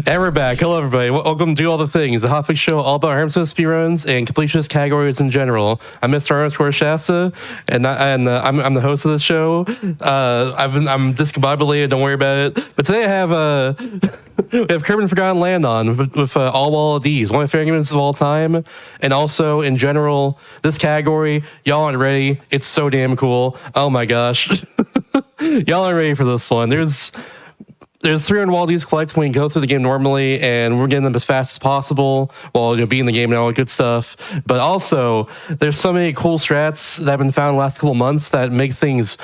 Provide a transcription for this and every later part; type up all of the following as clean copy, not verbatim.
And we're back. Hello, everybody. Welcome to All the Things, the Hotfix show all about Hermson speedruns and completionist categories in general. I'm Mr. Shasta, and I'm the host of the show. I'm discombobulated. Don't worry about it. But today I have we have Kirby and Forgotten Land on with all Wall of D's, one of my favorite games of all time, and also in general this category. Y'all aren't ready. It's so damn cool. Oh my gosh, y'all aren't ready for this one. There's 300 Wall of D's collects when you go through the game normally, and we're getting them as fast as possible while you'll be in the game and all that good stuff. But also, there's so many cool strats that have been found in the last couple months that make things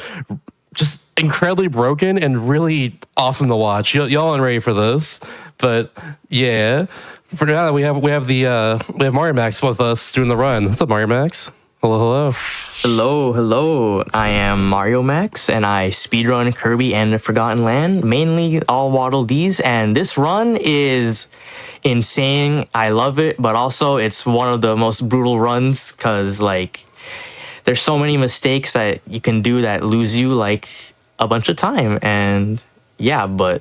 just incredibly broken and really awesome to watch. Y'all aren't ready for this, but yeah. For now, we have Mario Max with us doing the run. What's up, Mario Max? Hello. Hello. I am Mario Max, and I speedrun Kirby and the Forgotten Land, mainly all Waddle Dees, and this run is insane. I love it, but also it's one of the most brutal runs because, like, there's so many mistakes that you can do that lose you, like, a bunch of time, and yeah, but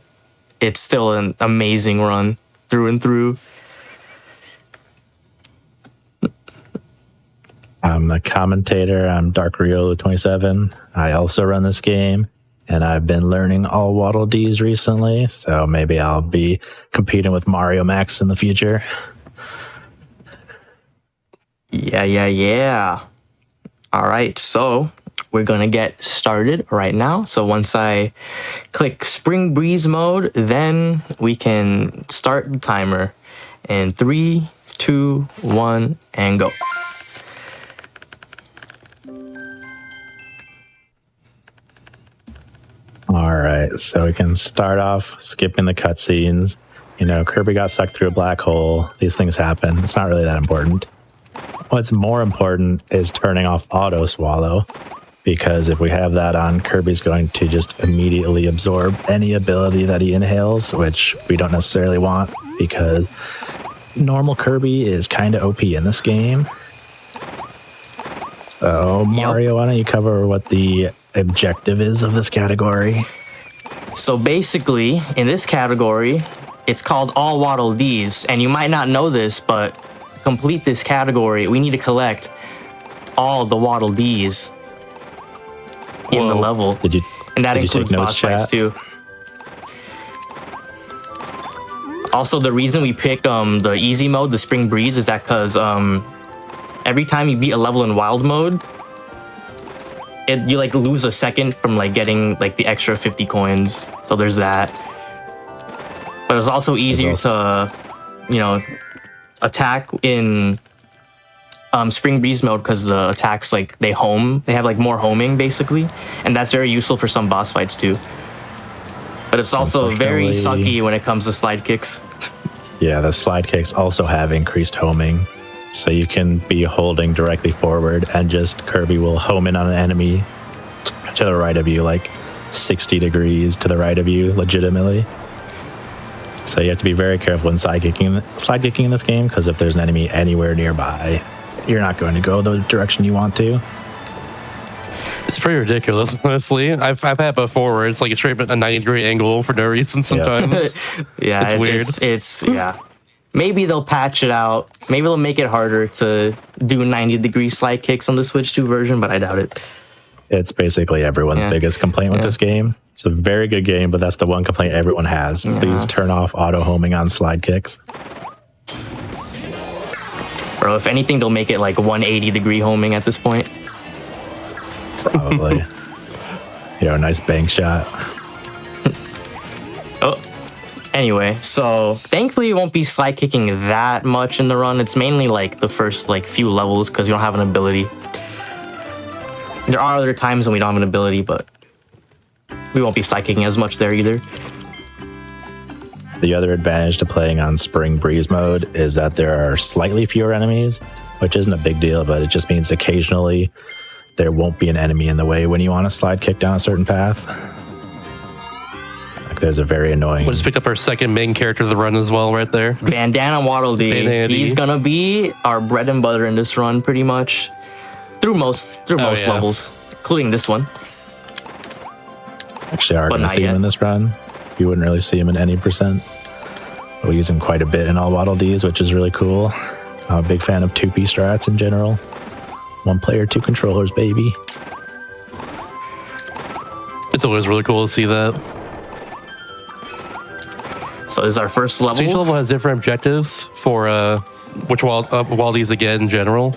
it's still an amazing run through and through. I'm the commentator. I'm Dark Riolo 27. I also run this game, and I've been learning all Waddle Dees recently, so maybe I'll be competing with Mario Max in the future. Yeah. All right, so we're gonna get started right now. So once I click Spring Breeze mode, then we can start the timer. In 3, 2, 1, and go. All right, so we can start off skipping the cutscenes. You know, Kirby got sucked through a black hole. These things happen. It's not really that important. What's more important is turning off auto swallow, because if we have that on, Kirby's going to just immediately absorb any ability that he inhales, which we don't necessarily want because normal Kirby is kind of OP in this game. So, Mario, why don't you cover what the objective is of this category? So basically, in this category, it's called All Waddle Dees, and you might not know this, but to complete this category, we need to collect all the Waddle Dees in the level. And that includes boss fights too. Also, the reason we picked the easy mode, the Spring Breeze, is that because every time you beat a level in wild mode, you like lose a second from like getting like the extra 50 coins. So there's that. But it's also easier to, you know, attack in Spring Breeze mode because the attacks, like, they have like more homing basically, and that's very useful for some boss fights too. But it's also very sucky when it comes to slide kicks. Yeah, the slide kicks also have increased homing. So you can be holding directly forward and just Kirby will home in on an enemy to the right of you, like 60 degrees to the right of you, legitimately. So you have to be very careful when slide kicking in this game, because if there's an enemy anywhere nearby, you're not going to go the direction you want to. It's pretty ridiculous, honestly. I've had it before where it's like a straight a 90-degree angle for no reason sometimes. Yeah, it's weird. It's yeah. Maybe they'll patch it out. Maybe they'll make it harder to do 90-degree slide kicks on the Switch 2 version, but I doubt it. It's basically everyone's biggest complaint with this game. It's a very good game, but that's the one complaint everyone has. Yeah. Please turn off auto homing on slide kicks. Bro, if anything, they'll make it like 180-degree homing at this point. Probably. Nice bank shot. Oh. Anyway, so thankfully it won't be slide kicking that much in the run. It's mainly like the first like few levels because you don't have an ability. There are other times when we don't have an ability, but we won't be slide kicking as much there either. The other advantage to playing on Spring Breeze mode is that there are slightly fewer enemies, which isn't a big deal, but it just means occasionally there won't be an enemy in the way when you want to slide kick down a certain path. There's a very annoying... We just picked up our second main character of the run as well right there. Bandana Waddle Dee. He's going to be our bread and butter in this run pretty much. Through most levels, including this one. Actually, are going to see him in this run. You wouldn't really see him in any percent. We use them quite a bit in all Waddle Dees, which is really cool. I'm a big fan of 2P strats in general. 1 player, 2 controllers, baby. It's always really cool to see that. So this is our first level. So each level has different objectives for which Waldies they get in general.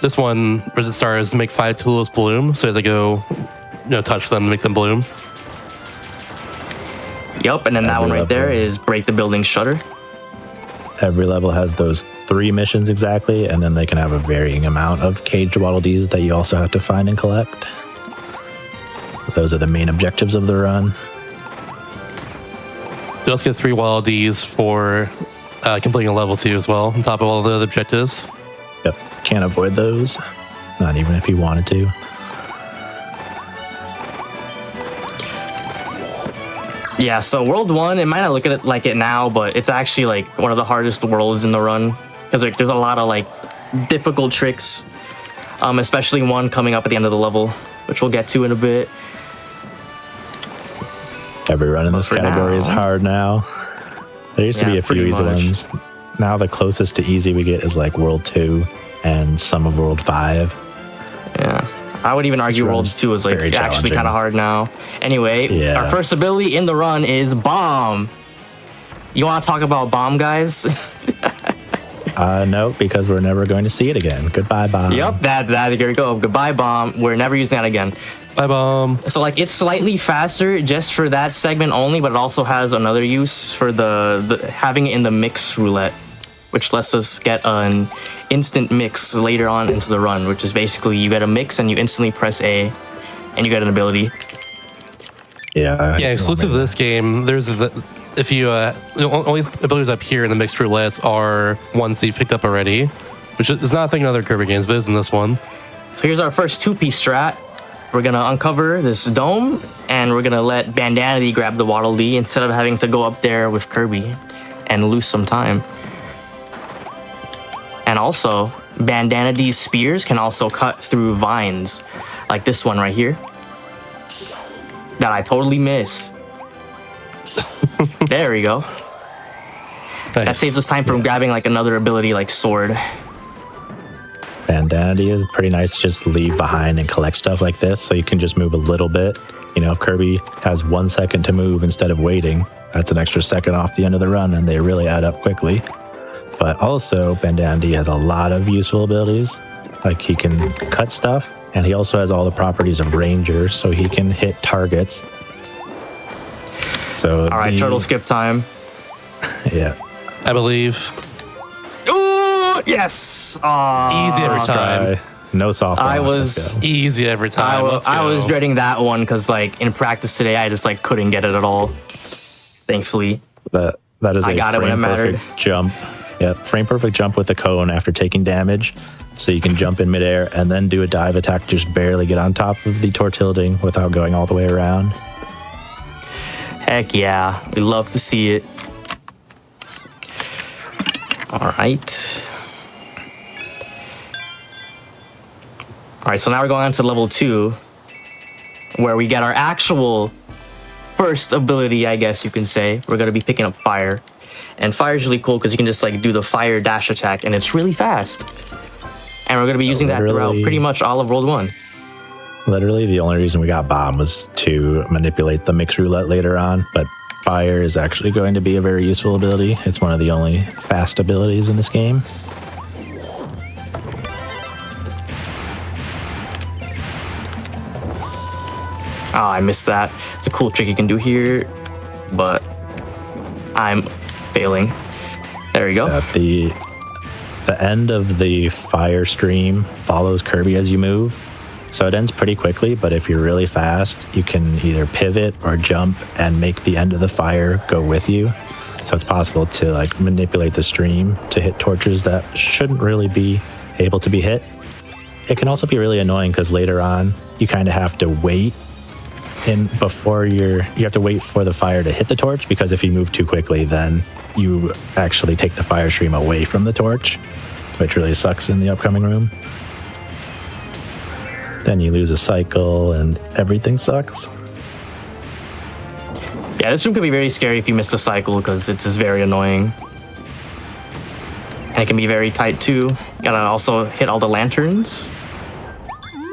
This one, for the stars, make 5 tulips bloom, so they go, touch them, make them bloom. Yup, and then that one right there is break the building shutter. Every level has those 3 missions exactly, and then they can have a varying amount of caged Waddle Dees that you also have to find and collect. Those are the main objectives of the run. You also get 3 Waddle Dees for completing a level 2 as well, on top of all the other objectives. Yep, can't avoid those. Not even if you wanted to. Yeah, so World 1, it might not look at it like it now, but it's actually like one of the hardest worlds in the run. Because there's a lot of like difficult tricks. Especially one coming up at the end of the level, which we'll get to in a bit. Every run in this category is hard now. There used to be a few easy ones. Now the closest to easy we get is like World 2 and some of World 5. Yeah. I would even argue World 2 is like actually kind of hard now. Anyway, our first ability in the run is Bomb. You want to talk about Bomb, guys? No, because we're never going to see it again. Goodbye, Bomb. Yep, there we go. Goodbye, Bomb. We're never using that again. Bye, Bomb. So like it's slightly faster just for that segment only, but it also has another use for the having it in the mix roulette, which lets us get an instant mix later on into the run, which is basically you get a mix and you instantly press A and you get an ability. Yeah, exclusive to this game, there's if you the only abilities up here in the mixed roulettes are ones that you picked up already, which is not a thing in other Kirby games, but is in this one. So here's our first 2-piece strat. We're gonna uncover this dome and we're gonna let Bandanity grab the Waddle Dee instead of having to go up there with Kirby and lose some time. And also, Bandanity's spears can also cut through vines, like this one right here, that I totally missed. There we go. Nice. That saves us time from grabbing like another ability like Sword. Bandanity is pretty nice to just leave behind and collect stuff like this, so you can just move a little bit. If Kirby has 1 second to move instead of waiting, that's an extra second off the end of the run, and they really add up quickly. But also, Bandanity has a lot of useful abilities. Like he can cut stuff, and he also has all the properties of Ranger, so he can hit targets. So all right, turtle skip time. Yeah. I believe. Ooh, yes! Easy every time. No soft. I was easy every time. I was dreading that one because like in practice today, I just like couldn't get it at all. Thankfully. That is a frame perfect jump. Yeah, frame perfect jump with a cone after taking damage. So you can jump in midair and then do a dive attack, just barely get on top of the tortilding without going all the way around. Heck yeah, we love to see it. All right. All right, so now we're going on to level 2, where we get our actual first ability, I guess you can say. We're gonna be picking up Fire. And Fire is really cool because you can just like do the Fire dash attack and it's really fast. And we're gonna be using that throughout pretty much all of World 1. Literally, the only reason we got Bomb was to manipulate the mix roulette later on, but Fire is actually going to be a very useful ability. It's one of the only fast abilities in this game. Oh, I missed that. It's a cool trick you can do here, but I'm failing. There we go. The end of the fire stream follows Kirby as you move. So it ends pretty quickly, but if you're really fast, you can either pivot or jump and make the end of the fire go with you. So it's possible to like manipulate the stream to hit torches that shouldn't really be able to be hit. It can also be really annoying because later on you kind of have to wait you have to wait for the fire to hit the torch, because if you move too quickly, then you actually take the fire stream away from the torch, which really sucks in the upcoming room. Then you lose a cycle and everything sucks. Yeah, this room could be very scary if you miss the cycle because it's just very annoying. And it can be very tight too. Gotta also hit all the lanterns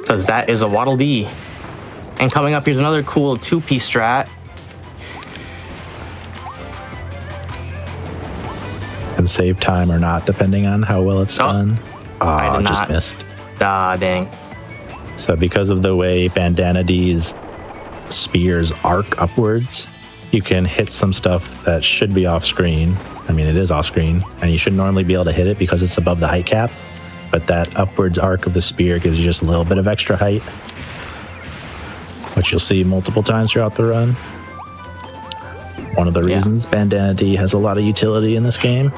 because that is a Waddle Dee. And coming up, here's another cool 2-piece strat. Can save time or not, depending on how well it's done. I Oh, did just not. missed. Ah, dang. So because of the way Bandana D's spears arc upwards, you can hit some stuff that should be off screen. I mean, it is off screen, and you should normally be able to hit it because it's above the height cap. But that upwards arc of the spear gives you just a little bit of extra height, which you'll see multiple times throughout the run. One of the reasons Bandana D has a lot of utility in this game.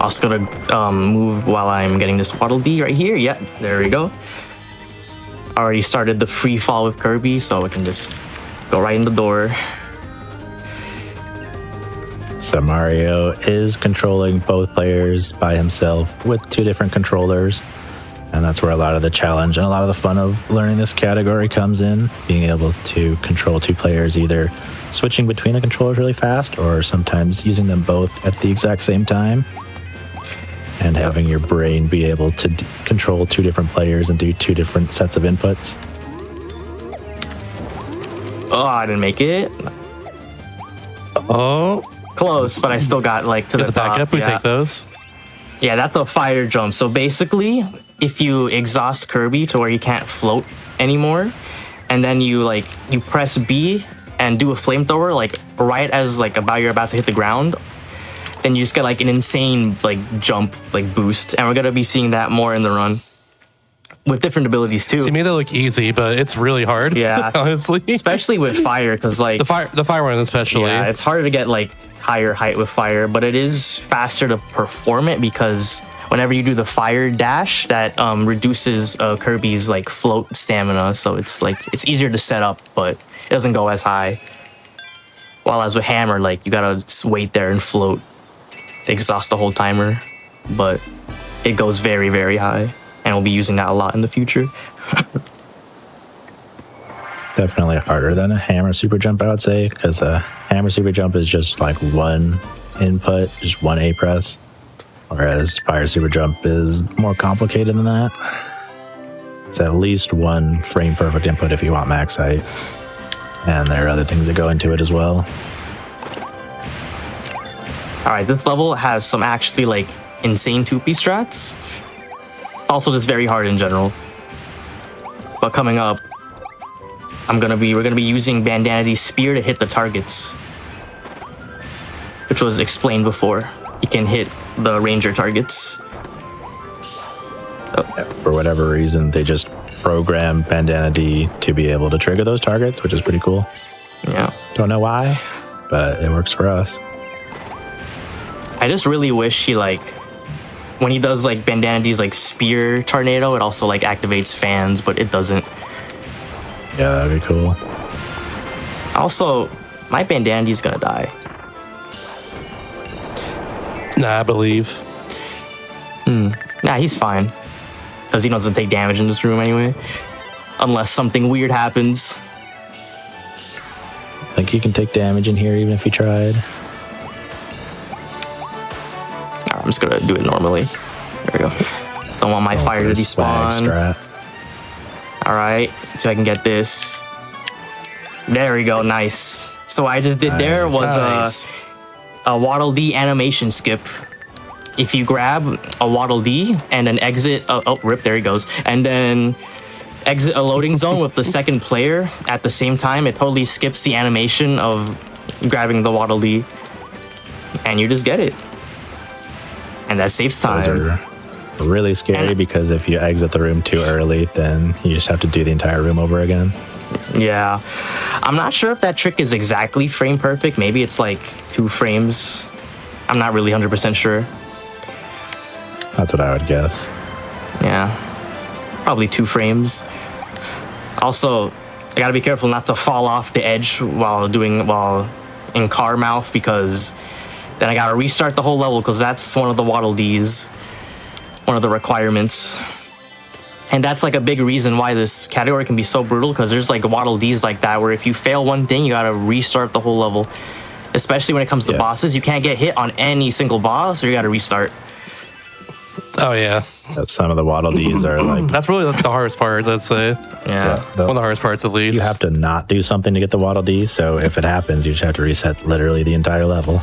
Also gonna move while I'm getting this Waddle Dee right here. Yeah, there we go. Already started the free fall with Kirby, so I can just go right in the door. So Mario is controlling both players by himself with 2 different controllers. And that's where a lot of the challenge and a lot of the fun of learning this category comes in. Being able to control 2 players, either switching between the controllers really fast or sometimes using them both at the exact same time. And having your brain be able to control 2 different players and do 2 different sets of inputs. Oh, I didn't make it. Oh, Close, but I still got like to get the the top. backup. We Yeah. take those. Yeah, that's a fire jump. So basically, if you exhaust Kirby to where you can't float anymore, and then you press B and do a flamethrower like right as you're about to hit the ground, then you just get like an insane jump boost, and we're gonna be seeing that more in the run with different abilities too. To me, they look easy, but it's really hard. Yeah. honestly, Especially with fire, because the fire one especially. yeah, it's harder to get higher height with fire, but it is faster to perform it because whenever you do the fire dash, that reduces Kirby's float stamina, so it's easier to set up, but it doesn't go as high. While as with hammer, you gotta just wait there and float, exhaust the whole timer, but it goes very, very high, and we'll be using that a lot in the future. Definitely harder than a hammer super jump, I would say, because a hammer super jump is just one input, just one A press, whereas fire super jump is more complicated than that. It's at least 1 frame perfect input if you want max height, and there are other things that go into it as well. All right, this level has some actually insane 2-piece strats. Also, just very hard in general. But coming up, we're gonna be using Bandana D's spear to hit the targets, which was explained before. You can hit the ranger targets. For whatever reason, they just program Bandana D to be able to trigger those targets, which is pretty cool. Yeah. Don't know why, but it works for us. I just really wish he when he does Bandana D's spear tornado, it also activates fans, but it doesn't. Yeah, that'd be cool. Also, my Bandana D's gonna die. Nah, I believe. Nah, he's fine. Because he doesn't take damage in this room anyway. Unless something weird happens. I think you can take damage in here even if you tried. Alright, I'm just gonna do it normally. There we go. Don't want my fire to Swag despawn. strat. Alright, so I can get this. There we go, nice. So what I just did there was Nice. a Waddle Dee animation skip. If you grab a Waddle Dee and then exit, rip, there he goes, and then exit a loading zone with the second player at the same time, it totally skips the animation of grabbing the Waddle Dee, and you just get it. And that saves time. Those are really scary because if you exit the room too early, then you just have to do the entire room over again. Yeah. I'm not sure if that trick is exactly frame perfect. Maybe it's 2 frames. I'm not really 100% sure. That's what I would guess. Yeah. Probably 2 frames. Also, I gotta be careful not to fall off the edge while in car mouth, because then I gotta restart the whole level, because that's one of the Waddle Dees. One of the requirements. And that's like a big reason why this category can be so brutal, because there's like Waddle Dees like that, where if you fail one thing, you gotta restart the whole level. Especially when it comes to bosses, you can't get hit on any single boss, or you gotta restart. Oh yeah, Some of the Waddle Dees are like that's really the hardest part. Let's say Yeah. one of the hardest parts, at least. you have to not do something to get the Waddle Dee. So if it happens, you just have to reset literally the entire level.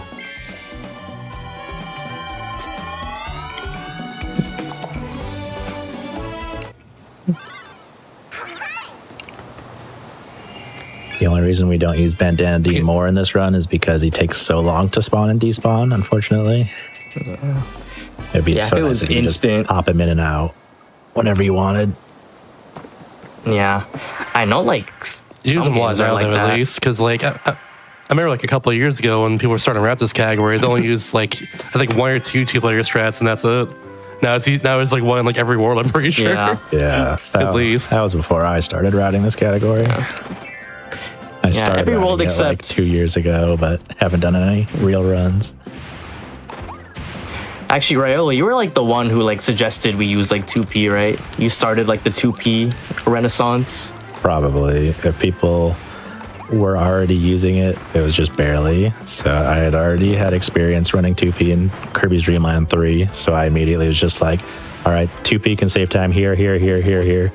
The only reason we don't use Bandana D more in this run is because he takes so long to spawn and despawn, unfortunately. It'd be Yeah, so if it nice was if you could just instant. pop him in and out whenever you wanted. Yeah. I know, like, Use some them a lot games are now, like though, that. at least, because like I remember like a couple of years ago when people were starting to wrap this category, they only use like I think one or two-player strats, and that's it. Now it's like one in like every world. I'm pretty sure. Yeah. Yeah, At least. that was before I started routing this category. I started every world routing it, like except- 2 years ago, but haven't done any real runs. Actually, Raiola, you were like the one who like suggested we use like 2P, right? You started like the 2P renaissance. Probably. If people were already using it, it was just barely. So I had already had experience running 2P in Kirby's Dream Land 3. So I immediately was just like, all right, 2P can save time here, here, here, here, here.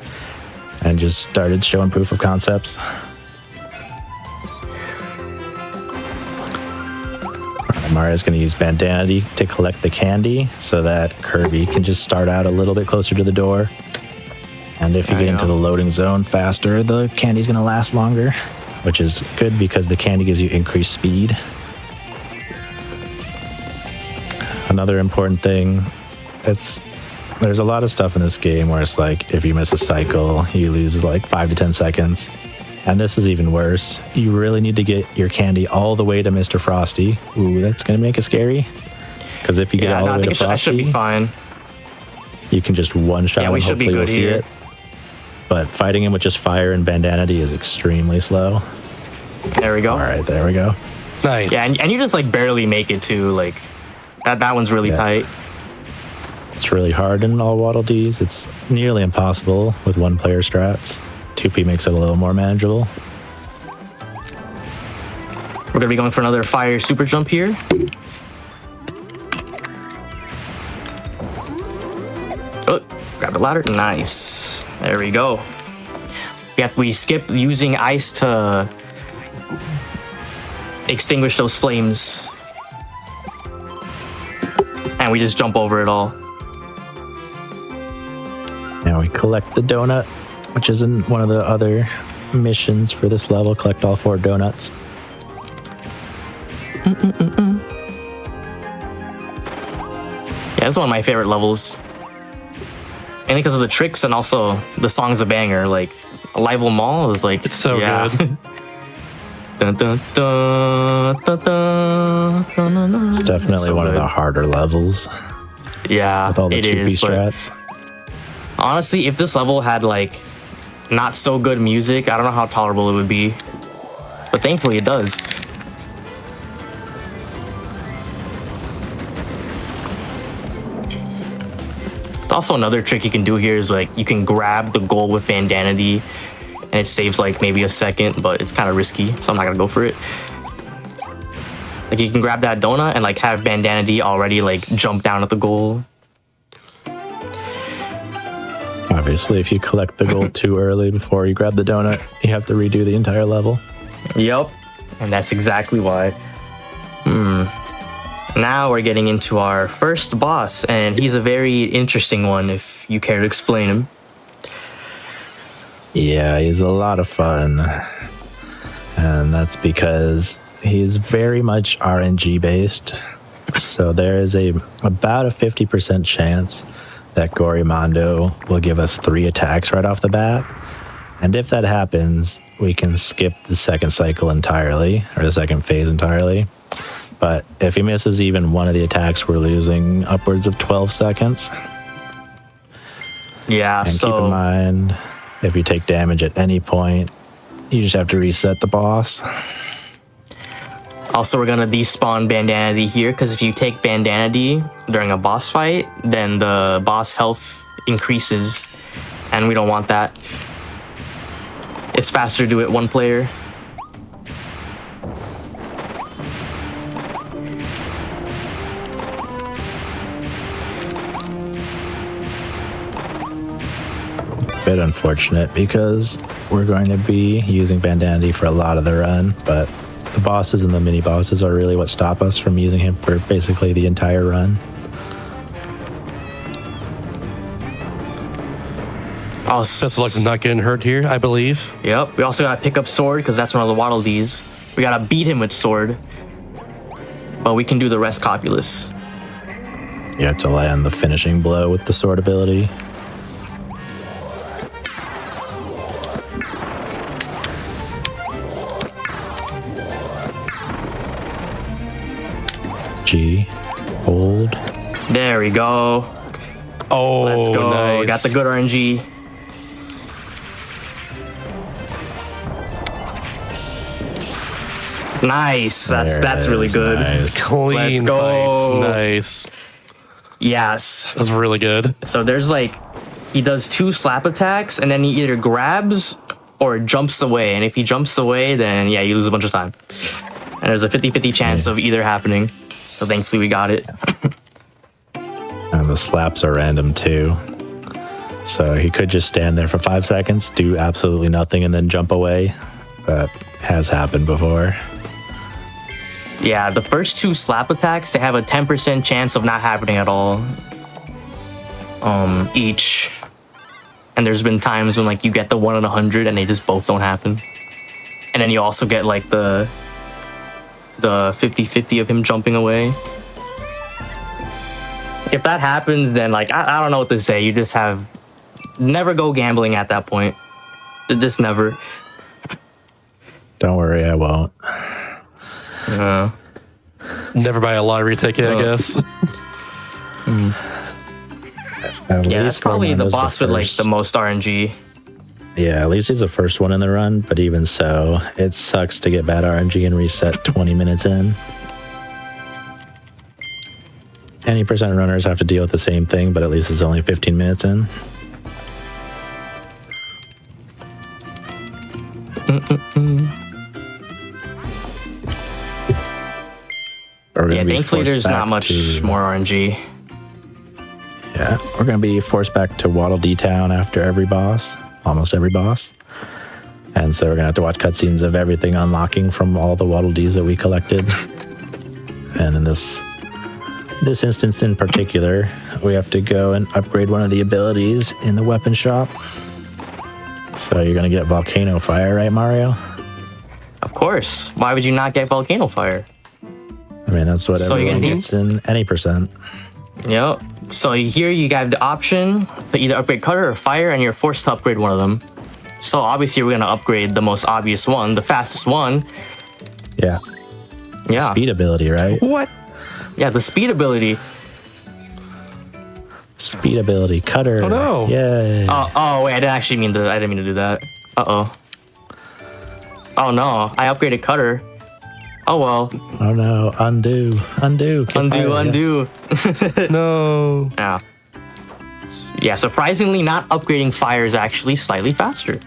And just started showing proof of concepts. Mario's going to use Bandana D to collect the candy so that Kirby can just start out a little bit closer to the door. And if you There get you into go. the loading zone faster, the candy's going to last longer, which is good because the candy gives you increased speed. Another important thing, there's a lot of stuff in this game where it's like if you miss a cycle, you lose like 5 to 10 seconds. And this is even worse. You really need to get your candy all the way to Mr. Frosty. Ooh, that's going to make it scary. Because if you get Yeah, all no, I the way think to I should be Frosty, fine. you can just one-shot Yeah, him. we should be Hopefully we'll good see here. it. But fighting him with just fire and Bandana D is extremely slow. There we go. All right, there we go. Nice. Yeah, and you just like barely make it too. Like that one's really Yeah. tight. It's really hard in all Waddle Dees. It's nearly impossible with one-player strats. 2P makes it a little more manageable. We're gonna be going for another fire super jump here. Oh, grab the ladder. Nice. There we go. We skip using ice to extinguish those flames. And we just jump over it all. Now we collect the donut, which is in one of the other missions for this level. Collect all 4 donuts. Yeah, it's one of my favorite levels. Mainly because of the tricks and also the song's a banger. Like, Arrival Mall is like... It's so good. Dun, dun, dun, dun, dun, dun, dun, dun. It's definitely So one of good. the harder levels Yeah, with all the it 2P is. But strats. honestly, if this level had like not so good music, I don't know how tolerable it would be. But thankfully it does. Also, another trick you can do here is like you can grab the goal with Bandana D, and it saves like maybe a second, but it's kind of risky, so I'm not gonna go for it. Like you can grab that donut and like have Bandana D already like jump down at the goal. Obviously, if you collect the gold too early before you grab the donut, you have to redo the entire level. Yep, and that's exactly why. Now we're getting into our first boss, and he's a very interesting one if you care to explain him. Yeah, he's a lot of fun. And that's because he's very much RNG based. So there is about a 50% chance that Gorimondo will give us 3 attacks right off the bat. And if that happens, we can skip the second cycle entirely, or the second phase entirely. But if he misses even one of the attacks, we're losing upwards of 12 seconds. Yeah, And keep in so mind, if you take damage at any point, you just have to reset the boss. also we're gonna despawn Bandana D here, because if you take Bandana D during a boss fight, then the boss health increases, and we don't want that. It's faster to do it one player. Bit unfortunate because we're going to be using Bandanity for a lot of the run, but the bosses and the mini bosses are really what stop us from using him for basically the entire run. Best of luck with not getting hurt here, I believe. Yep. We also gotta pick up sword because that's one of the Waddle Dees. We gotta beat him with sword, but we can do the rest copulous. You have to land the finishing blow with the sword ability. G, hold. There we go. Oh, Let's go. nice. Got the good RNG. Nice. That's really good. Nice. Clean Let's go. fights. Nice. Yes. That was really good. So there's like, he does 2 slap attacks and then he either grabs or jumps away. And if he jumps away, then yeah, you lose a bunch of time. And there's a 50-50 chance of either happening. So thankfully we got it. And the slaps are random too. So he could just stand there for 5 seconds, do absolutely nothing, and then jump away. That has happened before. Yeah, the first 2 slap attacks, they have a 10% chance of not happening at all. Each. And there's been times when like you get the 1 in 100 and they just both don't happen. And then you also get like the 50-50 of him jumping away. If that happens, then like I don't know what to say. You just have never go gambling at that point. Just never. Don't worry, I won't. Never buy a lottery ticket, I guess. Yeah, that's probably the boss with like the most RNG. Yeah, at least he's the first one in the run, but even so, it sucks to get bad RNG and reset 20 minutes in. Any percent runners have to deal with the same thing, but at least it's only 15 minutes in. Yeah, thankfully there's not much more RNG. Yeah, we're going to be forced back to Waddle Dee Town after every boss, almost every boss. And so we're going to have to watch cutscenes of everything unlocking from all the Waddle Dees that we collected. And in this instance in particular, we have to go and upgrade one of the abilities in the weapon shop. So you're going to get Volcano Fire, right, Mario? Of course. Why would you not get Volcano Fire? I mean, that's what everyone gets in any percent. Yep. So here you got the option to either upgrade Cutter or Fire, and you're forced to upgrade one of them. So obviously we're going to upgrade the most obvious one, the fastest one. Yeah. Yeah. Speed ability, right? What? Yeah, the speed ability. Speed ability, Cutter. Oh, no. Yay. Oh wait, I didn't mean to do that. Uh-oh. Oh no, I upgraded Cutter. Oh well. Oh no, undo. Get Undo. No. Yeah. Yeah, surprisingly not upgrading Fire is actually slightly faster.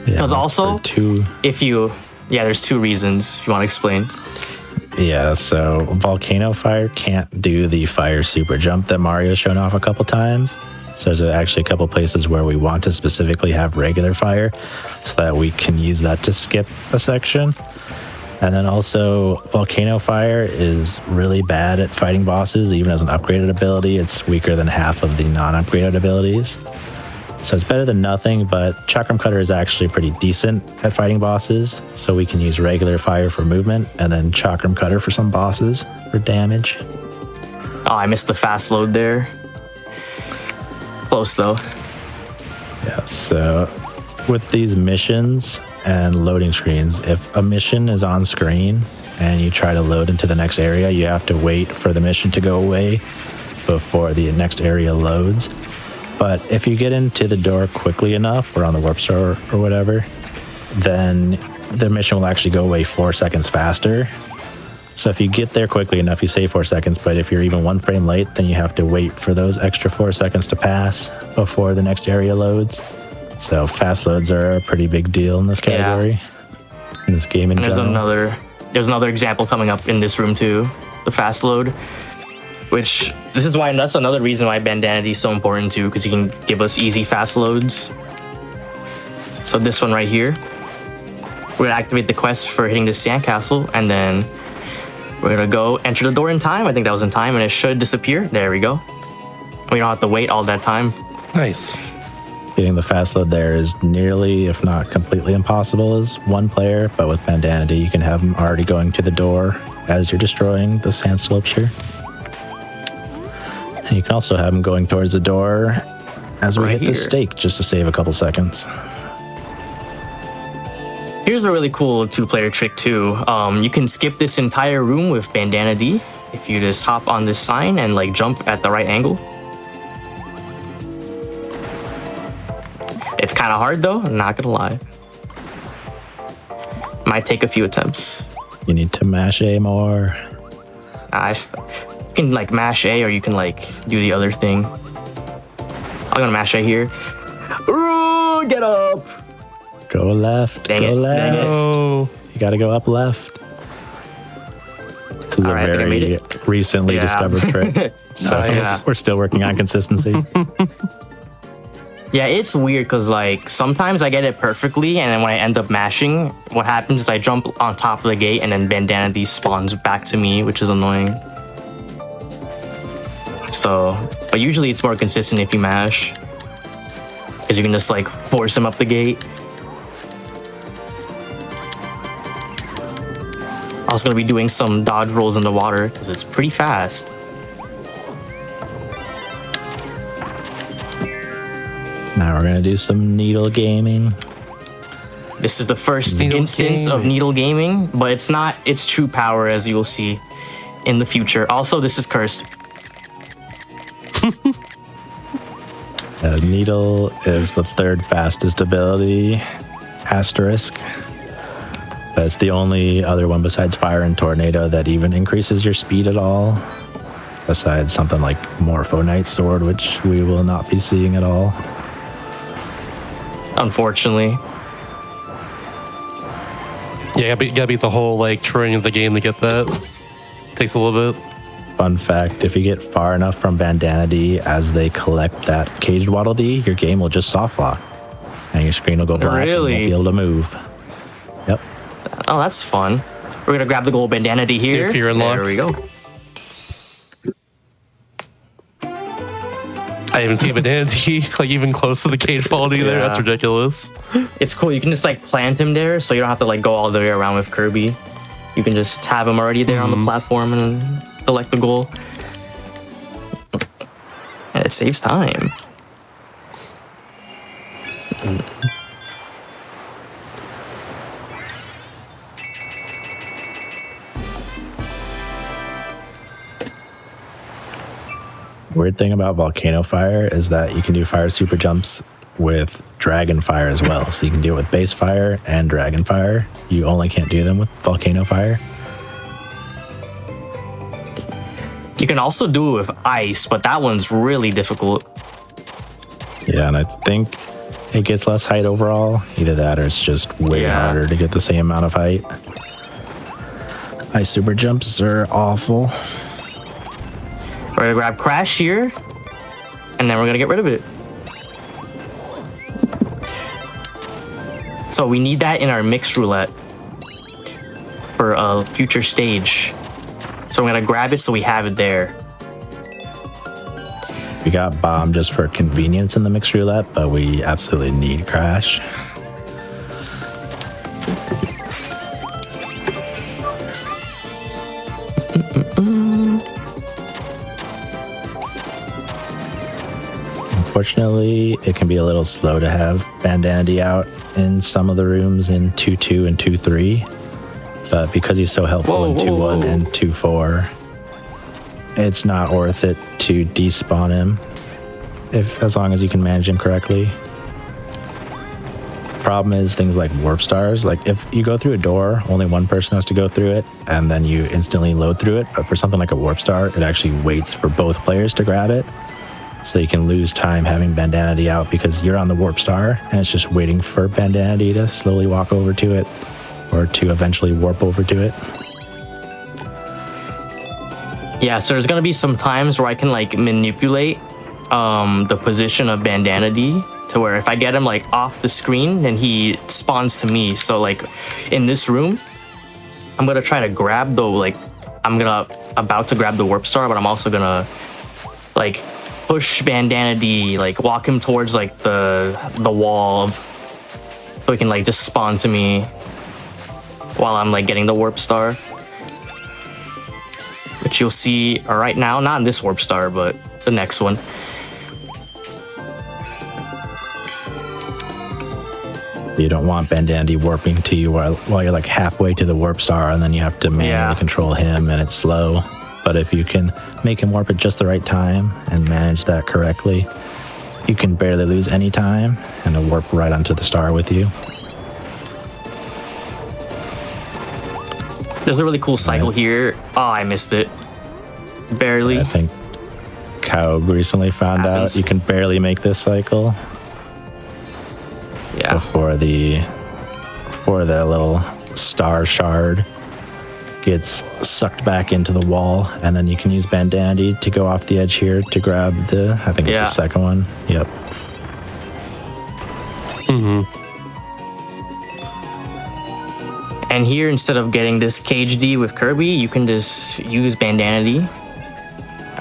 Because also, there's 2 reasons if you want to explain. Yeah, so Volcano Fire can't do the fire super jump that Mario's shown off a couple times. So there's actually a couple places where we want to specifically have regular fire so that we can use that to skip a section. And then also Volcano Fire is really bad at fighting bosses. Even as an upgraded ability, it's weaker than half of the non-upgraded abilities. So it's better than nothing, but Chakram Cutter is actually pretty decent at fighting bosses. So we can use regular fire for movement and then Chakram Cutter for some bosses for damage. Oh, I missed the fast load there. Close though. Yeah, so with these missions and loading screens, if a mission is on screen and you try to load into the next area, you have to wait for the mission to go away before the next area loads. But if you get into the door quickly enough or on the warp store or whatever, then the mission will actually go away 4 seconds faster. So if you get there quickly enough, you save 4 seconds, but if you're even 1 frame late, then you have to wait for those extra 4 seconds to pass before the next area loads. So fast loads are a pretty big deal in this category, in this game in general. There's another example coming up in this room too, the fast load, which that's another reason why Bandanity is so important too, because you can give us easy fast loads. So this one right here, we're gonna activate the quest for hitting this sandcastle, and then we're gonna go enter the door in time. I think that was in time, and it should disappear. There we go. We don't have to wait all that time. Nice. Getting the fast load there is nearly, if not completely impossible as one player, but with Bandanity, you can have them already going to the door as you're destroying the sand sculpture. And you can also have them going towards the door as we hit the stake, just to save a couple seconds. Here's a really cool 2-player trick too. You can skip this entire room with Bandanity if you just hop on this sign and like jump at the right angle. It's kind of hard though, I'm not gonna lie. Might take a few attempts. You need to mash A more. You can like mash A, or you can like do the other thing. I'm gonna mash A here. Ooh, get up! Go left, go left. Oh. You gotta go up left. This is a Alright, I think I made very it. recently discovered trick. So Nice. we're still working on consistency. Yeah, it's weird because like sometimes I get it perfectly, and then when I end up mashing, what happens is I jump on top of the gate and then Bandanity spawns back to me, which is annoying. So, but usually it's more consistent if you mash, because you can just like force him up the gate. I was gonna be doing some dodge rolls in the water because it's pretty fast. Now we're gonna do some needle gaming. This is the first instance of needle gaming, but it's not its true power, as you will see in the future. Also, this is cursed. Needle is the 3rd fastest ability, asterisk. But it's the only other one besides fire and tornado that even increases your speed at all. Besides something like Morpho Knight Sword, which we will not be seeing at all. Unfortunately. Yeah, you gotta beat the whole like training of the game to get that. Takes a little bit. Fun fact, if you get far enough from Bandanity as they collect that caged Waddle Dee, your game will just soft lock. And your screen will go black and you won't be able to move. Yep. Oh, that's fun. We're gonna grab the gold Bandanity here. If you're unlocked. There we go. I haven't seen Bandanity like even close to the cage fault either. Yeah. That's ridiculous. It's cool. You can just like plant him there, so you don't have to like go all the way around with Kirby. You can just have him already there on the platform and collect the goal. And it saves time. Weird thing about Volcano Fire is that you can do fire super jumps with Dragon Fire as well. So you can do it with Base Fire and Dragon Fire. You only can't do them with Volcano Fire. You can also do it with ice, but that one's really difficult. Yeah, and I think it gets less height overall. Either that or it's just way harder to get the same amount of height. Ice super jumps are awful. We're gonna grab Crash here, and then we're gonna get rid of it. So we need that in our mixed roulette for a future stage. So I'm gonna grab it so we have it there. We got Bomb just for convenience in the mixed roulette, but we absolutely need Crash. Unfortunately, it can be a little slow to have Bandanity out in some of the rooms in 2-2 and 2-3. But because he's so helpful in 2-1 and 2-4, it's not worth it to despawn him as long as you can manage him correctly. problem is things like warp stars. Like if you go through a door, only one person has to go through it, and then you instantly load through it. But for something like a warp star, it actually waits for both players to grab it. So you can lose time having Bandanity out because you're on the warp star, and it's just waiting for Bandanity to slowly walk over to it, or to eventually warp over to it. Yeah, so there's gonna be some times where I can like manipulate the position of Bandanity to where if I get him like off the screen, then he spawns to me. So like in this room, I'm gonna try to grab the about to grab the warp star, but I'm also gonna like push Bandanity, like walk him towards like the wall so he can like just spawn to me while I'm like getting the warp star. Which you'll see right now, not in this warp star, but the next one. You don't want Bandanity warping to you while you're like halfway to the warp star, and then you have to manually control him, and it's slow. But if you can make him warp at just the right time and manage that correctly, you can barely lose any time, and he'll warp right onto the star with you. There's a really cool cycle here. Oh, I missed it. Barely. I think Cow recently found out you can barely make this cycle. Yeah. Before the little star shard gets sucked back into the wall, and then you can use Bandanity to go off the edge here to grab I think it's the second one. Yep. Mm-hmm. And here, instead of getting this cage D with Kirby, you can just use Bandanity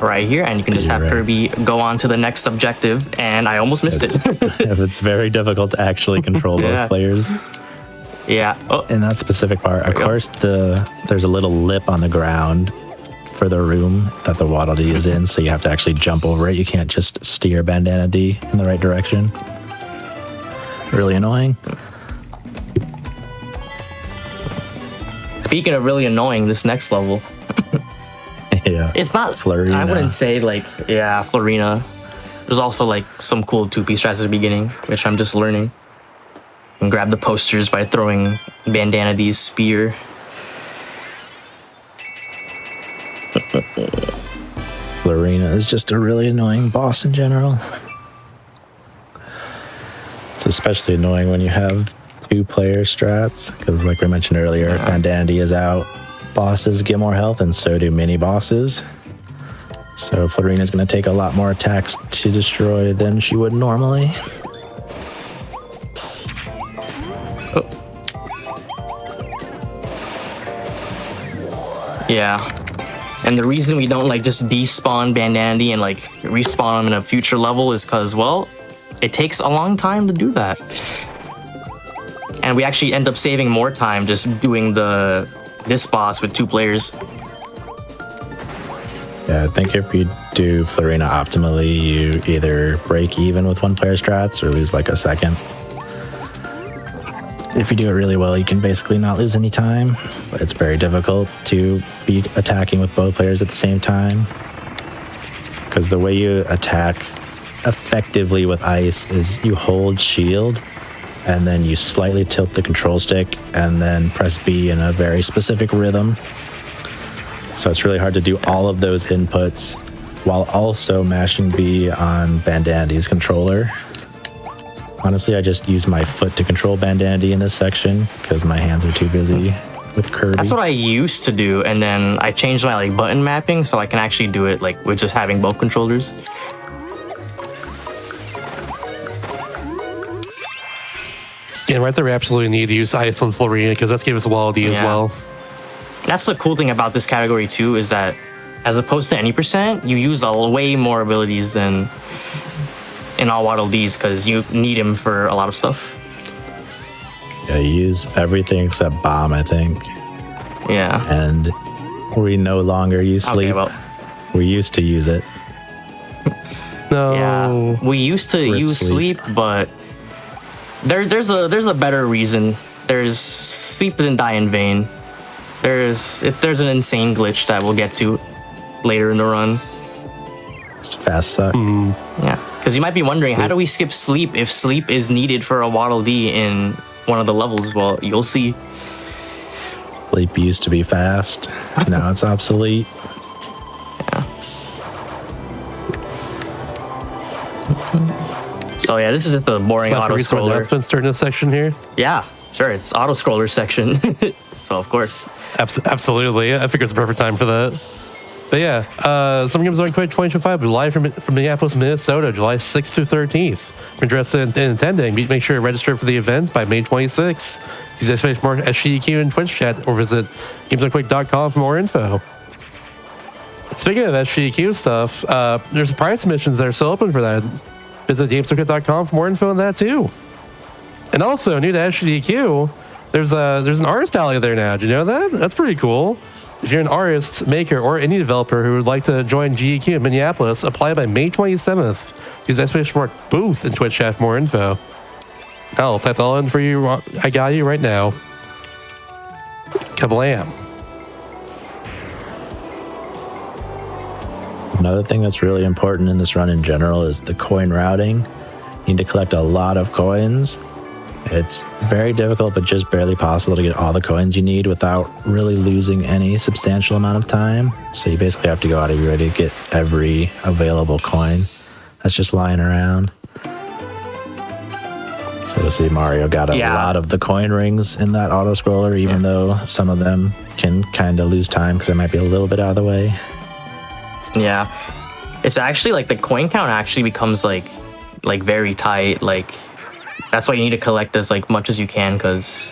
right here, and you can just have Kirby go on to the next objective, and I almost missed it. It's very difficult to actually control both players. Yeah. Oh. In that specific part, of course, there's a little lip on the ground for the room that the Waddle Dee is in, so you have to actually jump over it. You can't just steer Bandanity in the right direction. Really annoying. Speaking of really annoying, this next level. Yeah. It's not Florina. I wouldn't say like, Florina. There's also like some cool 2-piece strats at the beginning, which I'm just learning. And grab the posters by throwing Bandanity's spear. Florina is just a really annoying boss in general. It's especially annoying when you have 2-player strats, because like we mentioned earlier, Bandanity is out. Bosses get more health, and so do mini bosses. So Florina is going to take a lot more attacks to destroy than she would normally. Yeah. And the reason we don't like just despawn Bandanity and like respawn them in a future level is because, well, it takes a long time to do that. And we actually end up saving more time just doing this boss with 2 players. Yeah, I think if you do Florina optimally, you either break even with 1-player strats or lose like a second. If you do it really well, you can basically not lose any time, but it's very difficult to be attacking with both players at the same time. Because the way you attack effectively with ice is you hold shield, and then you slightly tilt the control stick, and then press B in a very specific rhythm. So it's really hard to do all of those inputs while also mashing B on Bandanity's controller. Honestly, I just use my foot to control Bandanity in this section because my hands are too busy with Kirby. That's what I used to do, and then I changed my like button mapping so I can actually do it like with just having both controllers. Yeah, right there, we absolutely need to use Ice on Florina because that's gave us Waddle Dee as well. That's the cool thing about this category too, is that as opposed to any percent, you use way more abilities than in all Waddle Dees because you need him for a lot of stuff. Yeah, you use everything except bomb, I think. Yeah. And we no longer use sleep. Okay, well. We used to use it. No. Yeah. We used to use sleep, but there's a better reason. There's sleep didn't die in vain. There's an insane glitch that we'll get to later in the run. It's fast suck. Yeah, Because you might be wondering, how do we skip sleep if sleep is needed for a Waddle Dee in one of the levels? Well, you'll see. Sleep used to be fast. Now it's obsolete. Yeah. So yeah, this is just a boring auto scroller. Announcements during this section here. Yeah, sure. It's auto scroller section. So of course. Absolutely. I figure it's the perfect time for that. But yeah, Summer Games Going 2025 will be live from Minneapolis, Minnesota, July 6th through 13th. If you're interested in attending, make sure to register for the event by May 26th. Use exclamation mark SGDQ in Twitch chat or visit gamesdonequick.com for more info. Speaking of SGDQ stuff, there's prize submissions that are still open for that. Visit gamesdonequick.com for more info on that too. And also, new to SGDQ, there's an artist alley there now. Did you know that? That's pretty cool. If you're an artist, maker, or any developer who would like to join GDQ in Minneapolis, apply by May 27th. Use exclamation mark booth in Twitch chat for more info. I'll type that all in for you. I got you right now. Kablam. Another thing that's really important in this run in general is the coin routing. You need to collect a lot of coins. It's very difficult, but just barely possible to get all the coins you need without really losing any substantial amount of time. So you basically have to go out of your way to get every available coin that's just lying around. So to see Mario got a lot of the coin rings in that auto scroller, even though some of them can kind of lose time because they might be a little bit out of the way. Yeah, it's actually like the coin count actually becomes like very tight. Like that's why you need to collect as like much as you can, because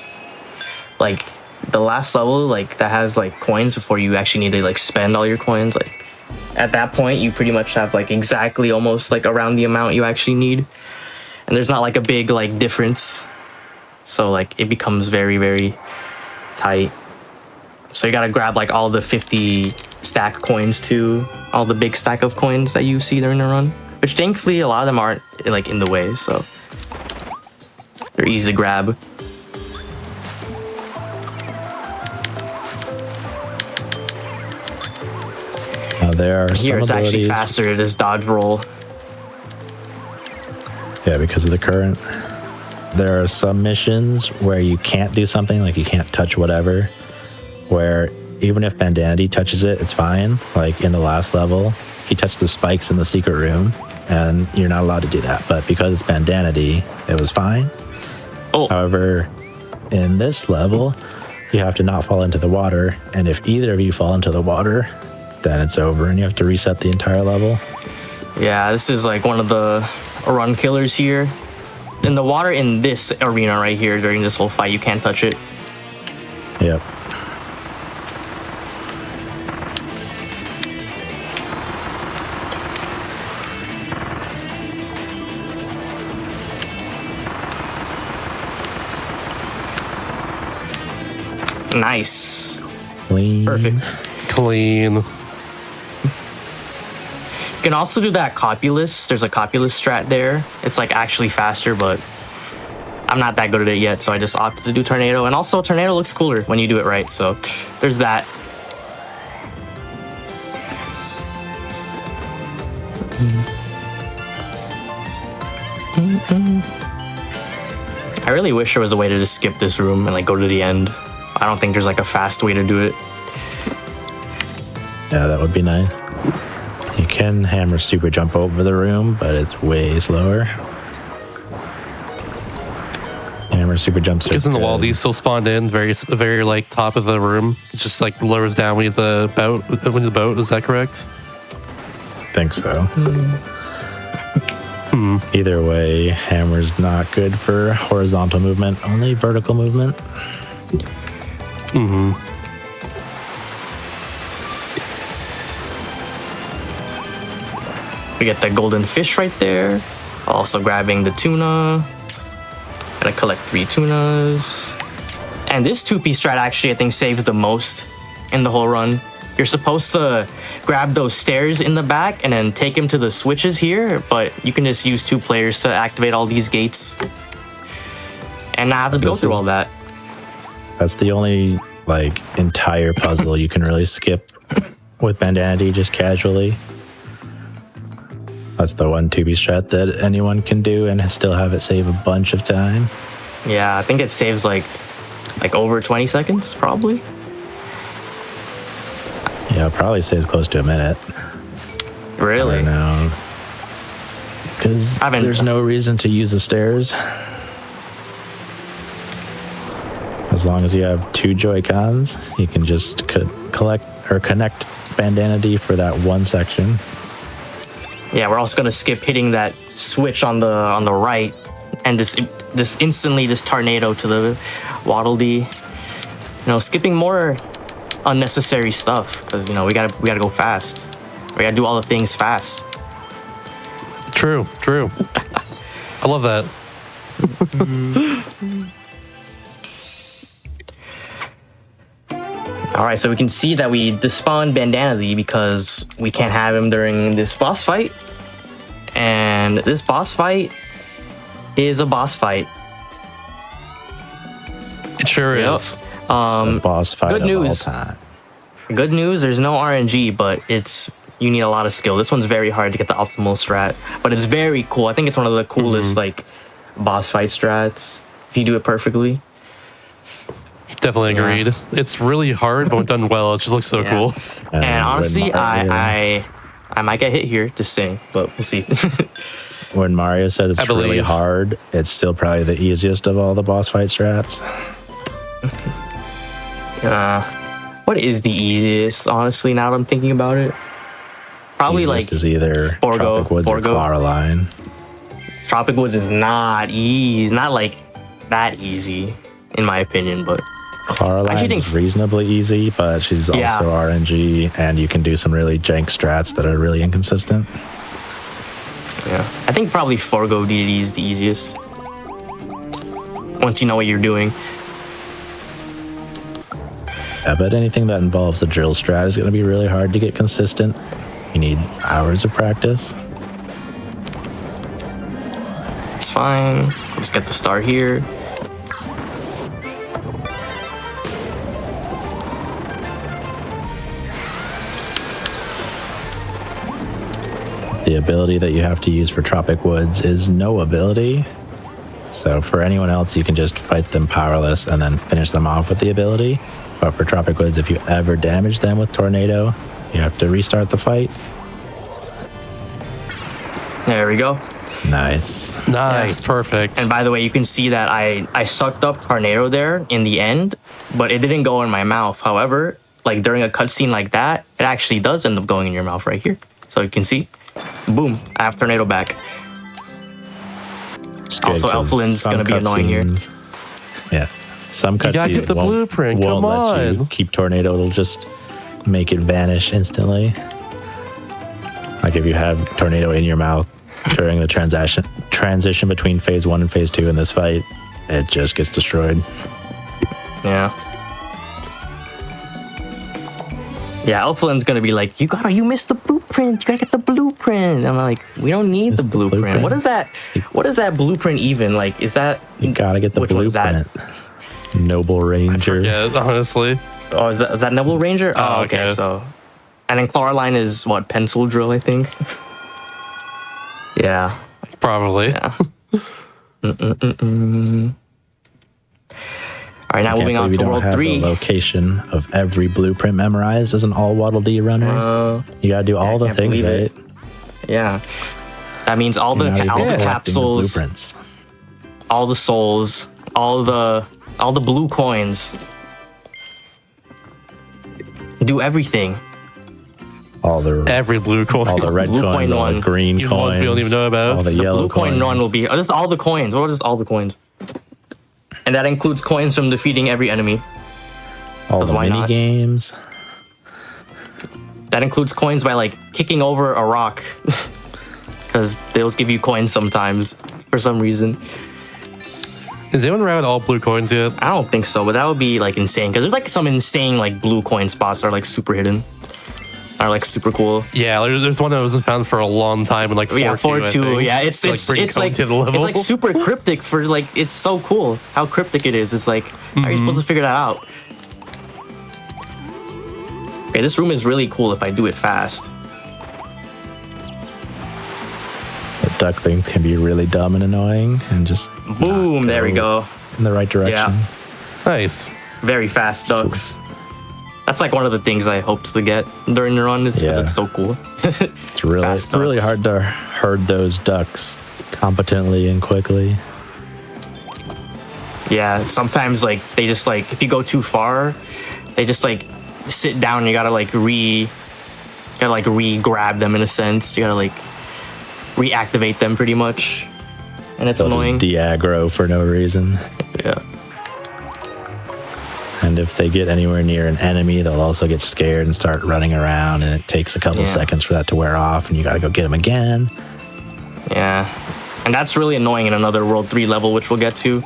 like the last level like that has like coins before you actually need to like spend all your coins. Like at that point you pretty much have like exactly almost like around the amount you actually need, and there's not like a big like difference. So like it becomes very, very tight. So you gotta grab like all the 50 stack coins too, all the big stack of coins that you see during the run, which thankfully a lot of them aren't like in the way, so they're easy to grab. There are Here it's actually faster to just dodge roll. Yeah, because of the current. There are some missions where you can't do something, like you can't touch whatever, where even if Bandanity touches it, it's fine. Like in the last level, he touched the spikes in the secret room, and you're not allowed to do that. But because it's Bandanity, it was fine. Oh. However, in this level, you have to not fall into the water, and if either of you fall into the water, then it's over, and you have to reset the entire level. Yeah, this is like one of the run killers here. In the water in this arena right here during this whole fight, you can't touch it. Yep. Nice. Clean. Perfect. Clean. You can also do that copulus. There's a copulus strat there. It's like actually faster, but I'm not that good at it yet, so I just opted to do tornado. And also tornado looks cooler when you do it right, so there's that. I really wish there was a way to just skip this room and like go to the end. I don't think there's like a fast way to do it. Yeah, that would be nice. You can hammer super jump over the room, but it's way slower. Hammer super jumps. Isn't the Waddle Dee still spawned in very like top of the room? It just like lowers down when the boat. Is that correct? I think so. Either way, hammer's not good for horizontal movement, only vertical movement. We get the golden fish right there. Also grabbing the tuna. Gotta collect 3 tunas. And this 2-piece strat actually I think saves the most in the whole run. You're supposed to grab those stairs in the back and then take them to the switches here, but you can just use 2 players to activate all these gates. And not have to go through all that. That's the only like entire puzzle you can really skip with Bandanity just casually. That's the one 2B strat that anyone can do and still have it save a bunch of time. Yeah, I think it saves like over 20 seconds, probably. Yeah, it probably saves close to a minute. Really? I don't know. Because there's no reason to use the stairs. As long as you have 2 Joy-Cons, you can just collect or connect Bandana D for that one section. Yeah, we're also gonna skip hitting that switch on the right, and this instantly this tornado to the Waddle Dee. You know, skipping more unnecessary stuff because we gotta go fast. We gotta do all the things fast. True. I love that. All right, so we can see that we despawned Bandana Dee because we can't have him during this boss fight. And this boss fight is a boss fight. It sure Yep. is. It's the boss fight good of news. all time. Good news, there's no RNG, but you need a lot of skill. This one's very hard to get the optimal strat, but it's very cool. I think it's one of the coolest like boss fight strats if you do it perfectly. Definitely agreed. It's really hard, but when done well, it just looks so cool. And honestly, when I might get hit here, just saying, but we'll see. When Mario says it's really believe. hard, it's still probably the easiest of all the boss fight strats. What is the easiest, honestly, now that I'm thinking about it? Probably Easiest like is either Tropic Woods or Coraline. Tropic Woods is not easy, not like that easy, in my opinion, but Coraline is reasonably easy, but she's also RNG, and you can do some really jank strats that are really inconsistent. yeah. I think probably Forgo DDD is the easiest. Once you know what you're doing. Yeah, but anything that involves the drill strat is going to be really hard to get consistent. You need hours of practice. It's fine. Let's get the star here. The ability that you have to use for Tropic Woods is no ability. So for anyone else, you can just fight them powerless and then finish them off with the ability. But for Tropic Woods, if you ever damage them with Tornado, you have to restart the fight. There we go. Nice. Nice, perfect. And by the way, you can see that I sucked up Tornado there in the end, but it didn't go in my mouth. However, like during a cutscene like that, it actually does end up going in your mouth right here. So you can see, boom, I have Tornado back. Also, Elflin's gonna be annoying here. Yeah, some gotta get cutscenes the blueprint, won't come let you on. keep Tornado. It'll just make it vanish instantly. Like if you have Tornado in your mouth during the transition between phase 1 and phase 2 in this fight, it just gets destroyed. Yeah. Yeah, Elflin's gonna be like, you missed the blueprint. You gotta get the blueprint. I'm like, we don't need the blueprint. What is that? What is that blueprint even? Like, is that? You gotta get the which one's that? blueprint. Noble Ranger. Yeah, honestly. Oh, is that Noble Ranger? Oh, okay. okay. So, and then Coraline is what, Pencil Drill, I think. Yeah. Probably. Yeah. All right, now moving on to World 3. The location of every blueprint memorized as an all Waddle Dee runner. You gotta do all the can't things, believe right? it. Yeah. That means all You're the not even collecting capsules, the blueprints. all the souls, all the blue coins. Do everything. Every blue coin. all the red Blue coins, coin all one. the green Even coins, ones we don't even know about. all the The yellow Blue coin coins. one will be just all the coins. What is all the coins? And that includes coins from defeating every enemy. all 'cause the why mini not? games. That includes coins by like kicking over a rock. Because those give you coins sometimes for some reason. Is anyone around all blue coins yet? I don't think so, but that would be like insane. Because there's like some insane like blue coin spots that are like super hidden. Are like super cool. Yeah, there's one that was found for a long time in like 4.2. Yeah, I 4-2. think. Yeah, it's To, bring it's like coin to the level. it's like super cryptic for like it's so cool how cryptic it is. It's like how are you supposed to figure that out? Okay, this room is really cool if I do it fast. ducklings can be really dumb and annoying, and just Boom, there we go. in the right direction. Yeah. Nice. Very fast ducks. That's like one of the things I hoped to get during the run. It's so cool. It's really Fast really ducks. hard to herd those ducks competently and quickly. Yeah, sometimes like they just like if you go too far, they just like sit down and you gotta like re-grab them in a sense. You gotta like reactivate them pretty much. And it's They'll annoying. just de-aggro for no reason. Yeah. And if they get anywhere near an enemy, they'll also get scared and start running around, and it takes a couple Yeah. seconds for that to wear off, and you gotta go get them again. Yeah. And that's really annoying in another World 3 level, which we'll get to.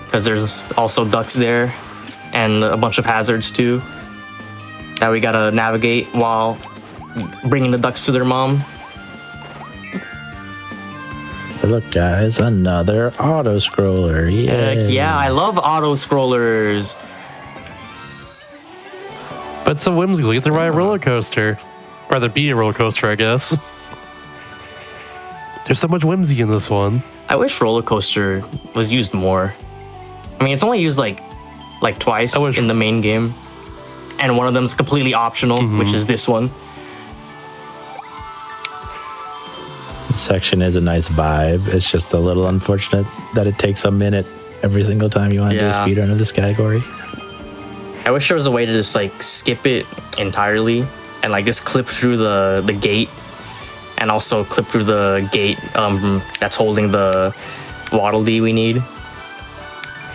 Because there's also ducks there and a bunch of hazards too that we gotta navigate while bringing the ducks to their mom. But look, guys, another auto scroller. Heck Yay. yeah, I love auto scrollers. But it's so whimsical. You get to ride a roller coaster. Or rather, be a roller coaster, I guess. There's so much whimsy in this one. I wish roller coaster was used more. I mean, it's only used like twice I wish- in the main game, and one of them's completely optional, which is this one. This section is a nice vibe. It's just a little unfortunate that it takes a minute every single time you want to do a Yeah. speedrun of this category. I wish there was a way to just like skip it entirely and like just clip through the gate, and also clip through the gate that's holding the Waddle Dee we need.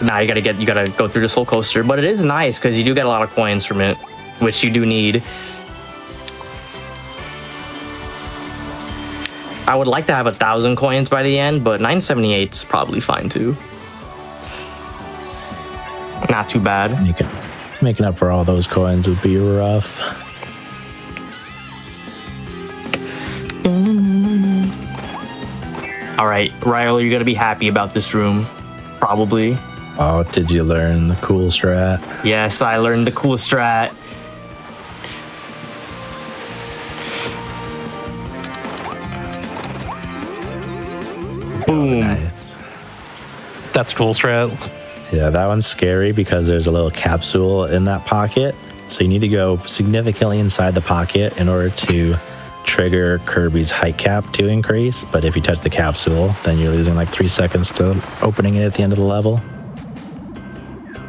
Now you gotta go through this whole coaster, but it is nice because you do get a lot of coins from it, which you do need. I would like to have 1,000 coins by the end, but 978 is probably fine too. Not too bad. You can making up for all those coins would be rough. All right, Riley, you're gonna be happy about this room, probably. Oh, did you learn the cool strat? Yes, I learned the cool strat. Boom. Nice. That's cool, Strat. Yeah, that one's scary because there's a little capsule in that pocket. So you need to go significantly inside the pocket in order to trigger Kirby's height cap to increase. But if you touch the capsule, then you're losing like 3 seconds to opening it at the end of the level.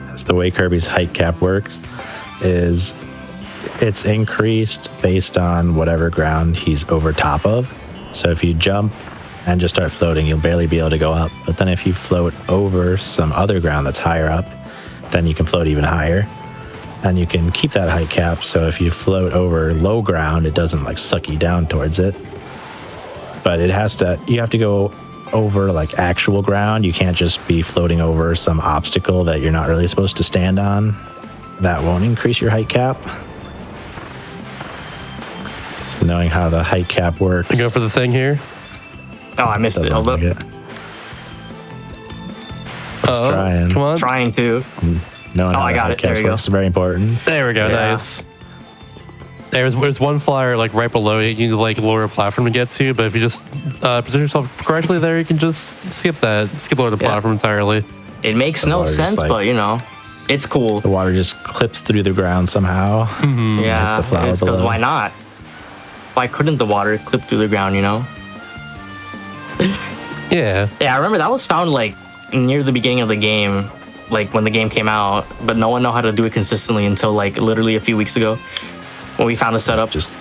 That's the way Kirby's height cap works, is it's increased based on whatever ground he's over top of. So if you jump and just start floating, you'll barely be able to go up. But then if you float over some other ground that's higher up, then you can float even higher. And you can keep that height cap, so if you float over low ground, it doesn't like suck you down towards it. But you have to go over like actual ground. You can't just be floating over some obstacle that you're not really supposed to stand on. That won't increase your height cap. So knowing how the height cap works. I go for the thing here. Oh, I missed it. Hold up. Just Uh-oh. trying. Come on. Trying to. Knowing how I the got height it. There cap you go. works is very important. There we go. Yeah. Nice. There's one flyer like right below it. You need to like lower a platform to get to, but if you just position yourself correctly there, you can just skip lower the Yeah. platform entirely. It makes no water just, sense, like- but you know, it's cool. The water just clips through the ground somehow. Yeah, the flower it's because below. why not? Why couldn't the water clip through the ground, you know? Yeah. Yeah, I remember that was found like near the beginning of the game, like when the game came out, but no one knew how to do it consistently until like literally a few weeks ago when we found a setup. Just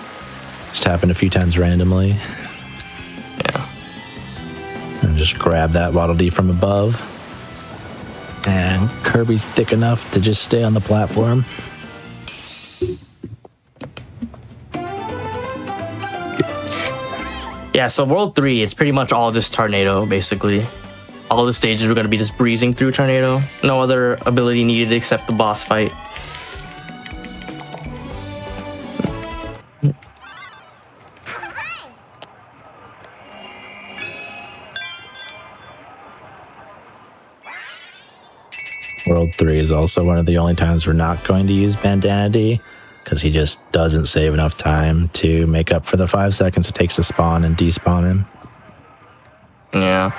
happened a few times randomly. Yeah. And just grab that Waddle Dee from above. And Kirby's thick enough to just stay on the platform. Yeah, so World 3, it's pretty much all just Tornado, basically. All the stages we're going to be just breezing through Tornado. No other ability needed except the boss fight. World 3 is also one of the only times we're not going to use Bandanity, because he just doesn't save enough time to make up for the 5 seconds it takes to spawn and despawn him. Yeah.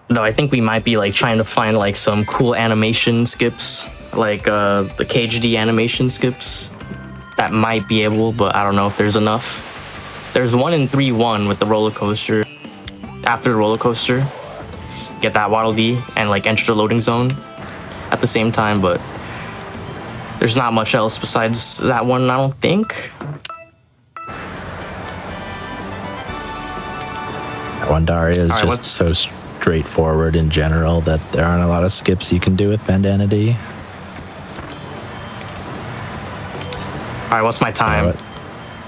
No, I think we might be like trying to find like some cool animation skips, like the KHD animation skips. That might be able, but I don't know if there's enough. There's one in 3-1 with the roller coaster. After the roller coaster, get that Waddle Dee and like enter the loading zone at the same time, but there's not much else besides that one, I don't think. Wandaria is All right, just what's- so straightforward in general that there aren't a lot of skips you can do with Bandana D. All right, what's my time? What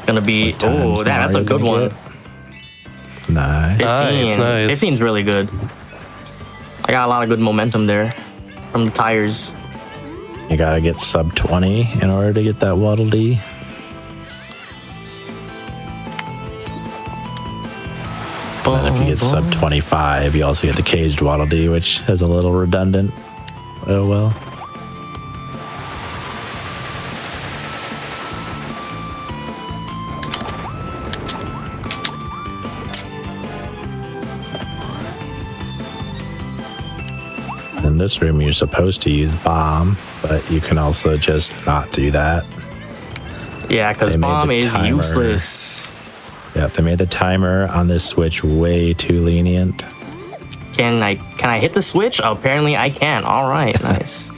Gonna be, times oh, that's a Mario good gonna one. get? Nice. 15. Nice. 15's really good. I got a lot of good momentum there from the tires. You gotta get sub 20 in order to get that Waddle Dee. And if you get sub 25, you also get the caged Waddle Dee, which is a little redundant. Oh well. In this room, you're supposed to use bomb, but you can also just not do that. Yeah, because They made bomb the is timer. useless. Yeah, they made the timer on this switch way too lenient. Can I hit the switch? Oh, apparently I can. All right, nice.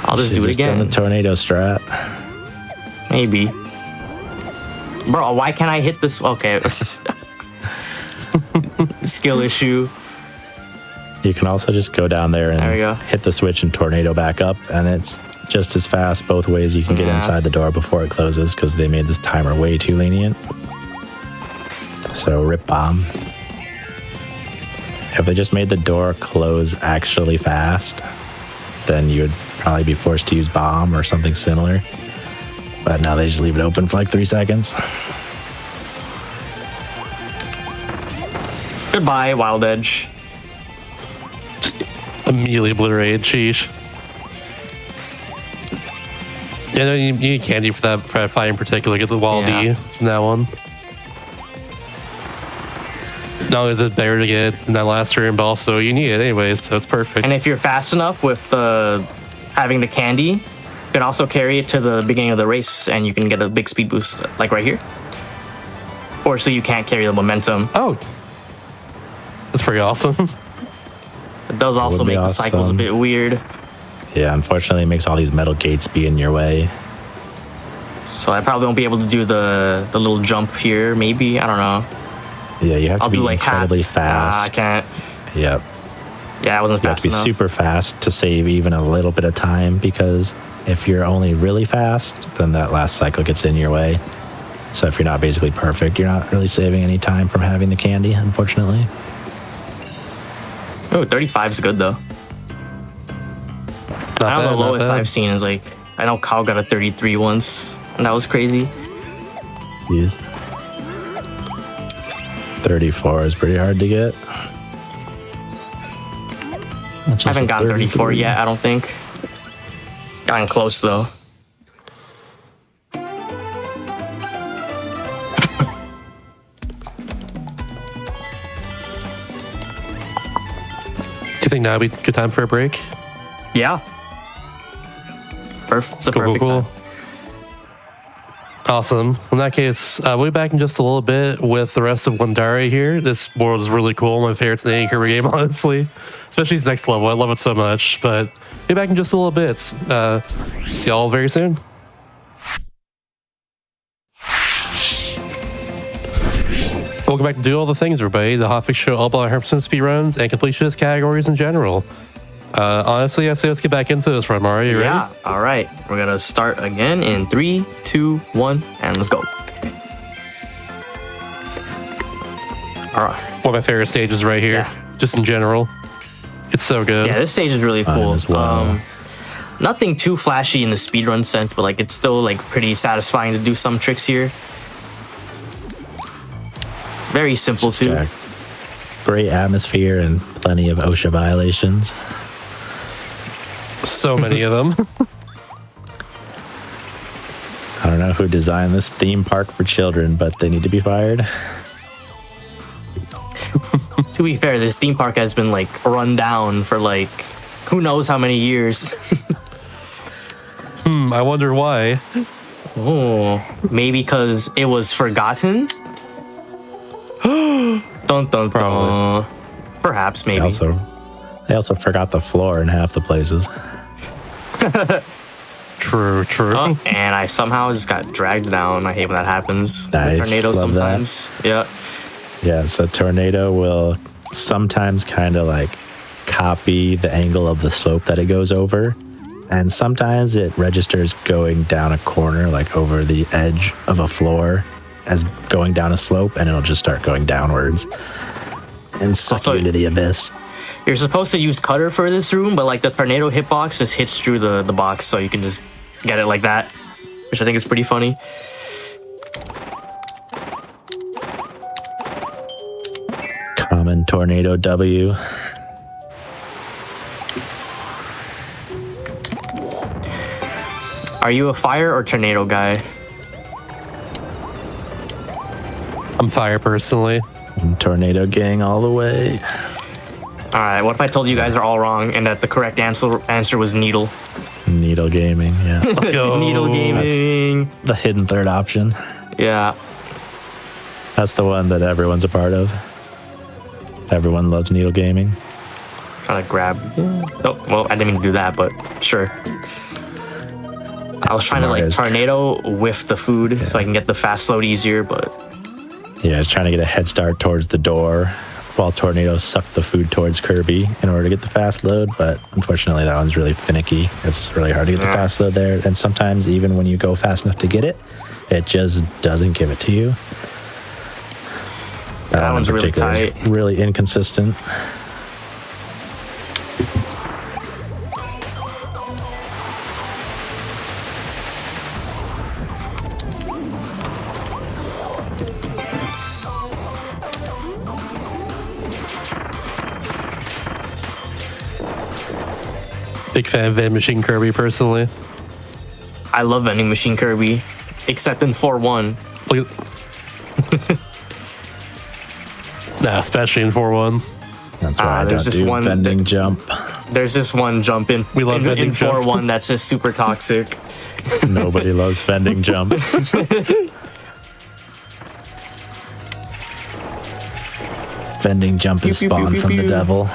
I'll just do it Done again. the tornado strat. Maybe. Bro, why can't I hit this? Okay. Skill issue. You can also just go down there and There we go. hit the switch and tornado back up, and it's just as fast both ways. You can get Yeah. inside the door before it closes because they made this timer way too lenient. So rip bomb. If they just made the door close actually fast, then you would probably be forced to use bomb or something similar. But now they just leave it open for like 3 seconds. Goodbye, Wild Edge. Just immediately obliterated. Sheesh. Yeah, no, you need candy for that fight in particular. Get the Waddle Dee Yeah. from that one. Not only is it better to get in that last room, but also you need it anyways, so it's perfect. And if you're fast enough with having the candy, you can also carry it to the beginning of the race and you can get a big speed boost, like right here. Or so you can't carry the momentum. Oh, that's pretty awesome. It does also would be make the cycles a awesome. bit weird. Yeah, unfortunately, it makes all these metal gates be in your way. So I probably won't be able to do the little jump here, maybe. I don't know. Yeah, you have I'll to be do like incredibly half. Nah, I fast. can't. Yep. Yeah, I wasn't You have fast to be enough. super fast to save even a little bit of time, because if you're only really fast, then that last cycle gets in your way. So if you're not basically perfect, you're not really saving any time from having the candy, unfortunately. Oh, 35 is good though. Not I don't know, bad, the not lowest bad. I've seen is like, I know Kyle got a 33 once, and that was crazy. Jeez. 34 is pretty hard to get. I haven't gotten 34 yet, I don't think. Gotten close though. Do you think now would be a good time for a break? Yeah. Perfect. It's a Cool, perfect cool, time. cool. Awesome. In that case, we'll be back in just a little bit with the rest of Wandaria here. This world is really cool. My favorite in any Kirby game, honestly. Especially its next level. I love it so much. But be back in just a little bit. See y'all very soon. Welcome back to Do All the Things, everybody. The Hotfix show all about 100% speedruns and completionist categories in general. Honestly, I say let's get back into this one, Mario. You ready? Yeah. All right. We're gonna start again in 3, 2, 1, and let's go. All right. One of my favorite stages right here, Yeah. just in general. It's so good. Yeah, this stage is really cool. as well. Nothing too flashy in the speedrun sense, but like it's still like pretty satisfying to do some tricks here. Very simple too. Yeah. Great atmosphere and plenty of OSHA violations. So many of them. I don't know who designed this theme park for children, but they need to be fired. To be fair, this theme park has been like run down for like who knows how many years. I wonder why. Oh, maybe because it was forgotten. Dun dun dun. Probably. Perhaps, maybe. They also forgot the floor in half the places. True. Oh, and I somehow just got dragged down. I hate when that happens. Nice. With tornadoes Love that. sometimes. Yeah. Yeah, so tornado will sometimes kind of like copy the angle of the slope that it goes over. And sometimes it registers going down a corner, like over the edge of a floor as going down a slope, and it'll just start going downwards and suck Also, you into the abyss. You're supposed to use cutter for this room, but like the tornado hitbox just hits through the box, so you can just get it like that, which I think is pretty funny. Common tornado W. Are you a fire or tornado guy? I'm fire personally. Tornado gang all the way. All right. What if I told you guys are all wrong and that the correct answer was needle? Needle gaming, yeah. Let's go. Needle gaming. The hidden third option. Yeah. That's the one that everyone's a part of. Everyone loves needle gaming. Trying to grab. Oh, well, I didn't mean to do that, but sure. I was trying to like tornado with the food so I can get the fast load easier, but Yeah, it's trying to get a head start towards the door while tornadoes suck the food towards Kirby in order to get the fast load. But unfortunately, that one's really finicky. It's really hard to get the fast load there. And sometimes even when you go fast enough to get it, it just doesn't give it to you. that one in one's really particular is tight. really inconsistent. Big fan of Vending Machine Kirby personally. I love vending machine Kirby, except in 4-1. Look nah, especially in 4-1. That's why I don't there's this do one vending jump. There's this one jump in. We love in vending jump. 4-1 that's just super toxic. Nobody loves vending jump. Vending jump is Pew, pew, pew, spawned pew, from the pew. devil.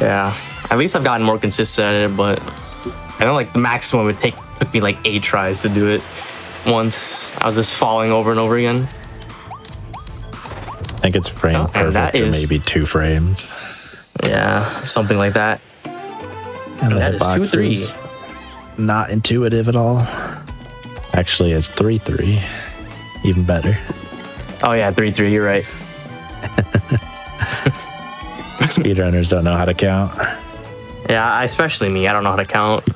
Yeah. At least I've gotten more consistent at it, but I know like the maximum it took me like 8 tries to do it. Once I was just falling over and over again. I think it's frame Oh, and perfect, that or is- maybe 2 frames. Yeah, something like that. And the that is hitbox 2-3. is not intuitive at all. Actually, it's 3-3. Even better. Oh yeah, 3-3. You're right. Speedrunners don't know how to count. Yeah, especially me. I don't know how to count.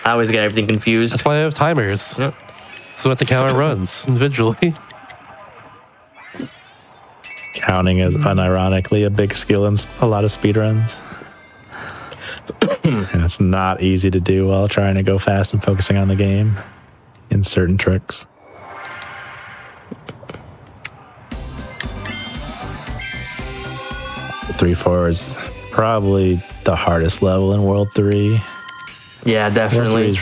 I always get everything confused. That's why I have timers. Yep. So that the counter runs individually. Counting is unironically a big skill in a lot of speedruns. And it's not easy to do while trying to go fast and focusing on the game in certain tricks. Three, 4 is probably the hardest level in World 3. Yeah, World 3 definitely. is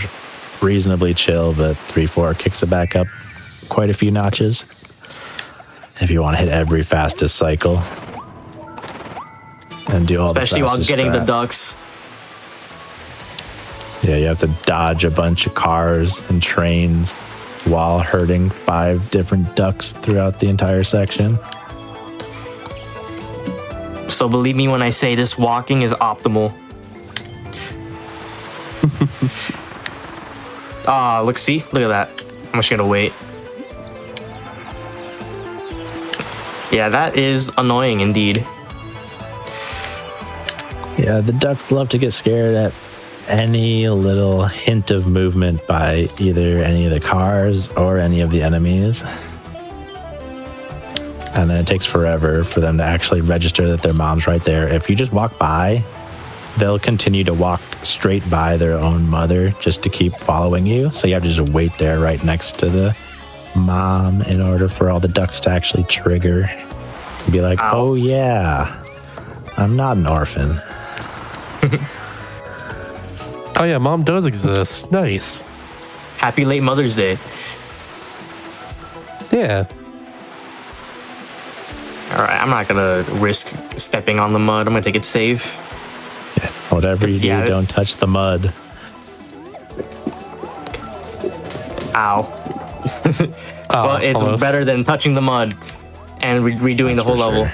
reasonably chill, but 3-4 kicks it back up quite a few notches. If you want to hit every fastest cycle and do all Especially the while fastest getting the strats. ducks. Yeah, you have to dodge a bunch of cars and trains while herding 5 different ducks throughout the entire section. So believe me when I say this walking is optimal. Look at that. I'm just gonna wait. Yeah, that is annoying indeed. Yeah, the ducks love to get scared at any little hint of movement by either any of the cars or any of the enemies. And then it takes forever for them to actually register that their mom's right there. If you just walk by, they'll continue to walk straight by their own mother just to keep following you. So you have to just wait there right next to the mom in order for all the ducks to actually trigger. And be like, Ow. oh yeah, I'm not an orphan. Oh yeah, mom does exist. Nice. Happy late Mother's Day. Yeah. All right, I'm not gonna risk stepping on the mud. I'm gonna take it safe. Yeah, whatever you do, Yeah. don't touch the mud. Ow. Oh, Well, it's almost. better than touching the mud and redoing the That's whole for level. sure.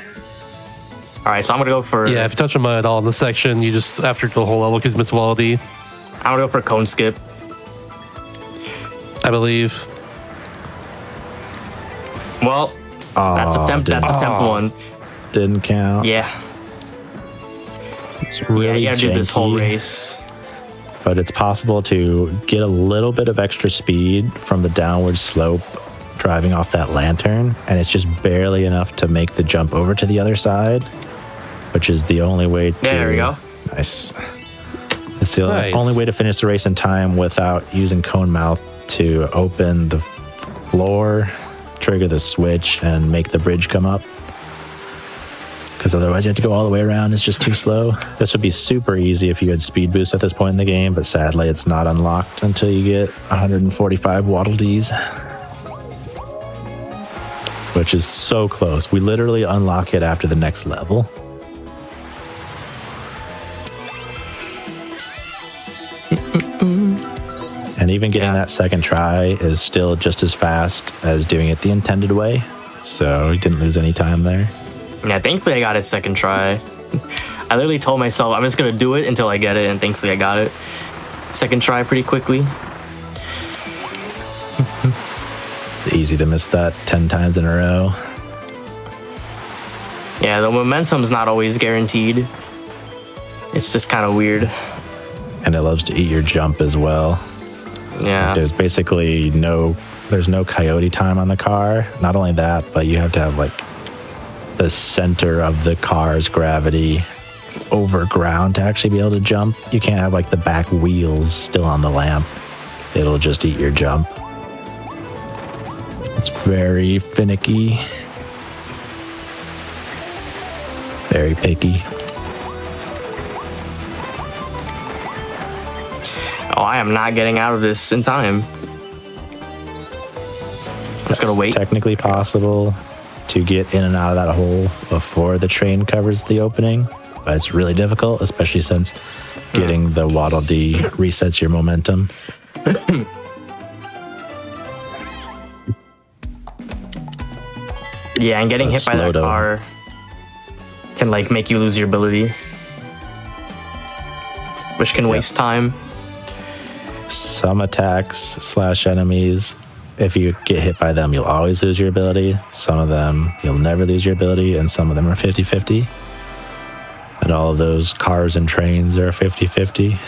All right, so I'm gonna go for Yeah, if you touch a mud at all in this section, you just after the whole level gives miss quality, I'm gonna go for cone skip. I believe. Well, that's a temp. That's a temp Oh. one. Didn't count. Yeah, It's really yeah. You gotta do this whole janky, race. but it's possible to get a little bit of extra speed from the downward slope driving off that lantern, and it's just barely enough to make the jump over to the other side, which is the only way to. There we go. Nice. It's the Nice. only way to finish the race in time without using cone mouth to open the floor, trigger the switch, and make the bridge come up. Because otherwise you have to go all the way around. It's just too slow. This would be super easy if you had speed boost at this point in the game, but sadly it's not unlocked until you get 145 Waddle Dees. Which is so close. We literally unlock it after the next level. And even getting that second try is still just as fast as doing it the intended way. So you didn't lose any time there. Yeah, thankfully I got it second try. I literally told myself I'm just gonna do it until I get it, and thankfully I got it second try pretty quickly. It's easy to miss that 10 times in a row. Yeah, the momentum's not always guaranteed. It's just kind of weird. And it loves to eat your jump as well. Yeah. There's basically there's no coyote time on the car. Not only that, but you have to have like the center of the car's gravity over ground to actually be able to jump. You can't have like the back wheels still on the lamp. It'll just eat your jump. It's very finicky. Very picky. Oh, I am not getting out of this in time. I'm just gonna wait. Technically possible to get in and out of that hole before the train covers the opening, but it's really difficult, especially since getting the Waddle Dee resets your momentum. Yeah, and getting So hit by slow that down. car can like make you lose your ability, which can waste time. Some attacks / enemies, if you get hit by them, you'll always lose your ability. Some of them, you'll never lose your ability, and some of them are 50-50. And all of those cars and trains are 50-50.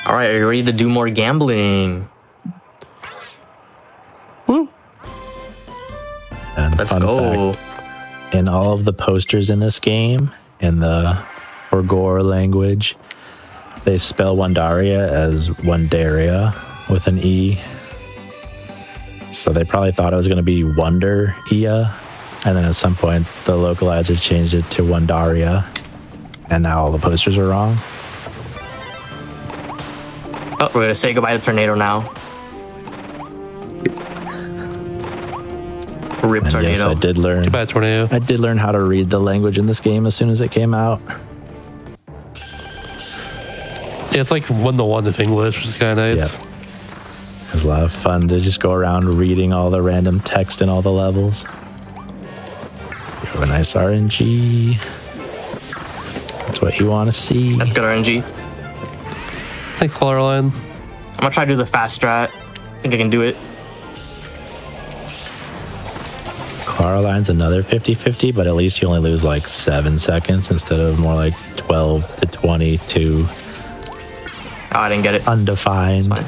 All right, are you ready to do more gambling? Woo. And Let's fun go. fact, in all of the posters in this game, in the Orgor language, they spell Wandaria as Wandaria with an E. So they probably thought it was going to be Wonder-ia. And then at some point, the localizer changed it to Wandaria. And now all the posters are wrong. Oh, we're gonna say goodbye to Tornado now. Rip And Tornado. yes, I did learn. Bad tornado. I did learn how to read the language in this game as soon as it came out. Yeah, it's like 1-to-1 of English, which is kind of nice. Yep. It was a lot of fun to just go around reading all the random text in all the levels. You have a nice RNG. That's what you want to see. That's good RNG. Thanks, Colorline. I'm gonna try to do the fast strat. I think I can do it. Claraline's another 50-50, but at least you only lose like 7 seconds instead of more like 12 to 20 to Oh, I didn't get it. undefined. Fine.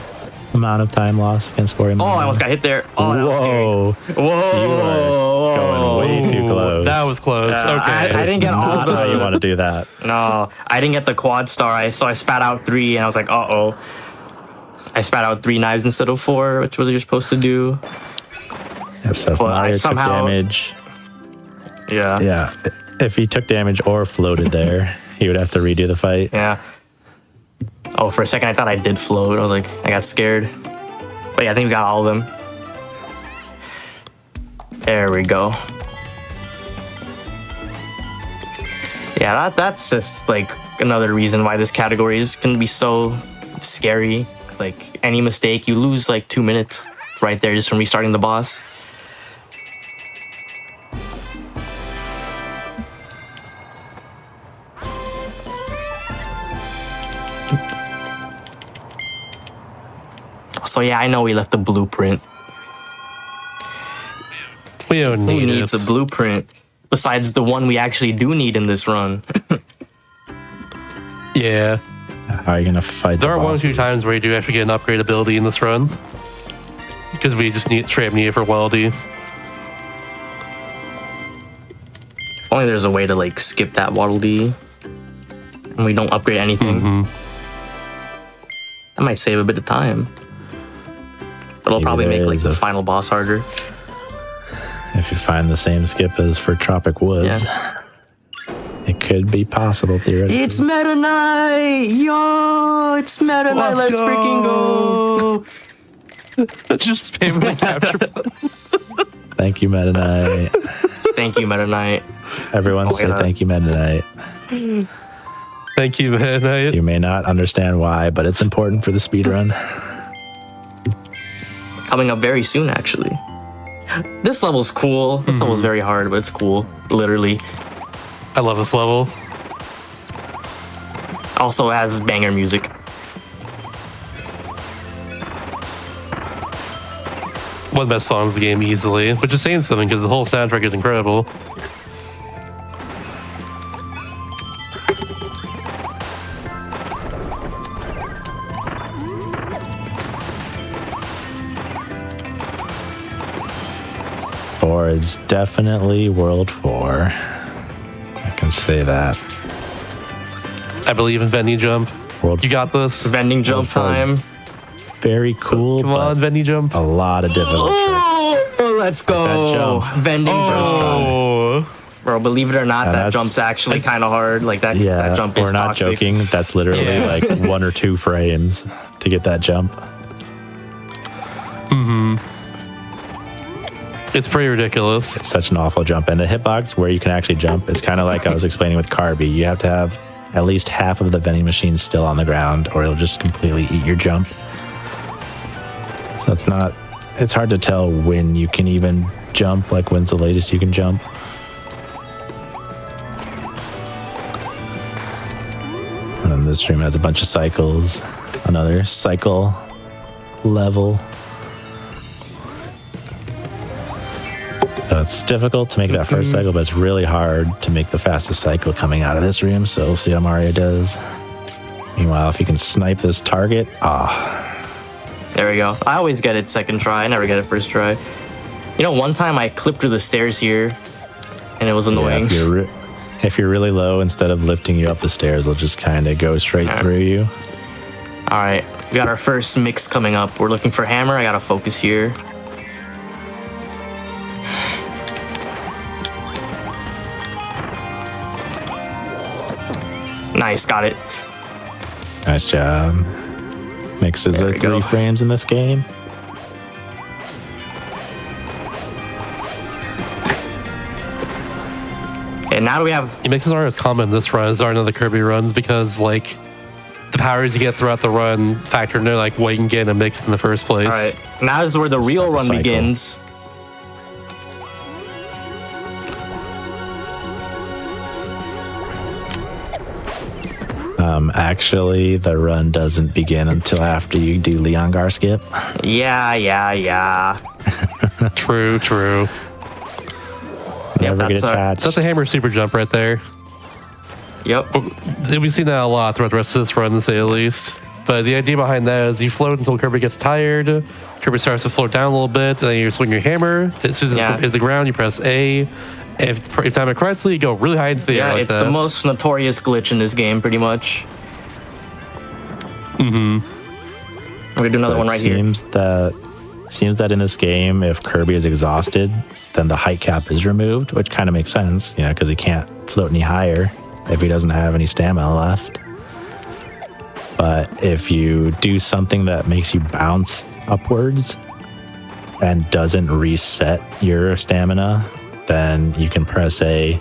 amount of time lost against scoring. Oh, I almost got hit there. Oh, that was scary. Whoa. Whoa. You are going way too close. That was close. Okay. I didn't get all Not how you want the. to do that. No, I didn't get the quad star. So I spat out 3, and I was like, uh-oh. I spat out 3 knives instead of 4, which was what you're supposed to do. Yeah, so if But I Mario took somehow- damage, Yeah. yeah, if he took damage or floated there, he would have to redo the fight. Yeah. Oh, for a second I thought I did float. I was like, I got scared. But yeah, I think we got all of them. There we go. Yeah, that's just like another reason why this category is gonna be so scary. It's like any mistake, you lose like 2 minutes right there just from restarting the boss. So yeah, I know we left the blueprint. We don't Who need needs it. a blueprint besides the one we actually do need in this run? Yeah. How are you gonna fight? There the are one or two bosses? times where you do actually get an upgrade ability in this run. Because we just straight up need it for Weldy. Only there's a way to like skip that Waddle Dee, and we don't upgrade anything. That might save a bit of time, but it'll Maybe probably there make like is the a- final boss harder. If you find the same skip as for Tropic Woods, it could be possible theoretically. It's Meta Knight! Yo! It's Meta Knight! Let's Let's freaking go! Just spam the capture button. Thank you, Meta Knight. Thank you, Meta Knight. Everyone say yeah. thank you, Meta Knight. Thank you, man. You may not understand why, but it's important for the speedrun. Coming up very soon, actually. This level's cool. This level's very hard, but it's cool. Literally. I love this level. Also has banger music. One of the best songs in the game easily, which is saying something because the whole soundtrack is incredible. Four is definitely World 4. I can say that. I believe in Venny Jump. World You got this. Vending jump World 4 is time. very cool, Come but on, Venny Jump. a lot of difficult tricks. Oh, let's go. jump. Vending jump. Oh. Bro, believe it or not, Yeah, that that's- jump's actually kind of hard. Like that, Yeah, that jump is we're not toxic. joking. That's literally Yeah. like 1 or 2 frames to get that jump. It's pretty ridiculous. It's such an awful jump. And the hitbox where you can actually jump, it's kind of like I was explaining with Kirby. You have to have at least half of the vending machine still on the ground or it'll just completely eat your jump. So it's hard to tell when you can even jump, like when's the latest you can jump. And then this room has a bunch of cycles, another cycle level. So it's difficult to make that first cycle, but it's really hard to make the fastest cycle coming out of this room. So we'll see how Mario does. Meanwhile, if you can snipe this target, There we go. I always get it second try. I never get it first try. You know, one time I clipped through the stairs here, and it was yeah, annoying. if you're really low, instead of lifting you up the stairs, it'll just kind of go straight through you. All right, we got our first mix coming up. We're looking for hammer. I gotta focus here. Nice, got it. Nice job. Mixes There are we 3 go. frames in this game. And now we have It makes it as common this run as are in other Kirby runs because like the powers you get throughout the run factor into like what you can get in a mix in the first place. all right. Now is where the real the run cycle. begins. Actually, the run doesn't begin until after you do Leon Gar skip. Yeah. True. Yep, Never get that's attached. That's a hammer super jump right there. Yep. We've seen that a lot throughout the rest of this run, to say the least. But the idea behind that is you float until Kirby gets tired. Kirby starts to float down a little bit, and then you swing your hammer. It's just hit the ground. You press A. And if you time it correctly, you go really high into the air. Yeah, like it's that. the most notorious glitch in this game, pretty much. We're gonna do another one right here. Seems that in this game, if Kirby is exhausted, then the height cap is removed, which kind of makes sense, because he can't float any higher if he doesn't have any stamina left. But if you do something that makes you bounce upwards and doesn't reset your stamina, then you can press A,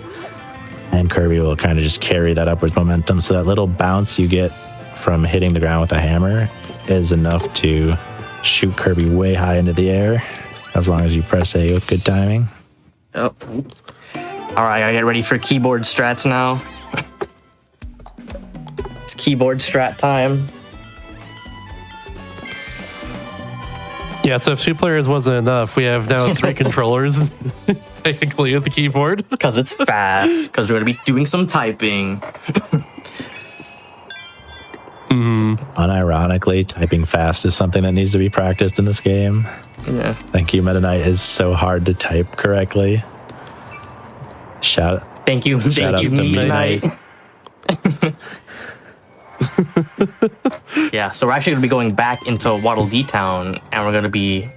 and Kirby will kind of just carry that upwards momentum. So that little bounce you get from hitting the ground with a hammer is enough to shoot Kirby way high into the air, as long as you press A with good timing. Oh. All right, I get ready for keyboard strats now. It's keyboard strat time. Yeah, so if 2 players wasn't enough, we have now 3 controllers technically at the keyboard. Because it's fast, because we're going to be doing some typing. Unironically, typing fast is something that needs to be practiced in this game. Yeah. Thank you, Meta Knight is so hard to type correctly. Thank you, outs to Midnight. Yeah, so we're actually going to be going back into Waddle Dee Town, and we're going to be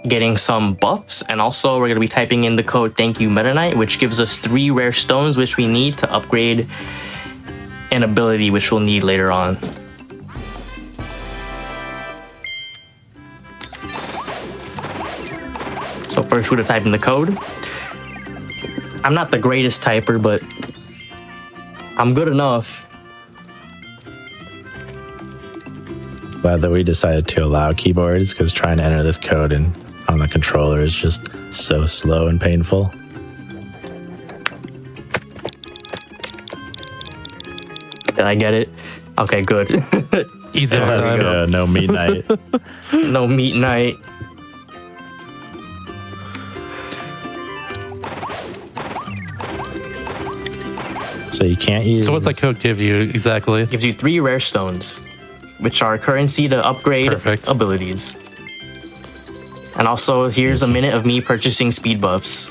getting some buffs, and also we're going to be typing in the code "Thank you, Meta Knight," which gives us 3 rare stones, which we need to upgrade an ability, which we'll need later on. So first, we're going to type in the code. I'm not the greatest typer, but I'm good enough. Glad that we decided to allow keyboards, because trying to enter this code on the controller is just so slow and painful. Did I get it? Okay, good. Easy Yeah, let's time. go. No meat night. No meat night. So you can't use... So what's that code give you exactly? Gives you 3 rare stones, which are currency to upgrade Perfect. abilities. And also, here's a minute of me purchasing speed buffs.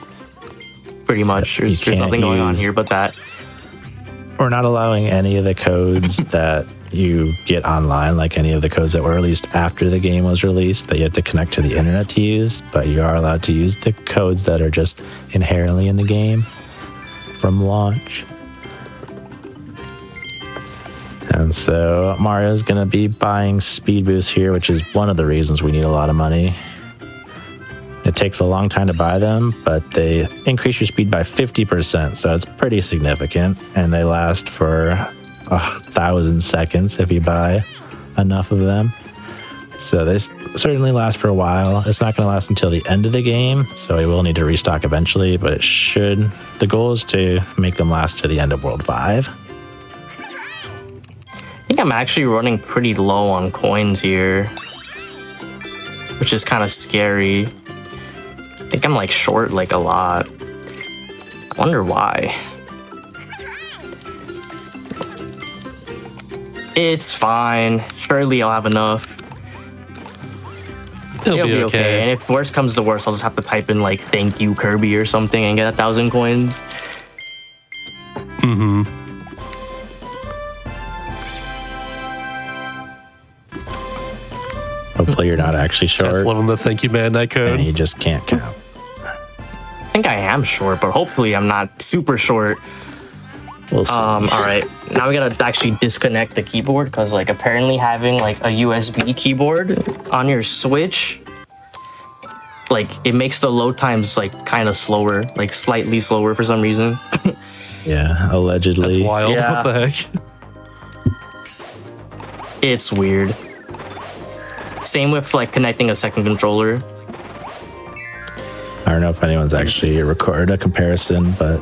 Pretty much. There's can't nothing going on use- here but that. We're not allowing any of the codes that you get online, like any of the codes that were released after the game was released, that you have to connect to the internet to use, but you are allowed to use the codes that are just inherently in the game from launch. And so Mario's going to be buying speed boosts here, which is one of the reasons we need a lot of money. It takes a long time to buy them, but they increase your speed by 50%, so it's pretty significant, and they last for 1,000 seconds if you buy enough of them. So they certainly last for a while. It's not going to last until the end of the game, so we will need to restock eventually, but it should. The goal is to make them last to the end of World 5. I think I'm actually running pretty low on coins here, which is kind of scary. I think I'm like short like a lot. I wonder why. It's fine. Surely I'll have enough. It'll be okay. And if worst comes to worst, I'll just have to type in like "Thank you, Kirby" or something and get 1,000 coins. Hopefully you're not actually short, Just loving the thank you, man. That and code. you just can't count. I think I am short, but hopefully I'm not super short. We'll see. All right, now we gotta actually disconnect the keyboard because like apparently having like a USB keyboard on your Switch, like it makes the load times like kind of slower, like slightly slower for some reason. Yeah, allegedly. That's wild. Yeah. What the heck? It's weird. Same with like connecting a second controller. I don't know if anyone's actually recorded a comparison, but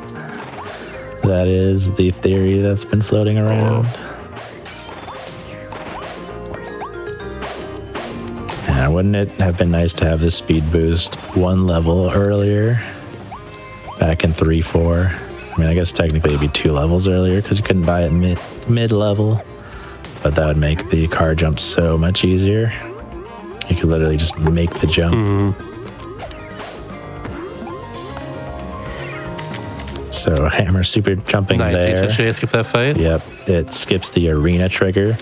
that is the theory that's been floating around. And wouldn't it have been nice to have this speed boost one level earlier? Back in 3-4. I mean, I guess technically it'd be 2 levels earlier because you couldn't buy it mid-level. but that would make the car jump so much easier. You could literally just make the jump. So hammer super jumping Nice. there. HSJ, skip that fight. Yep, it skips the arena trigger,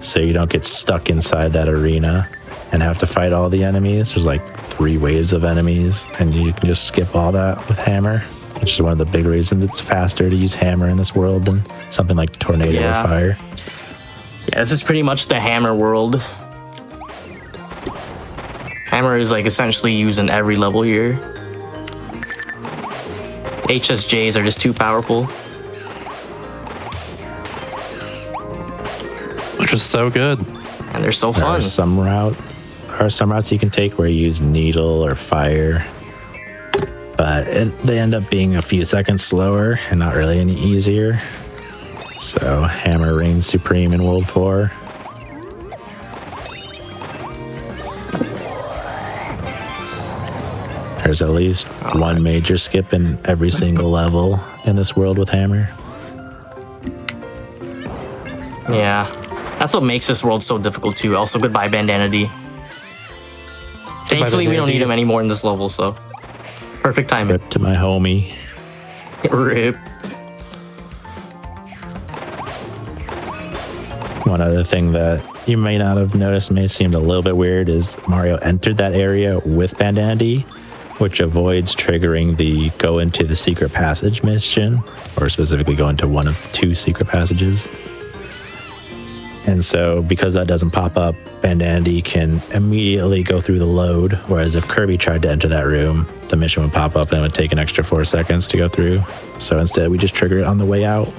so you don't get stuck inside that arena and have to fight all the enemies. There's like 3 waves of enemies, and you can just skip all that with hammer, which is one of the big reasons it's faster to use hammer in this world than something like tornado or fire. Yeah, this is pretty much the hammer world. Hammer is like essentially used in every level here. HSJs are just too powerful. Which is so good. And they're so There fun. are some routes you can take where you use needle or fire, but they end up being a few seconds slower and not really any easier. So hammer reigns supreme in World 4. There's at least one major skip in every single level in this world with hammer. Yeah. That's what makes this world so difficult too. Also, goodbye Bandanity. Thankfully, we don't need him anymore in this level, so perfect timing. Rip to my homie. Rip. One other thing that you may not have noticed, may seemed a little bit weird, is Mario entered that area with Bandanity, which avoids triggering the go into the secret passage mission, or specifically go into one of 2 secret passages. And so because that doesn't pop up, Bandanity can immediately go through the load, whereas if Kirby tried to enter that room, the mission would pop up and it would take an extra 4 seconds to go through. So instead we just trigger it on the way out.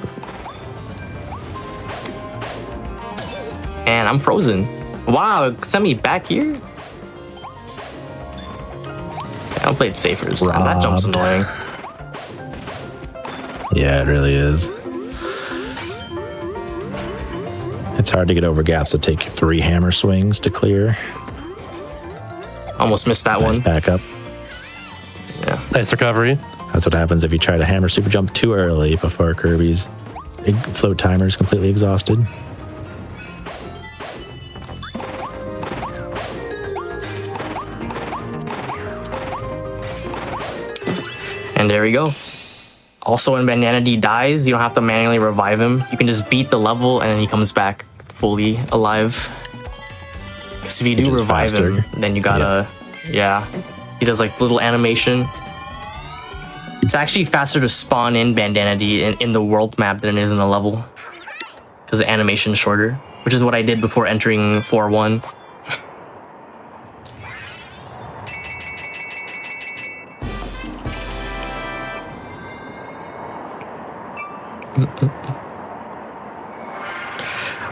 And I'm frozen. Wow, send me back here? I don't play it safer this time. That jump's annoying. Yeah, it really is. It's hard to get over gaps that take 3 hammer swings to clear. Almost missed that Nice one. back up. Yeah. Nice recovery. That's what happens if you try to hammer super jump too early before Kirby's float timer is completely exhausted. And there we go. Also, when Bandanity dies, you don't have to manually revive him. You can just beat the level and then he comes back fully alive. Because if you do revive him, then you gotta, yeah. He does like little animation. It's actually faster to spawn in Bandanity in the world map than it is in the level. Because the animation's shorter, which is what I did before entering 4-1.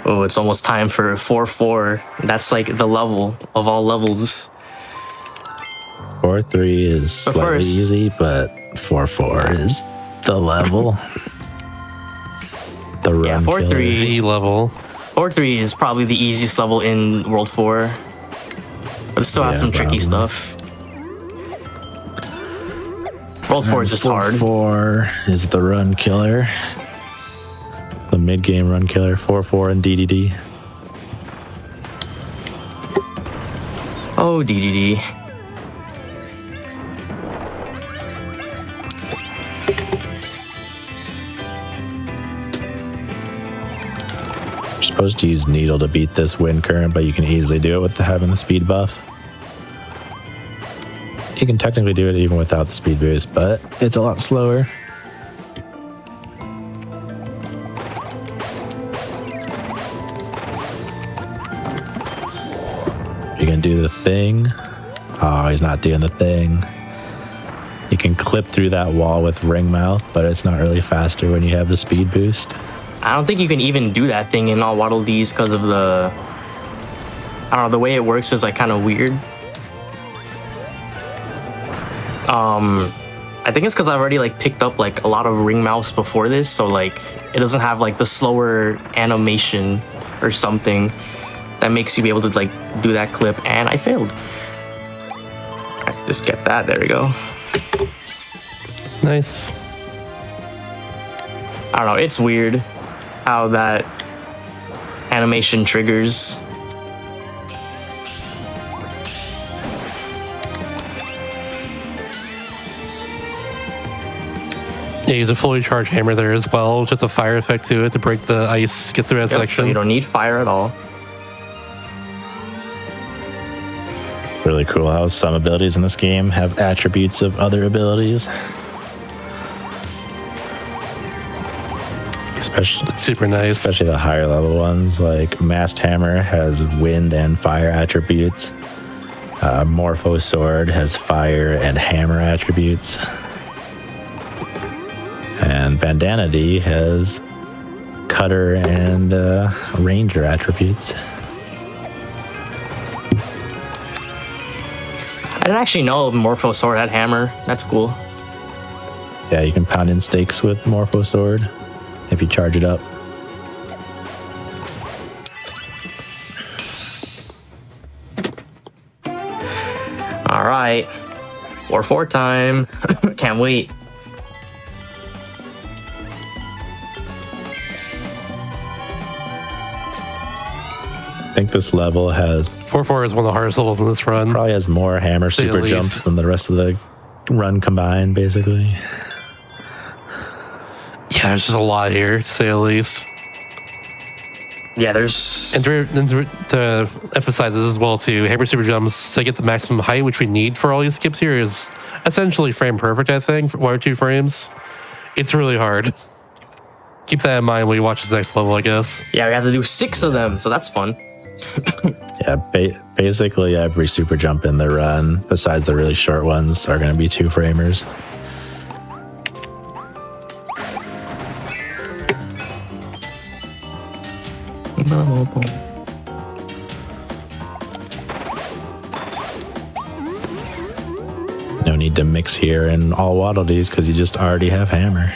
Oh, it's almost time for 4-4. That's like the level of all levels. 4-3 is slightly easy, but 4-4 is the level. The run. Yeah, 4-3. The level. 4-3 is probably the easiest level in World 4. But it still has some tricky stuff. World 4 is just hard. 4 is the run killer. The mid-game run killer, 4-4 and DDD. Oh, DDD. You're supposed to use needle to beat this wind current, but you can easily do it with having the speed buff. You can technically do it even without the speed boost, but it's a lot slower. You can do the thing. Oh, he's not doing the thing. You can clip through that wall with ring mouth, but it's not really faster when you have the speed boost. I don't think you can even do that thing in all Waddle Dees because of the... I don't know, the way it works is like kind of weird. I think it's because I've already like picked up like a lot of ring mouse before this, so like it doesn't have like the slower animation or something that makes you be able to like do that clip, and I failed. Alright, just get that, there we go. Nice. I don't know, it's weird how that animation triggers. Yeah, use a fully charged hammer there as well. Just a fire effect to it to break the ice, get through that Yep, section. so you don't need fire at all. Really cool how some abilities in this game have attributes of other abilities. It's super nice. Especially the higher level ones, like Mast Hammer has wind and fire attributes. Morpho Sword has fire and hammer attributes. And Bandana D has cutter and ranger attributes. I didn't actually know Morpho Sword had hammer. That's cool. Yeah, you can pound in stakes with Morpho Sword if you charge it up. All right. War 4 time. Can't wait. I think this level has 4-4 is one of the hardest levels in this run. probably has more hammer Say the super least. jumps than the rest of the run combined, basically. Yeah, there's just a lot here, to say the least. Yeah, there's... And to emphasize this as well, too, hammer super jumps to get the maximum height, which we need for all these skips here, is essentially frame perfect, I think, for 1 or 2 frames. It's really hard. Keep that in mind when you watch this next level, I guess. Yeah, we have to do 6 of them, so that's fun. Yeah, basically every super jump in the run, besides the really short ones, are going to be 2 framers. No need to mix here and all waddle these because you just already have hammer.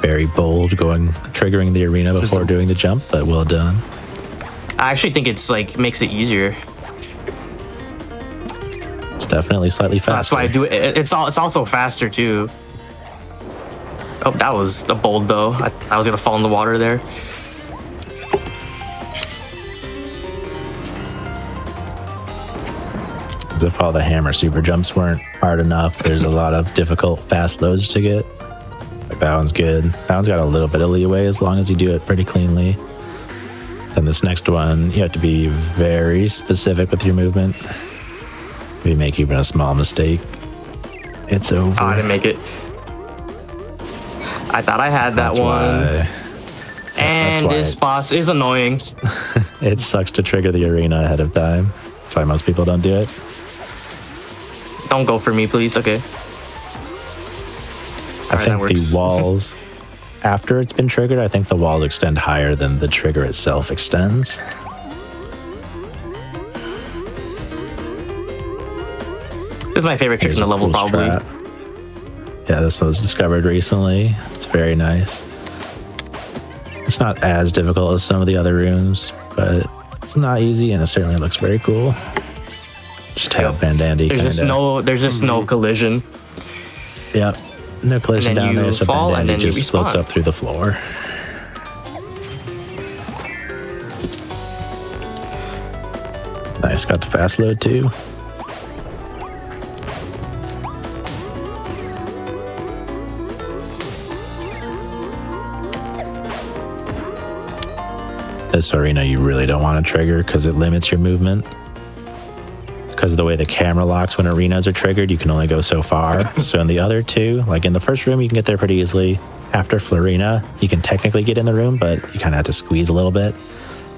Very bold, triggering the arena before doing the jump, but well done. I actually think it's like makes it easier. It's definitely slightly faster. That's why I do it. It's also faster too. Oh, that was a bold though. I was gonna fall in the water there. As if all the hammer super jumps weren't hard enough, there's a lot of difficult fast loads to get. Like that one's good. That one's got a little bit of leeway as long as you do it pretty cleanly. Then this next one, you have to be very specific with your movement. If you make even a small mistake, it's over. Oh, I didn't make it. I thought I had that That's one. why And why this boss is annoying. it sucks to trigger the arena ahead of time. That's why most people don't do it. Don't go for me, please. Okay. I Alright, think that works. the walls, after it's been triggered, I think the walls extend higher than the trigger itself extends. This is my favorite trick Here's in the a level, cool probably. strat. Yeah, this was discovered recently. It's very nice. It's not as difficult as some of the other rooms, but it's not easy and it certainly looks very cool. Just have Bandandy There's just no collision. Yep. No collision And then down you there, so fall, and Bandandy then you just floats respawn. up through the floor. Nice, got the fast load too. This arena you really don't want to trigger because it limits your movement. Because of the way the camera locks when arenas are triggered, you can only go so far. So in the other two, like in the first room, you can get there pretty easily. After Florina, you can technically get in the room, but you kind of have to squeeze a little bit.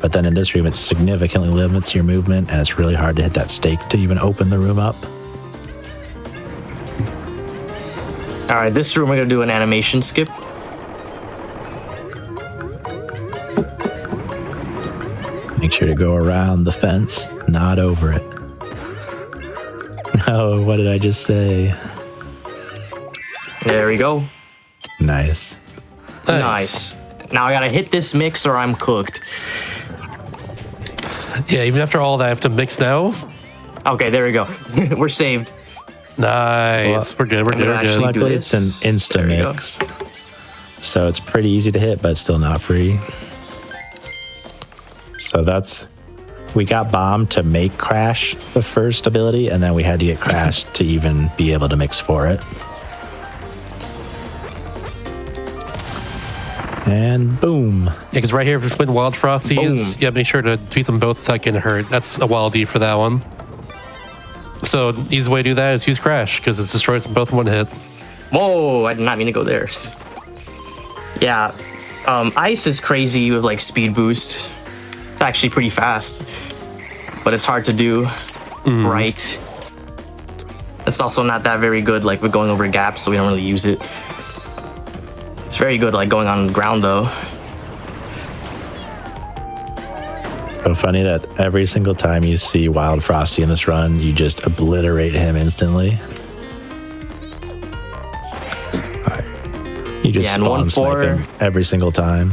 But then in this room, it significantly limits your movement, and it's really hard to hit that stake to even open the room up. All right, this room we're gonna do an animation skip. Make sure to go around the fence, not over it. Oh, what did I just say? There we go. Nice. Nice. Now I gotta hit this mix or I'm cooked. Yeah, even after all that, I have to mix now. Okay, there we go. We're saved. Nice. Well, we're good. We're I'm good. gonna We're good. actually- Luckily, it's an this. There we go. insta mix. So it's pretty easy to hit, but still not free. So we got Bomb to make Crash the first ability, and then we had to get Crash to even be able to mix for it. And boom. Yeah, because right here, with Wild Frosties, yeah, make sure to treat them both without getting hurt. That's a wild D for that one. So, easy way to do that is use Crash, because it destroys them both in one hit. Whoa, I did not mean to go there. Yeah, Ice is crazy with like speed boost. It's actually pretty fast, but it's hard to do right. It's also not that very good like with going over gaps, so we don't really use it. It's very good like going on the ground though. So funny that every single time you see Wild Frosty in this run, you just obliterate him instantly. You just spawn snipe him every single time.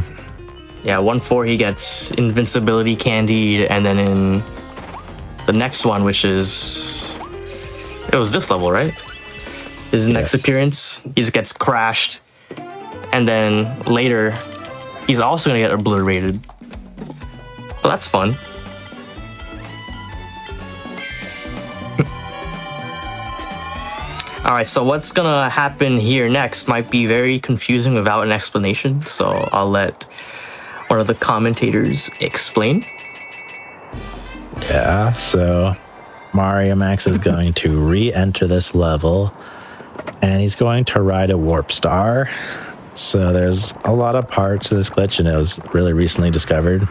Yeah, 1-4 he gets invincibility candied, and then in the next one, which is it was this level, right? His next appearance, he just gets crashed, and then later he's also gonna get obliterated. Well, that's fun. All right, so what's gonna happen here next might be very confusing without an explanation, so I'll let one of the commentators explain. Yeah, so Mario Max is going to re-enter this level, and he's going to ride a Warp Star. So there's a lot of parts of this glitch, and it was really recently discovered.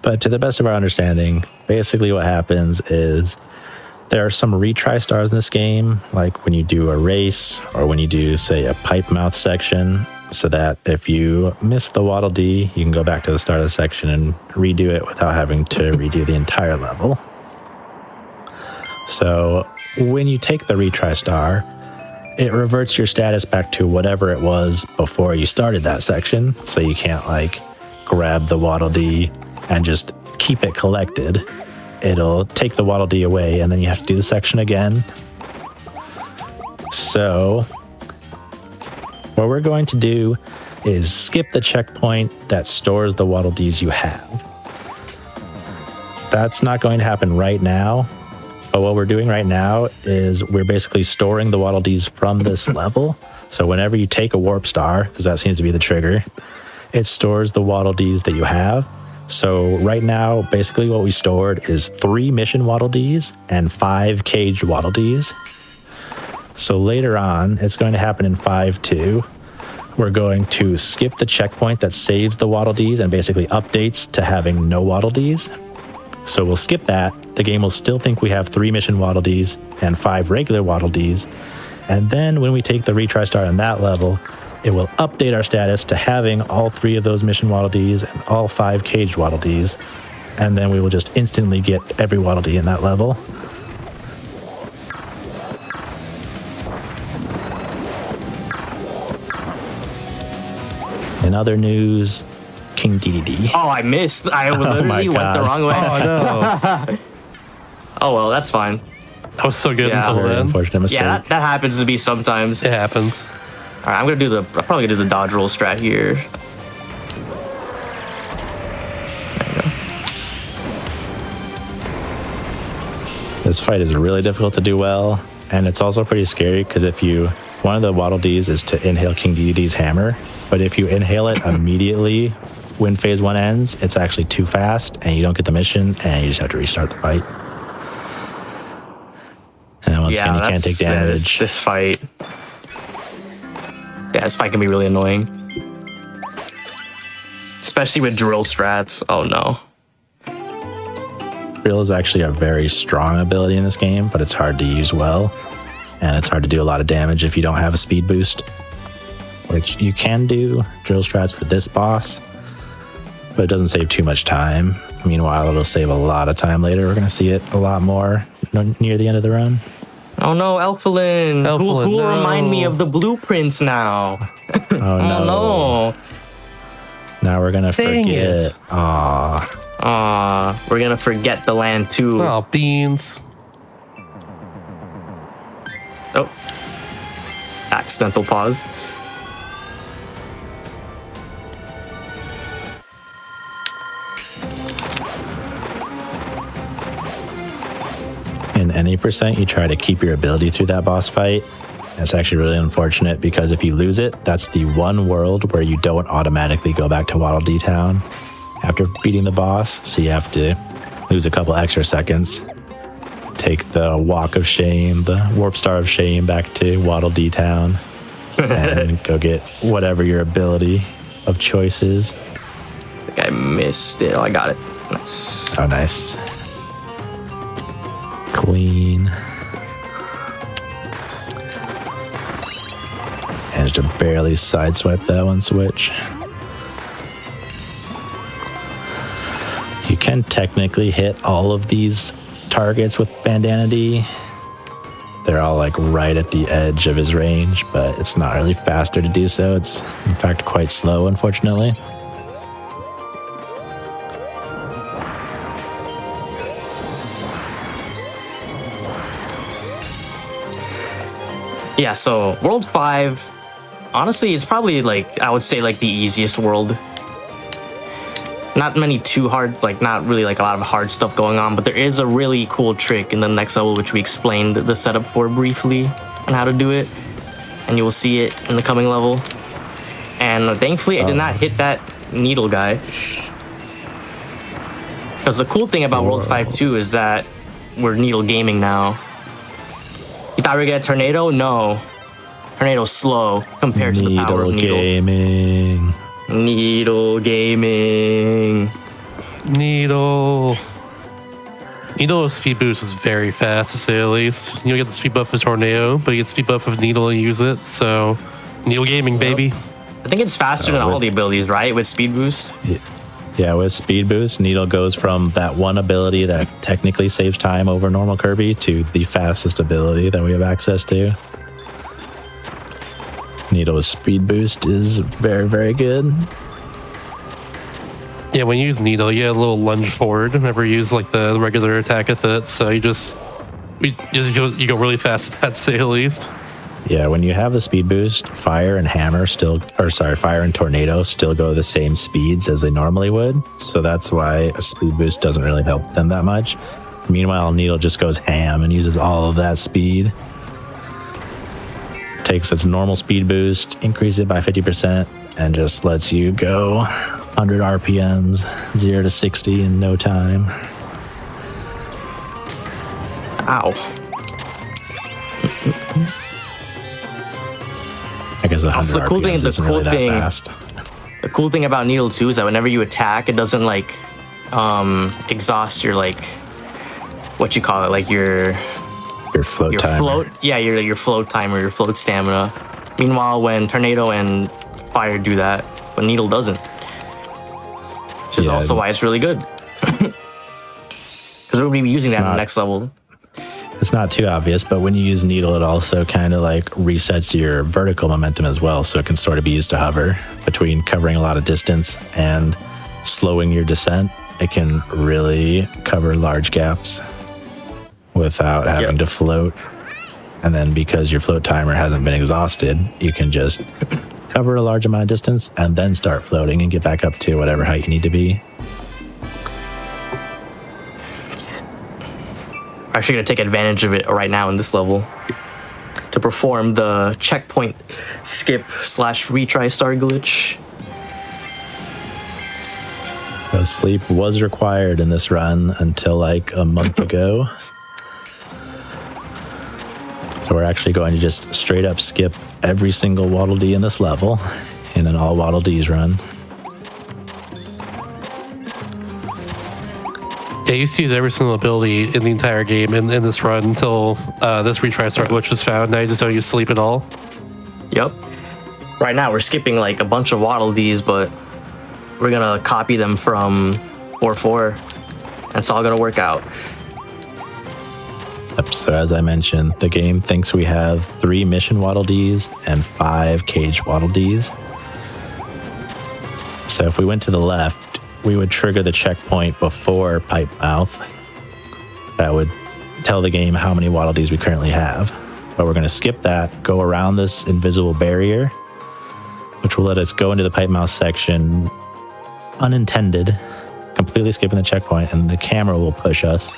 But to the best of our understanding, basically what happens is there are some retry stars in this game, like when you do a race or when you do, say, a pipe mouth section, so that if you miss the Waddle Dee, you can go back to the start of the section and redo it without having to redo the entire level. So when you take the retry star, it reverts your status back to whatever it was before you started that section, so you can't like grab the Waddle Dee and just keep it collected. It'll take the Waddle Dee away, and then you have to do the section again. So what we're going to do is skip the checkpoint that stores the Waddle Dees you have. That's not going to happen right now, but what we're doing right now is we're basically storing the Waddle Dees from this level. So whenever you take a Warp Star, because that seems to be the trigger, it stores the Waddle Dees that you have. So right now, basically what we stored is 3 mission Waddle Dees and 5 caged Waddle Dees. So later on, it's going to happen in 5-2. We're going to skip the checkpoint that saves the Waddle Dees and basically updates to having no Waddle Dees. So we'll skip that. The game will still think we have 3 mission Waddle Dees and 5 regular Waddle Dees. And then when we take the retry star on that level, it will update our status to having all 3 of those mission Waddle Dees and all 5 caged Waddle Dees. And then we will just instantly get every Waddle Dee in that level. In other news, King DDD. Oh, I missed. I literally went the wrong way. Oh, no. Oh, well, that's fine. That was so good until Very then. unfortunate mistake. Yeah, that happens to be sometimes. It happens. All right, I'll probably gonna do the dodge roll strat here. This fight is really difficult to do well, and it's also pretty scary because one of the Waddle Dees is to inhale King DDD's hammer, but if you inhale it immediately when phase 1 ends, it's actually too fast and you don't get the mission and you just have to restart the fight. And once again, you can't take damage. This fight. Yeah, this fight can be really annoying. Especially with drill strats. Oh no. Drill is actually a very strong ability in this game, but it's hard to use well. And it's hard to do a lot of damage if you don't have a speed boost. Which you can do drill strats for this boss, but it doesn't save too much time. Meanwhile, it'll save a lot of time later. We're going to see it a lot more near the end of the run. Oh no, Elfilin! Who will remind me of the blueprints now? Oh no. Oh no. Now we're gonna Dang forget. it. We're gonna forget the land too. Oh, beans. Oh. Accidental pause. any percent you try to keep your ability through that boss fight. It's actually really unfortunate because if you lose it, that's the one world where you don't automatically go back to Waddle Dee Town after beating the boss. So you have to lose a couple extra seconds. Take the Walk of Shame, the Warp Star of Shame back to Waddle Dee Town and go get whatever your ability of choice is. I think I missed it. Oh, I got it. Nice. Oh, nice. Queen. Managed to barely sideswipe that one switch. You can technically hit all of these targets with Bandana D. They're all like right at the edge of his range, but it's not really faster to do so. It's in fact quite slow, unfortunately. Yeah, so World 5, honestly, it's probably like, I would say like the easiest world. Not many too hard, like not really like a lot of hard stuff going on, but there is a really cool trick in the next level, which we explained the setup for briefly on how to do it. And you will see it in the coming level. And thankfully, I did not hit that needle guy. Because the cool thing about World 5 too is that we're needle gaming now. You thought we were gonna get a tornado? No. Tornado's slow compared to the power of needle. Gaming. Needle gaming. Needle speed boost is very fast, to say the least. You don't get the speed buff of Tornado, but you get speed buff of Needle and use it. So, Needle gaming, baby. I think it's faster than all the abilities, right? With speed boost. Yeah, with speed boost, Needle goes from that one ability that technically saves time over normal Kirby to the fastest ability that we have access to. Needle with speed boost is very, very good. Yeah, when you use Needle, you get a little lunge forward. Never use like the regular attack with it, so you go really fast. That's say the least. Yeah, when you have the speed boost, Fire and Fire and Tornado still go the same speeds as they normally would. So that's why a speed boost doesn't really help them that much. Meanwhile, Needle just goes ham and uses all of that speed. Takes its normal speed boost, increases it by 50%, and just lets you go 100 RPMs, 0 to 60 in no time. Ow. I guess 100 Also, the cool RPMs thing, isn't really that fast. The cool thing about Needle 2 is that whenever you attack, it doesn't like exhaust your like what you call it, like your float timer. Your float timer, your float stamina. Meanwhile, when Tornado and Fire do that, but Needle doesn't. Which is also why it's really good. Because we're going to be using that in the next level. It's not too obvious, but when you use Needle, it also kind of like resets your vertical momentum as well. So it can sort of be used to hover between covering a lot of distance and slowing your descent. It can really cover large gaps without having to float. And then because your float timer hasn't been exhausted, you can just cover a large amount of distance and then start floating and get back up to whatever height you need to be. We're actually going to take advantage of it right now in this level to perform the checkpoint skip / retry star glitch. So sleep was required in this run until like a month ago. So we're actually going to just straight up skip every single Waddle Dee in this level in an all Waddle Dees run. Yeah, you used to use every single ability in the entire game in this run until this retry start glitch was found. Now you just don't use sleep at all. Yep. Right now we're skipping like a bunch of Waddle Dees, but we're gonna copy them from 4.4. And it's all gonna work out. Yep, so as I mentioned, the game thinks we have 3 mission Waddle Dees and 5 cage Waddle Dees. So if we went to the left, we would trigger the checkpoint before Pipe Mouth. That would tell the game how many Waddle Dees we currently have. But we're going to skip that, go around this invisible barrier, which will let us go into the Pipe Mouth section unintended, completely skipping the checkpoint, and the camera will push us.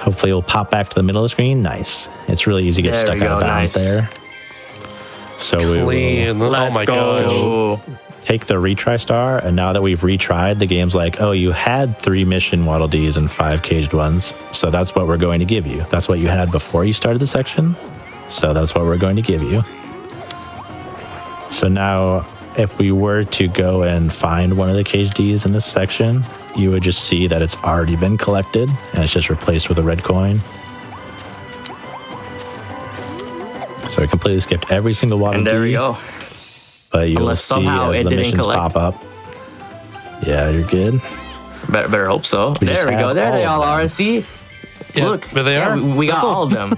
Hopefully it'll pop back to the middle of the screen. Nice. It's really easy to get There stuck we out of go, bounds nice. there. So we will Clean. Oh Let's my go. gosh. take the retry star, and now that we've retried, the game's like, oh, you had 3 mission Waddle Dees and 5 caged ones, so that's what we're going to give you. That's what you had before you started the section, so that's what we're going to give you. So now, if we were to go and find one of the caged Ds in this section, you would just see that it's already been collected, and it's just replaced with a red coin. So we completely skipped every single Waddle And there D. we go. But you'll Unless see somehow as it the didn't missions collect. pop up. Yeah, you're good. Better hope so. We just There we go. have There they all of all them. are. See? Yeah, Look. there they Yeah, are. we got Simple. all of them.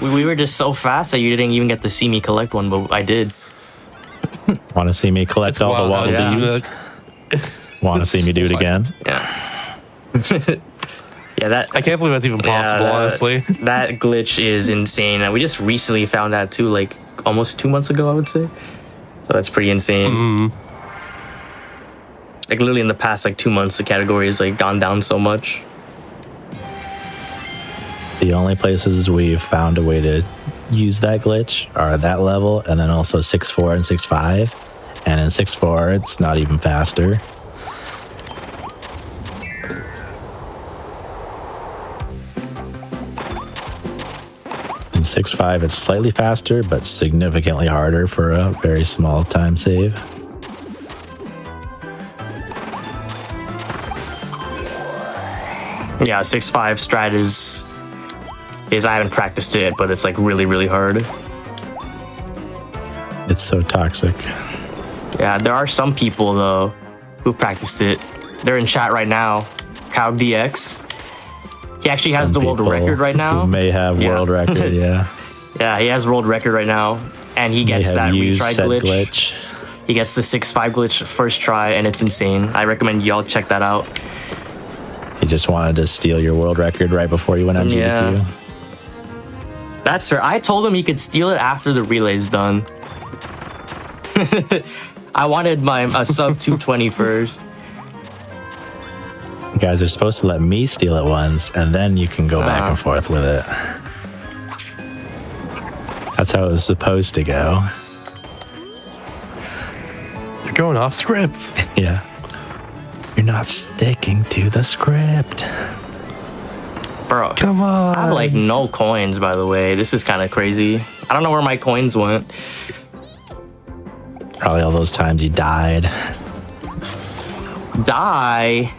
we were just so fast that you didn't even get to see me collect one, but I did. Want to see me collect all the Waddle Yeah. Dees? Want to see me do it again? Yeah. Yeah, that I can't believe that's even possible, honestly. That glitch is insane. And we just recently found that too, like almost 2 months ago, I would say. So that's pretty insane. Like literally in the past like 2 months, the category has like gone down so much. The only places we've found a way to use that glitch are that level, and then also 6.4 and 6.5. And in 6.4, it's not even faster. In 6.5, it's slightly faster, but significantly harder for a very small time save. Yeah, 6.5 strat is I haven't practiced it, but it's like really, really hard. It's so toxic. Yeah, there are some people though who practiced it. They're in chat right now. Cowg DX. He actually has Some the world people record right now. who may have Yeah. world record, yeah. Yeah, he has world record right now, and he May gets have that used retry said glitch. He gets the 6.5 glitch first try, and it's insane. I recommend y'all check that out. He just wanted to steal your world record right before you went on Yeah. GDQ. That's fair. I told him he could steal it after the relay's done. I wanted a sub 220 first. You guys are supposed to let me steal it once, and then you can go back and forth with it. That's how it was supposed to go. You're going off script. Yeah. You're not sticking to the script. Bro, Come on. I have like no coins, by the way. This is kind of crazy. I don't know where my coins went. Probably all those times you died. Die?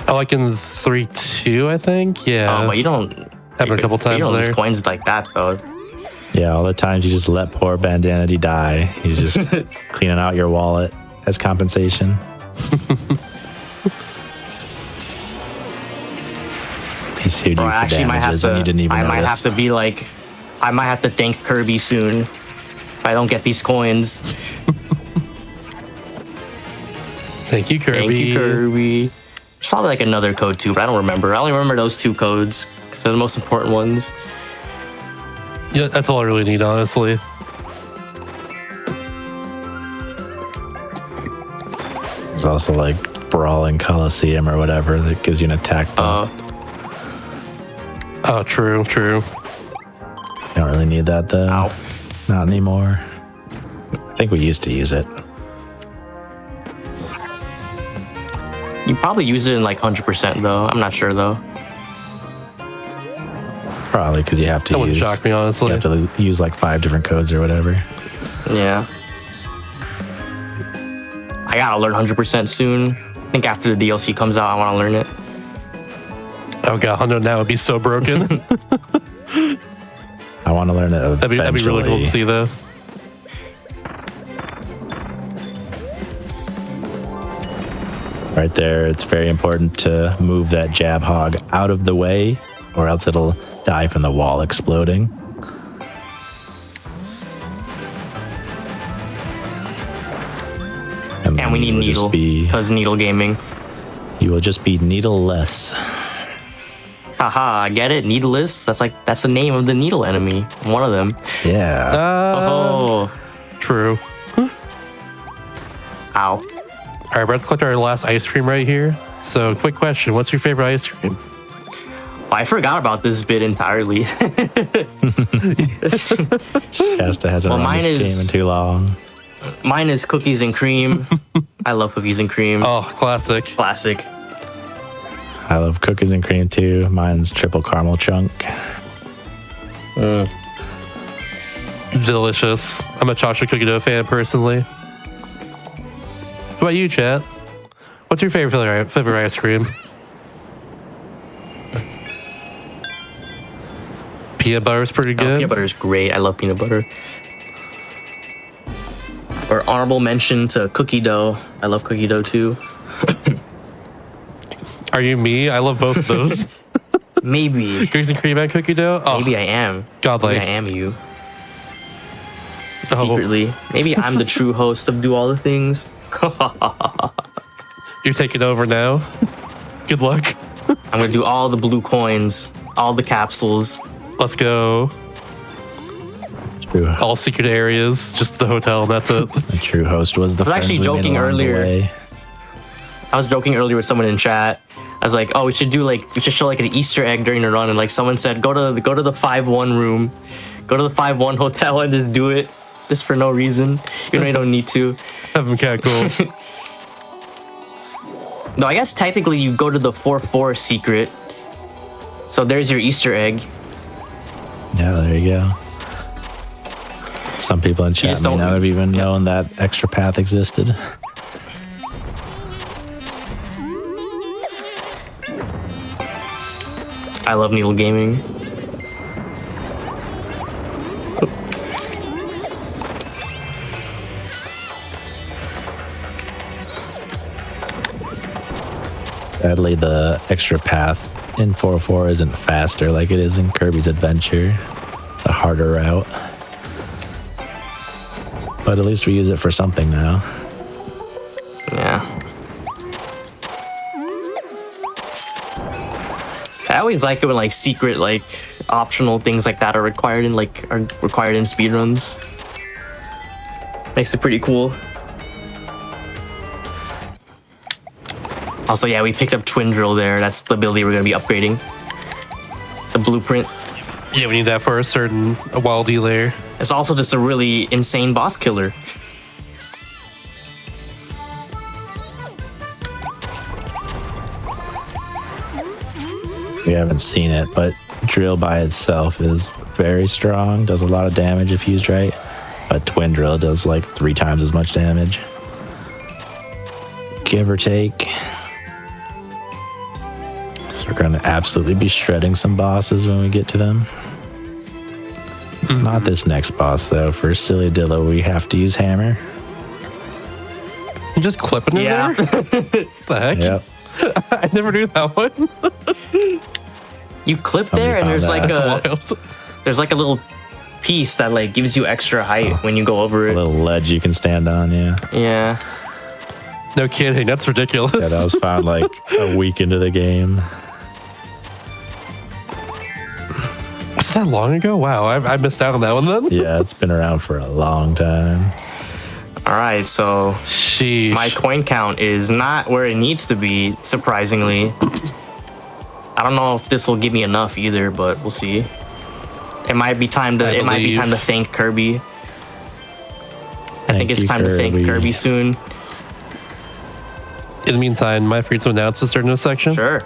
Oh, like in 3-2, I think. Yeah. Oh, but you don't. Happened a couple You times don't lose there. coins like that, though. Yeah, all the times you just let poor Bandanity die. He's just cleaning out your wallet as compensation. He sued Bro, you I for actually might have damages and you to. didn't even I might notice. have to be like. I might have to thank Kirby soon if I don't get these coins. Thank you, Kirby. Thank you, Kirby. There's probably like another code too, but I don't remember. I only remember those 2 codes because they're the most important ones. Yeah, that's all I really need, honestly. There's also like Brawling Coliseum or whatever that gives you an attack buff. Oh, true. You don't really need that though. Ow. Not anymore. I think we used to use it. You probably use it in like 100% though. I'm not sure though. Probably because you have to That wouldn't use. shock me, honestly. You have to use like 5 different codes or whatever. Yeah. I gotta learn 100% soon. I think after the DLC comes out, I want to learn it. Oh god, 100 now would be so broken. I want to learn it eventually. that'd be really cool to see, though. Right there, it's very important to move that jab hog out of the way, or else it'll die from the wall exploding. And then we need you will just Needle be- because Needle Gaming. You will just be needleless. Haha, get it? Needleless? That's the name of the needle enemy. One of them. Yeah. Oh. True. Ow. All right, we're about to collect our last ice cream right here. So, quick question: what's your favorite ice cream? I forgot about this bit entirely. Shasta hasn't Well, run mine this is- game in too long. Mine is cookies and cream. I love cookies and cream. Oh, classic. Classic. I love cookies and cream too. Mine's triple caramel chunk. Delicious. I'm a chocolate cookie dough fan personally. What about you, chat? What's your favorite flavor ice cream? Peanut butter's pretty Oh, good. peanut butter is great. I love peanut butter. Or honorable mention to cookie dough. I love cookie dough too. Are you me? I love both of those. Maybe. Cookies and cream and cookie dough. Oh, Maybe I am. godlike. Maybe I am you. Oh. Secretly. Maybe I'm the true host of Do All the Things. You're taking over now. Good luck. I'm gonna do all the blue coins, all the capsules. Let's go. True, All secret areas, just the hotel, and that's it. the true host was the I was actually friends we made joking along the earlier. way. I was joking earlier with someone in chat. I was like, "Oh, we should show like an Easter egg during the run." And like someone said, "Go to the 5-1 room, go to the 5-1 hotel and just do it, just for no reason. You know, you don't need to." That'd been kind of cool. No, I guess technically you go to the 4-4 secret. So there's your Easter egg. Yeah, there you go. Some people in chat just may don't- not have even known that extra path existed. I love needle gaming. Sadly, the extra path in 404 isn't faster like it is in Kirby's Adventure. The harder route. But at least we use it for something now. Yeah. I always like it when like secret like optional things like that are required in speedruns. Makes it pretty cool. Also, yeah, we picked up Twin Drill there. That's the ability we're gonna be upgrading. The blueprint. Yeah, we need that for a certain wildy layer. It's also just a really insane boss killer. We haven't seen it, but drill by itself is very strong, does a lot of damage if used right. But twin drill does like 3 times as much damage. Give or take. So we're gonna absolutely be shredding some bosses when we get to them. Not this next boss though. For Silly Dillo, we have to use hammer. You just clipping it Yeah. there? The heck? Yep. I never knew that one. You clip Somebody there, and found there's that. like That's wild. there's like a little piece that like gives you extra height when you go over A it. little ledge you can stand on, yeah. Yeah. No kidding. That's ridiculous. Yeah, that was found like a week into the game. Was that long ago? Wow, I missed out on that one then. Yeah, it's been around for a long time. All right, so Sheesh. my coin count is not where it needs to be, surprisingly. I don't know if this will give me enough either, but we'll see. It might be time to believe. thank Kirby. I think Thank it's you, time to thank Kirby. Kirby soon. In the meantime, am I free to announce the start of this section? Sure.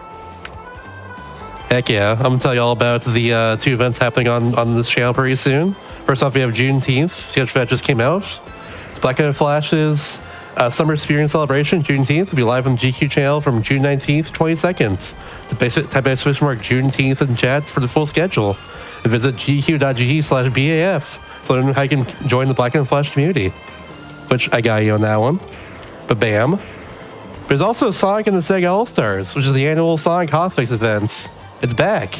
Heck yeah. I'm going to tell you all about the 2 events happening on this channel pretty soon. First off, we have Juneteenth. Sketch for that just came out. It's Black and Flash's Summer Speedrun Celebration, Juneteenth. Will be live on the GQ channel from June 19th to 22nd. Type in switch mark Juneteenth in chat for the full schedule. And visit gq.gg/BAF to learn how you can join the Black and Flash community. Which I got you on that one. But bam. There's also Sonic and the Sega All-Stars, which is the annual Sonic Hotfix event. It's back.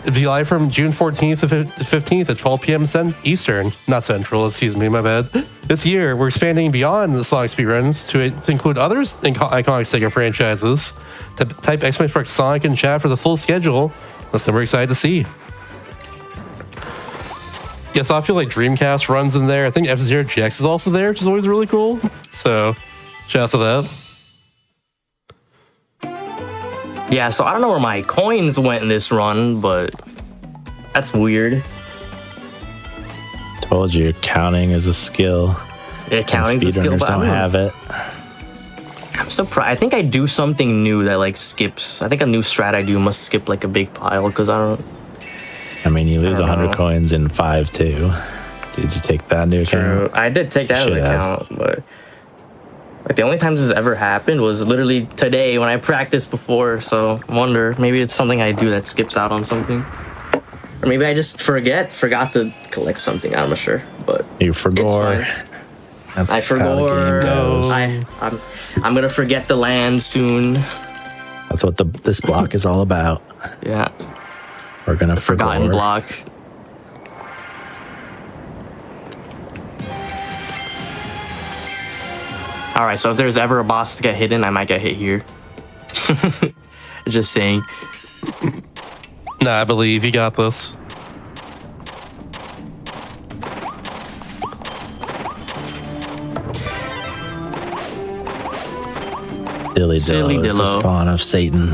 It'll be live from June 14th to 15th at 12 p.m. Eastern. Not Central, excuse me, my bad. This year, we're expanding beyond the Sonic speedruns to include others iconic Sega franchises. Type !Sonic in chat for the full schedule. That's something we're excited to see. Yes, I feel like Dreamcast runs in there. I think F-Zero GX is also there, which is always really cool. So, shout out to that. Yeah, so I don't know where my coins went in this run, but that's weird. Told you, counting is a skill. Yeah, counting's a skill, Speedrunners but don't have it. I'm surprised. I think I do something new that like skips. I think a new strat I do must skip like a big pile because I don't. I mean, you lose I don't 100 know. coins in 5 too. Did you take that into True. account? I did take that into Should have. account, but like the only times this ever happened was literally today when I practiced before. So I wonder maybe it's something I do that skips out on something, or maybe I just forgot to collect something. I'm not sure, but You it's forgot. fine. That's I how the forgot. game goes. I'm gonna forget the land soon. That's what this block is all about. Yeah, We're gonna forgotten forgot. block. All right, so if there's ever a boss to get hidden, I might get hit here. Just saying. Nah, I believe you got this. Silly Dillo is the Dillo. spawn of Satan.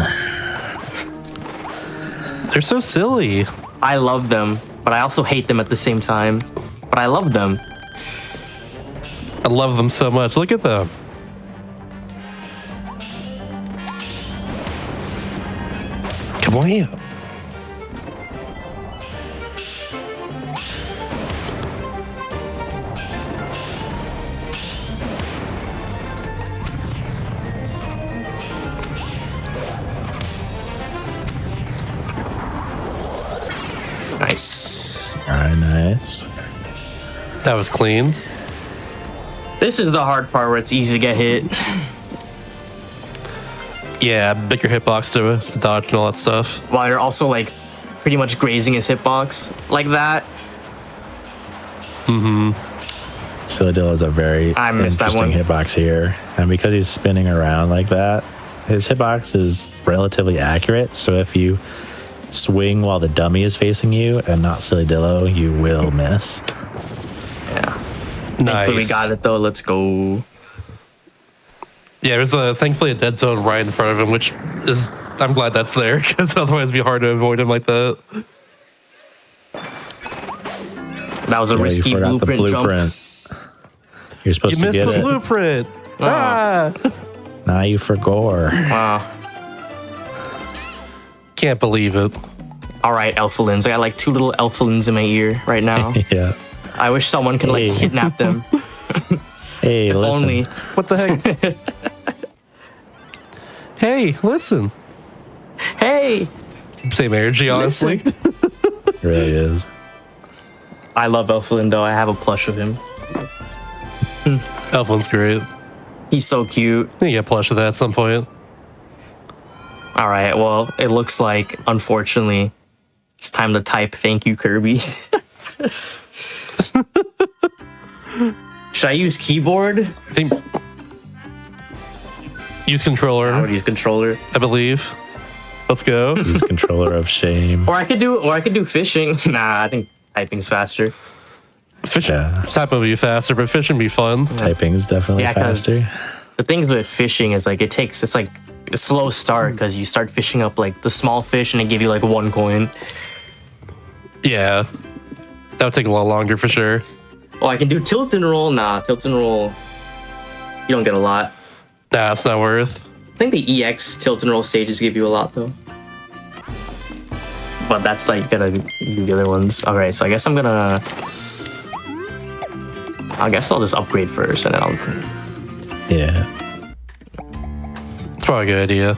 They're so silly. I love them, but I also hate them at the same time. But I love them. I love them so much. Look at them. Come on here. Nice. All right, nice. That was clean. This is the hard part where it's easy to get hit. Yeah, bigger hitbox to dodge and all that stuff. While you're also like pretty much grazing his hitbox like that. Silly Dillo is a very I missed that interesting one. hitbox here. And because he's spinning around like that, his hitbox is relatively accurate. So if you swing while the dummy is facing you and not Silly Dillo, you will miss. Yeah. Nice. Thankfully we got it though. Let's go. Yeah, there's thankfully a dead zone right in front of him, which is I'm glad that's there because otherwise it'd be hard to avoid him like that. That was a Yeah, risky you forgot the blueprint jump. blueprint. You're supposed You to missed get the it. blueprint. Ah! Now you forgot. Wow. Can't believe it. All right, Elfalins. I got like 2 little Elfalins in my ear right now. Yeah. I wish someone could like Hey. kidnap them. Hey, If listen. only. What the heck? Hey, listen. Hey, Same energy, honestly. It really is. I love Elfalin though. I have a plush of him. Elflin's great. He's so cute. You get plush of that at some point. All right, well, it looks like, unfortunately, it's time to type thank you, Kirby. Should I use keyboard? I think use I controller, would use controller. I believe. Let's go. He's controller of shame. Or I could do fishing. Nah, I think typing's faster. Fishing Yeah. type would be faster, but fishing be fun. Typing is definitely Yeah, 'cause- faster. The things with fishing is like it's like a slow start because you start fishing up like the small fish and they give you like 1 coin. Yeah. That would take a lot longer for sure. Oh, I can do tilt and roll. Nah, tilt and roll. You don't get a lot. Nah, it's not worth. I think the EX tilt and roll stages give you a lot though. But that's like gotta do the other ones. Alright, so I guess I'll just upgrade first and then I'll. Yeah. It's probably a good idea.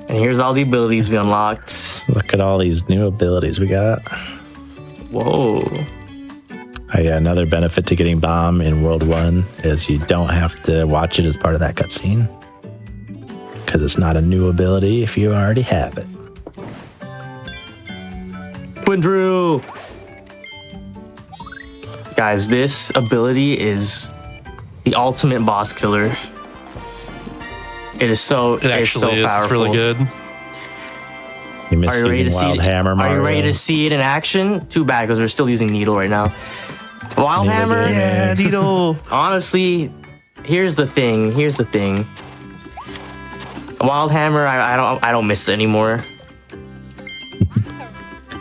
And here's all the abilities we unlocked. Look at all these new abilities we got. Whoa. Oh, yeah, another benefit to getting bomb in World 1 is you don't have to watch it as part of that cutscene. Because it's not a new ability if you already have it. Twin Drill! Guys, this ability is the ultimate boss killer. It is so It actually is powerful. really good. You miss Are you ready to using see Wild it? Hammer, Are Mario. you ready to see it in action? Too bad because we're still using Needle right now. Wild Neither Hammer. did. Yeah, Needle. Honestly, here's the thing. Wild Hammer, I don't miss it anymore.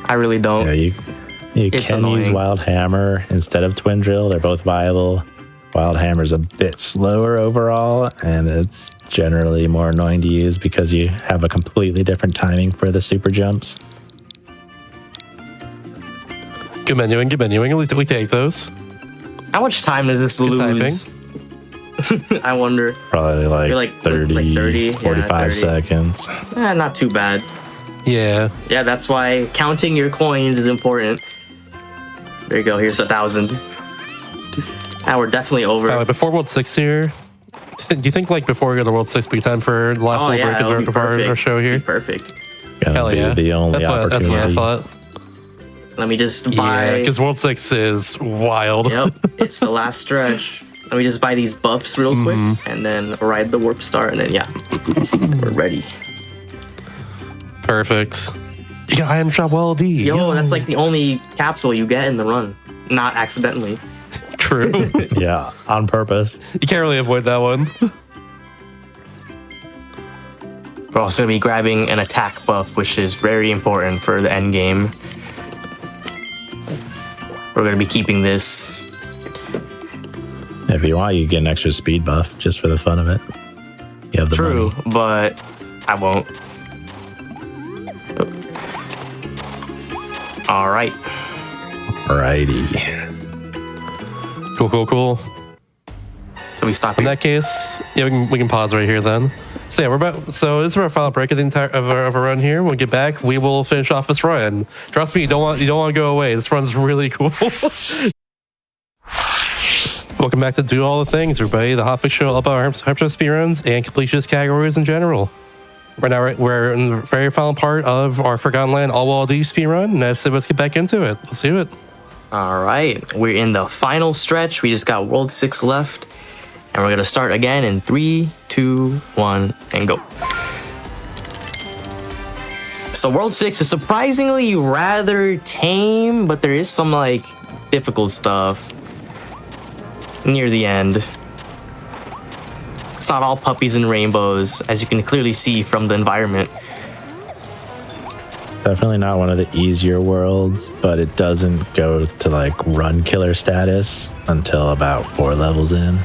I really don't. Yeah, you It's can use annoying. Wild Hammer instead of Twin Drill. They're both viable. Wild Hammer's a bit slower overall, and it's generally more annoying to use because you have a completely different timing for the super jumps. Good menuing, good menuing. We take those. How much time does this Good lose? I wonder. Probably You're like, like 30, 45 30. seconds. Not too bad. Yeah. Yeah, that's why counting your coins is important. There you go. Here's 1,000. Now we're definitely over. Before World 6 here, do you think like before we go to World 6 be time for the last little that would break be of our perfect. show here? Be perfect. Gonna Hell be yeah. the only That's what opportunity. I thought. Let me just Yeah, buy. because World 6 is wild. Yep, it's the last stretch. Let me just buy these buffs real quick and then ride the warp star, and then yeah, we're ready. Perfect. You got item shop LD. Yo, that's like the only capsule you get in the run, not accidentally. True. Yeah, on purpose. You can't really avoid that one. We're also gonna be grabbing an attack buff, which is very important for the end game. We're gonna be keeping this. If you want, you get an extra speed buff just for the fun of it. You have the True, money. but I won't. All right. Alrighty. Cool. So we stop In here. that case, yeah, we can pause right here then. So yeah, this is our final break of the entire of our run here. When we get back, we will finish off this run. Trust me, you don't want to go away. This run's really cool. Welcome back to Do All the Things, everybody. The Hotfix show all about Hampshire speedruns and completionist categories in general. Right now, we're in the very final part of our Forgotten Land All Wall D speedrun. Let's get back into it. Let's do it. All right, we're in the final stretch. We just got World 6 left, and we're gonna start again in 3, 2, 1, and go. So World 6 is surprisingly rather tame, but there is some like difficult stuff near the end. It's not all puppies and rainbows, as you can clearly see from the environment. Definitely not one of the easier worlds, but it doesn't go to like run killer status until about 4 levels in.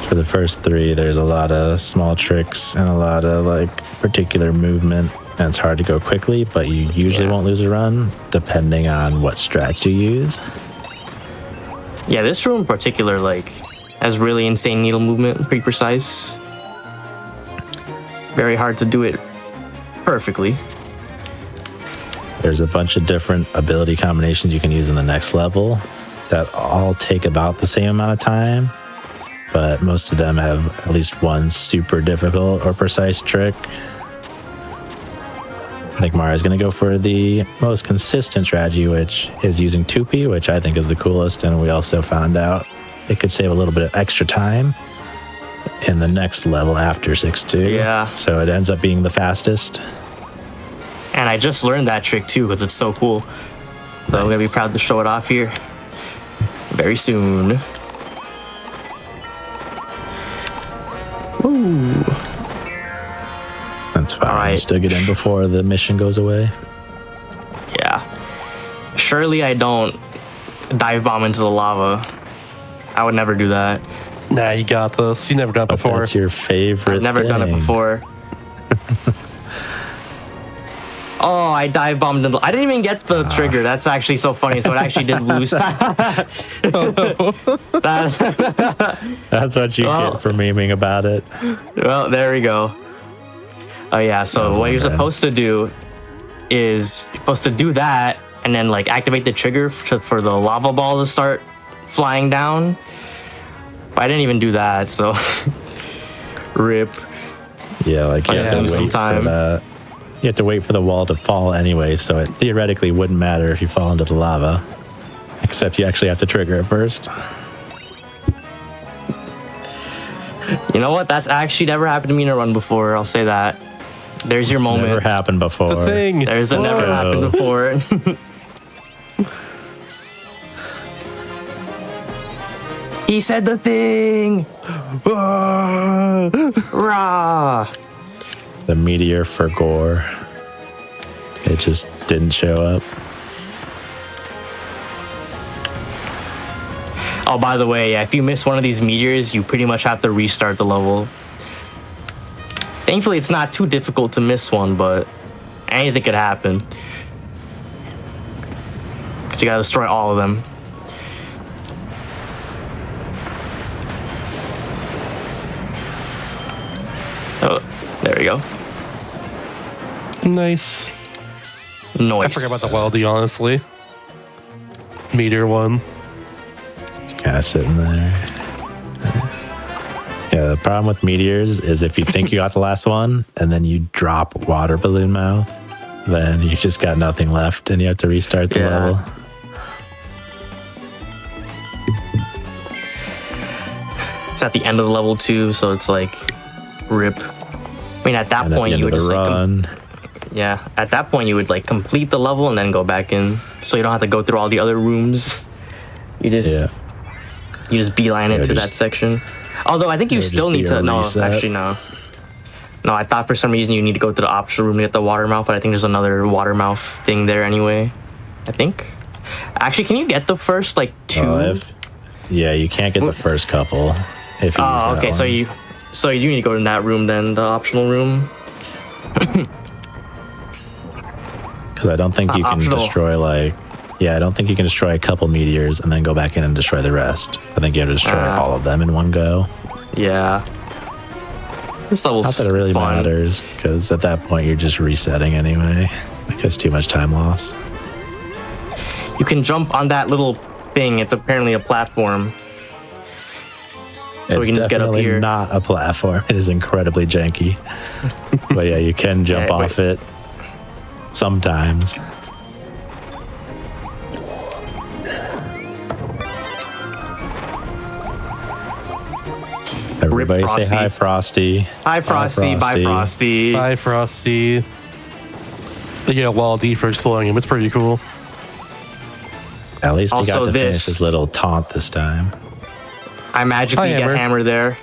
For the first 3, there's a lot of small tricks and a lot of like particular movement, and it's hard to go quickly, but you usually won't lose a run depending on what strats you use. Yeah, this room in particular, like, has really insane needle movement, pretty precise. Very hard to do it perfectly. There's a bunch of different ability combinations you can use in the next level that all take about the same amount of time, but most of them have at least one super difficult or precise trick. I think Mario's going to go for the most consistent strategy, which is using 2P, which I think is the coolest, and we also found out it could save a little bit of extra time in the next level after 6-2. Yeah. So it ends up being the fastest. And I just learned that trick too, because it's so cool. So I'm gonna be proud to show it off here very soon. Ooh. That's fine. All right. Still get in before the mission goes away. Yeah. Surely I don't dive bomb into the lava. I would never do that. Nah, you got this. You never done it But before. that's your favorite I've never done it thing. before. Oh, I dive bombed into. I didn't even get the trigger. That's actually so funny. So it actually did lose that. That's what you Well- get for memeing about it. Well, there we go. Oh yeah. So was what you're wondering. supposed to do is you're supposed to do that and then like activate the trigger for the lava ball to start flying down. But I didn't even do that. So rip. Yeah, like you Yeah, have to lose some wait for time. that. You have to wait for the wall to fall anyway, so it theoretically wouldn't matter if you fall into the lava. Except you actually have to trigger it first. You know what? That's actually never happened to me in a run before. I'll say that. There's your moment. Never happened before. The thing. There's a Let's never go. happened before. He said the thing. Rah. The meteor for gore. It just didn't show up. Oh, by the way, yeah, if you miss one of these meteors, you pretty much have to restart the level. Thankfully, it's not too difficult to miss one, but anything could happen. But you gotta destroy all of them. Oh, there we go. Nice. Noise. I forgot about the weldy, honestly. Meteor one. It's kind of sitting there. Yeah, the problem with meteors is if you think you got the last one and then you drop water balloon mouth, then you just got nothing left and you have to restart the level. It's at the end of the level too, so it's like rip. I mean, at that And point, at the you end would of the just run, yeah. At that point, you would like complete the level and then go back in, so you don't have to go through all the other rooms. You just you just beeline it to that section. Although I think you still need to. No, actually no. No, I thought for some reason you need to go to the optional room to get the water mouth, but I think there's another water mouth thing there anyway. I think. Actually, can you get the first like two? Yeah, you can't get the first couple if you use that okay. one. So you need to go to that room then, the optional room. Because I don't think you can destroy I don't think you can destroy a couple meteors and then go back in and destroy the rest. I think you have to destroy all of them in one go. Yeah. This level's Not that it really fun. matters, because at that point you're just resetting anyway. Like it's too much time loss. You can jump on that little thing. It's apparently a platform. So we can just get up here. It's not a platform. It is incredibly janky. But yeah, you can jump off it sometimes. Everybody say hi, Frosty. Hi, Frosty. Bye, Frosty. Bye, Frosty. Yeah, Waldy for exploding him. It's pretty cool. At least he Also got to finish this. his little taunt this time. I magically get Hammer there.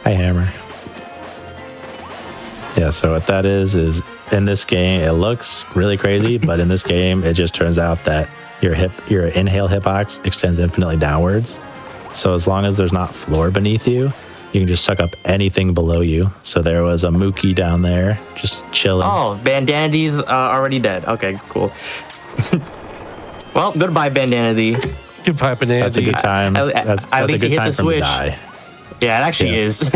Hi, Hammer. Yeah, so what that is in this game, it looks really crazy, but in this game, it just turns out that your inhale hitbox extends infinitely downwards. So as long as there's not floor beneath you, you can just suck up anything below you. So there was a Mookie down there, just chilling. Oh, Bandana's already dead. Okay, cool. Well, goodbye, Bandana D. Goodbye, Banana. That's a good time. That's At a least good he hit time the for him to switch. die. Yeah, it actually is.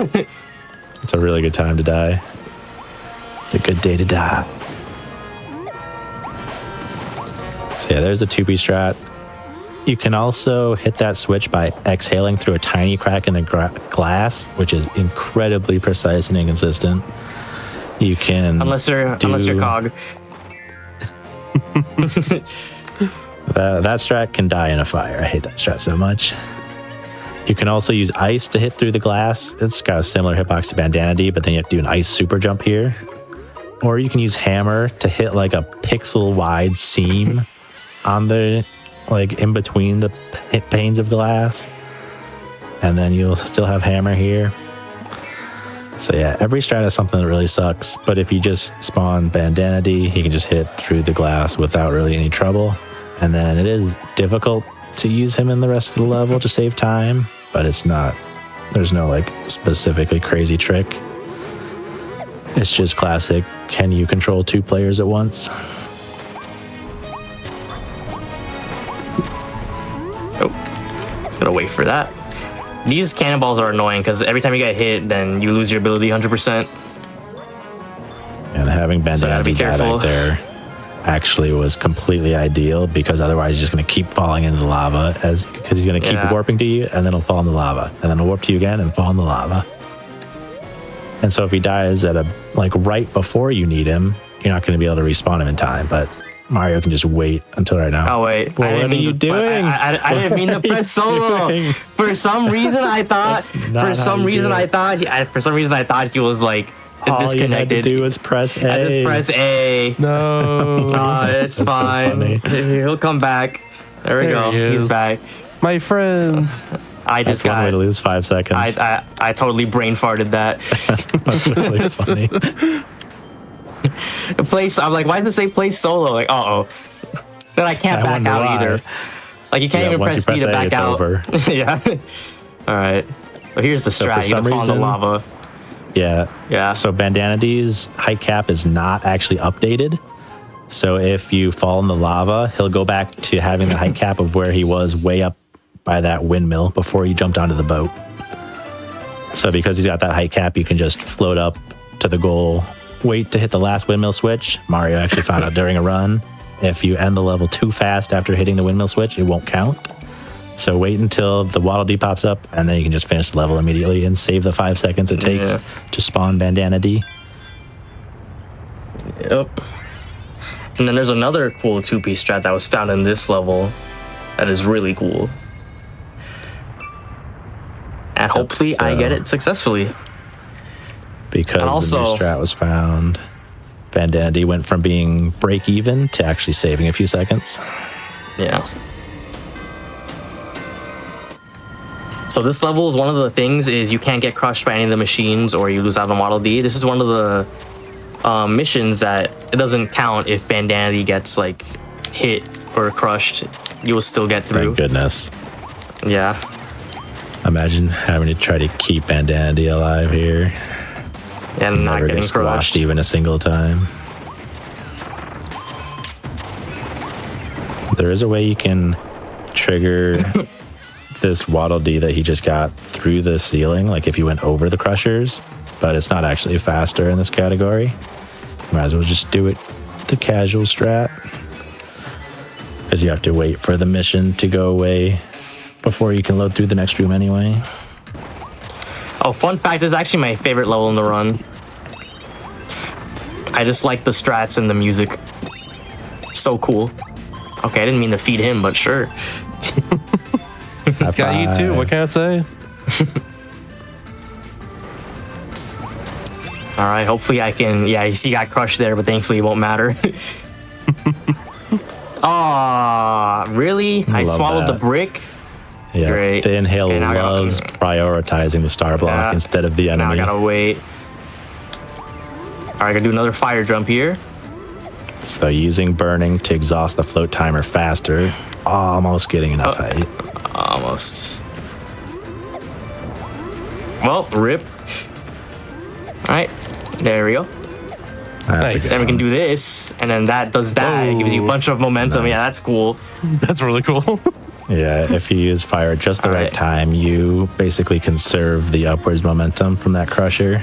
It's a really good time to die. It's a good day to die. So yeah, there's a 2B strat. You can also hit that switch by exhaling through a tiny crack in the glass, which is incredibly precise and inconsistent. You can unless you're Cog. That strat can die in a fire. I hate that strat so much. You can also use ice to hit through the glass. It's got a similar hitbox to Bandana D, but then you have to do an ice super jump here. Or you can use hammer to hit like a pixel wide seam on the in between the panes of glass. And then you'll still have hammer here. So yeah, every strat has something that really sucks, but if you just spawn Bandana D, you can just hit through the glass without really any trouble. And then it is difficult to use him in the rest of the level to save time, but it's not, there's no specifically crazy trick. It's just classic, can you control two players at once? Oh, just gotta wait for that. These cannonballs are annoying because every time you get hit, then you lose your ability 100%. And having Bandana D die back there actually was completely ideal, because otherwise he's just going to keep falling into the lava because he's going to keep warping to you, and then he'll fall in the lava, and then he'll warp to you again and fall in the lava. And so if he dies at right before you need him, you're not going to be able to respawn him in time. But Mario can just wait until right now. Oh wait, what are you doing? I didn't mean to press solo. For some reason, I thought. For some reason, I thought he was All disconnected. you had to do was press A. I just press A. No. It's fine. So He'll come back. There we go. He He's is. back. My friend. I just That's one way to got. lose 5 seconds. I totally brain farted that. That's really funny. I'm like, why does it say play solo? Like, uh-oh. Then I can't I back wonder out why. either. Like, you can't Yeah, even once press you B to press A, back it's out. over. Yeah. All right. So here's the So for strat. You gotta some fall in the reason- lava. Yeah. Yeah. So Bandana D's height cap is not actually updated. So if you fall in the lava, he'll go back to having the height cap of where he was way up by that windmill before he jumped onto the boat. So because he's got that height cap, you can just float up to the goal, wait to hit the last windmill switch. Mario actually found out during a run, if you end the level too fast after hitting the windmill switch, it won't count. So wait until the Waddle Dee pops up, and then you can just finish the level immediately and save the 5 seconds it takes Yeah. to spawn Bandana D. Yep. And then there's another cool 2-piece strat that was found in this level that is really cool. And hopefully I get it successfully. Because And the also- new strat was found, Bandana D went from being break even to actually saving a few seconds. Yeah. So this level is one of the things is you can't get crushed by any of the machines or you lose out on Model D. This is one of the missions that it doesn't count if Bandana D gets like hit or crushed. You will still get through. Thank goodness. Yeah. Imagine having to try to keep Bandana D alive here. And not Never getting get squashed crushed. even a single time. There is a way you can trigger this Waddle Dee that he just got through the ceiling, like if you went over the crushers, but it's not actually faster in this category. Might as well just do it the casual strat, because you have to wait for the mission to go away before you can load through the next room anyway. Oh, fun fact, this is actually my favorite level in the run. I just like the strats and the music. So cool. Okay, I didn't mean to feed him, but sure. It's got you too. What can I say? All right, hopefully I can. Yeah, you see, got crushed there, but thankfully it won't matter. Aw, really? I Love swallowed the that. brick. Yeah, Great. the inhale Okay, now I gotta- loves prioritizing the star block Yeah. instead of the Now I enemy. gotta wait. All right, I gotta do another fire jump here. So using burning to exhaust the float timer faster, almost getting enough height. Almost. Well, rip. All right, there we go. That's a Nice. good Then we can one. do this, and then that does that. It gives you a Whoa. bunch of momentum. Nice. Yeah, that's cool. That's really cool. Yeah, if you use fire at just the right Alright. time, you basically conserve the upwards momentum from that crusher.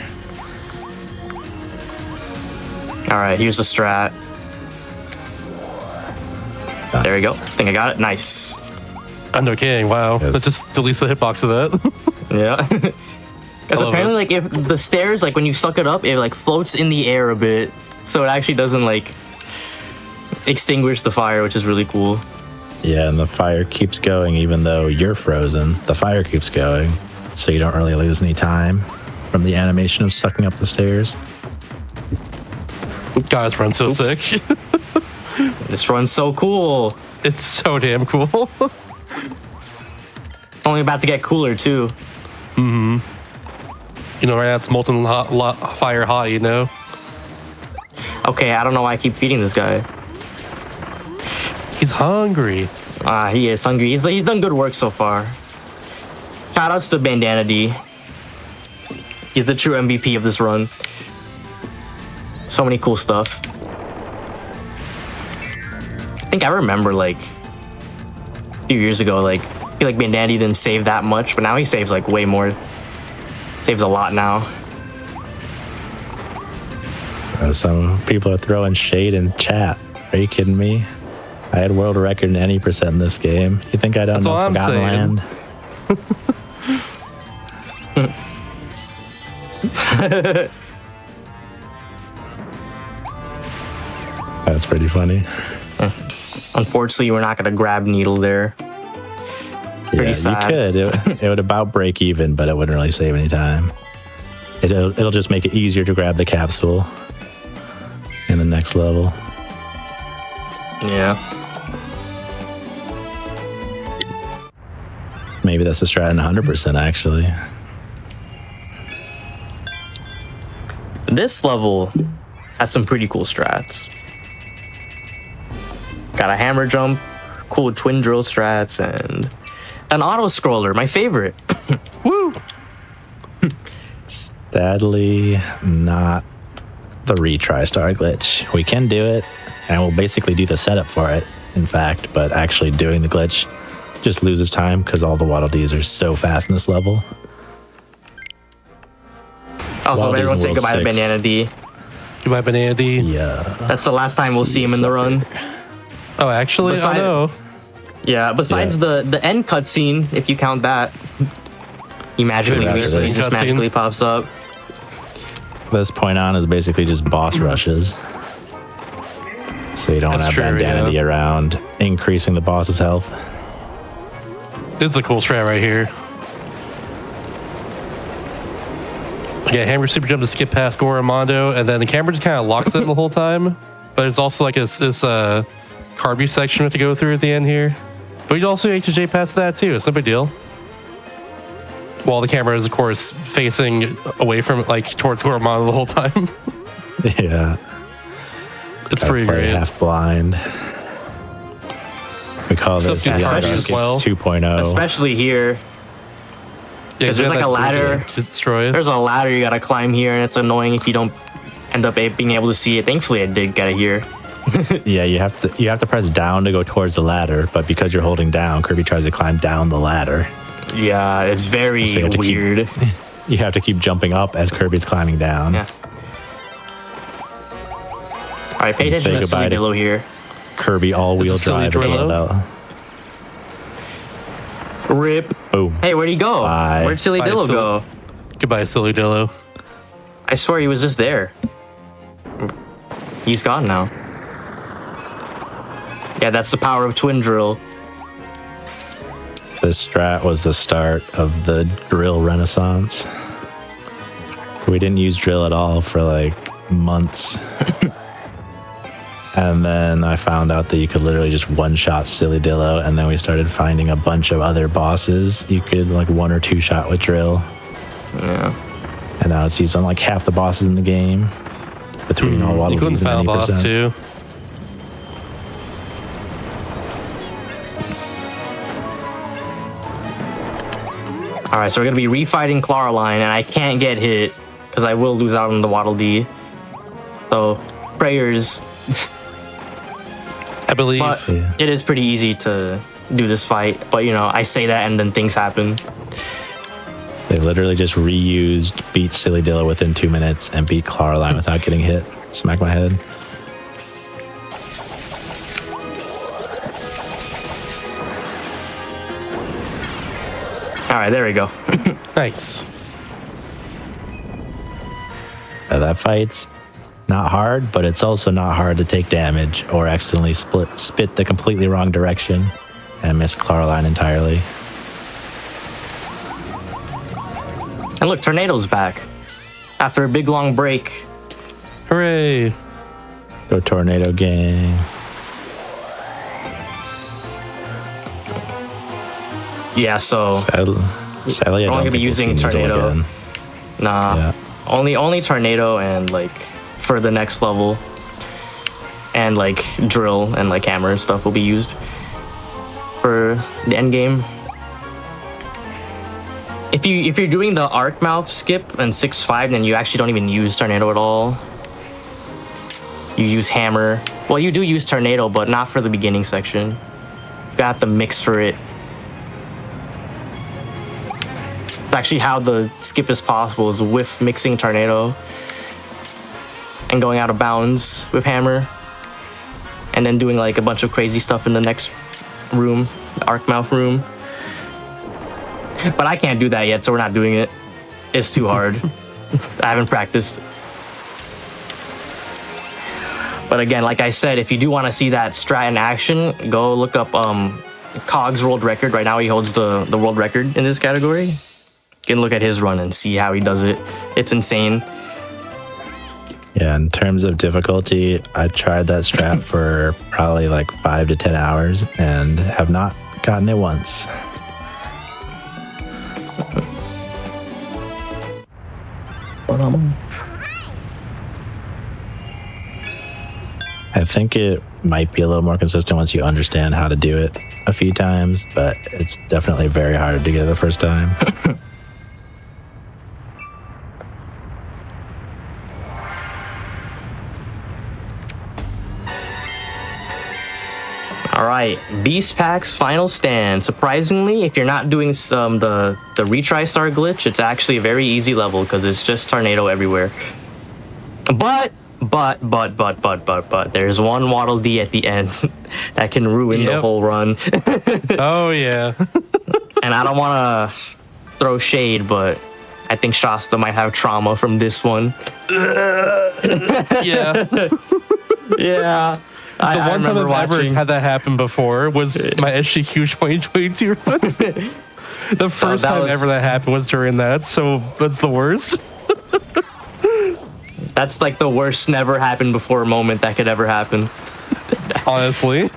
All right, here's the strat. There we go. Nice. I think I got it. Nice. I'm no kidding. Wow. Yes. That just deletes the hitbox of that. Yeah. Because I love apparently, it. like, if the stairs, like, when you suck it up, it, like, floats in the air a bit. So it actually doesn't, like, extinguish the fire, which is really cool. Yeah, and the fire keeps going even though you're frozen. The fire keeps going, so you don't really lose any time from the animation of sucking up the stairs. Guys, run so Oops. sick. This run's so cool. It's so damn cool. It's only about to get cooler, too. You know, right now it's molten fire hot, you know? Okay, I don't know why I keep feeding this guy. He's hungry. He is hungry. He's done good work so far. Shoutouts to Bandana D. He's the true MVP of this run. So many cool stuff. I think I remember, like, a few years ago, like, I feel like Bandana D didn't save that much, but now he saves, like, way more. Saves a lot now. Some people are throwing shade in chat. Are you kidding me? I had world record in any percent in this game. You think I don't That's know all I'm Forgotten saying. Land? That's pretty funny. Unfortunately, we're not going to grab Needle there. Yeah, sad. you could. It would about break even, but it wouldn't really save any time. It'll just make it easier to grab the capsule in the next level. Yeah. Maybe that's a strat in 100% actually. This level has some pretty cool strats. Got a hammer jump, cool twin drill strats, and an auto scroller, my favorite. Woo! Sadly, not the retry star glitch. We can do it, and we'll basically do the setup for it, in fact, but actually doing the glitch just loses time because all the Waddle Dees are so fast in this level. Also, Waddle Dees everyone in say World goodbye to 6. Banana D. Goodbye, Banana D. Yeah. That's the last time we'll see him in the run. Oh, actually, Beside- no. Yeah, besides the end cutscene, if you count that, he magically Good just cutscene. magically pops up. This point on is basically just boss rushes. So you don't That's have true, Bandanity around, increasing the boss's health. It's a cool strat right here. Yeah, hammer super jump to skip past Goramondo, and then the camera just kind of locks them the whole time. But there's also like this Kirby section we have to go through at the end here. But you also HJ past that too. It's no big deal. While the camera is, of course, facing away from like towards Goramondo the whole time. Yeah. It's Gotta pretty play great. half blind. We call Except this he's the fresh Dark as well. 2.0. Especially here. Yeah, 'cause you there's have like that a bridge ladder. to destroy it. There's a ladder you gotta climb here, and it's annoying if you don't end up being able to see it. Thankfully, I did get it here. Yeah, you have to press down to go towards the ladder, but because you're holding down, Kirby tries to climb down the ladder. Yeah, it's very So you have to keep- weird. You have to keep jumping up as Kirby's climbing down. Yeah. All right, pay And attention say to goodbye to- Silly here. Kirby all-wheel This is Silly drive. is Drillo? all about. Rip. Boom. Hey, where'd he go? Bye. Where'd Silly Bye, Dillo Silly. go? Goodbye, Silly Dillo. I swear he was just there. He's gone now. Yeah, that's the power of twin drill. This strat was the start of the drill renaissance. We didn't use drill at all for like months. And then I found out that you could literally just one-shot Silly Dillo, and then we started finding a bunch of other bosses you could like one or two shot with drill. Yeah. And now it's used on like half the bosses in the game. Between all Waddle Including Dees the and final boss 90%. too. All right, so we're gonna be refighting Claraline, and I can't get hit because I will lose out on the Waddle Dee. So prayers, I believe. but Yeah. it is pretty easy to do this fight. But you know, I say that and then things happen. They literally just reused beat Silly Dillo within 2 minutes and beat Claraline without getting hit. Smack my head. All right, there we go. Nice. That fight's not hard, but it's also not hard to take damage or accidentally spit the completely wrong direction and miss Claraline entirely. And look, Tornado's back after a big long break. Hooray. Go Tornado Gang. Yeah, so Sadly, I We're only don't gonna be think we'll using see Needle Tornado. again. nah, Yeah. only Tornado and like for the next level, and like drill and like hammer and stuff will be used for the end game. If you're doing the arc mouth skip and 6-5, then you actually don't even use Tornado at all. You use hammer. Well, you do use Tornado, but not for the beginning section. You got to mix for it. It's actually how the skip is possible, is with mixing Tornado and going out of bounds with hammer, and then doing like a bunch of crazy stuff in the next room, the arc mouth room. But I can't do that yet, so we're not doing it. It's too hard. I haven't practiced. But again, like I said, if you do want to see that strat in action, go look up Cog's world record. Right now he holds the world record in this category. You can look at his run and see how he does it. It's insane. Yeah, in terms of difficulty, I tried that strat for probably like 5 to 10 hours and have not gotten it once. I think it might be a little more consistent once you understand how to do it a few times, but it's definitely very hard to get it the first time. All right, Beast Pack's final stand. Surprisingly, if you're not doing the retry star glitch, it's actually a very easy level because it's just tornado everywhere. But there's one Waddle Dee at the end that can ruin the whole run. Oh yeah. And I don't want to throw shade, but I think Shasta might have trauma from this one. Yeah. Yeah. The one time I've ever had that happen before was my SGQ 2022 run. The first time ever that happened was during that, so that's the worst. That's like the worst never happened before moment that could ever happen. Honestly.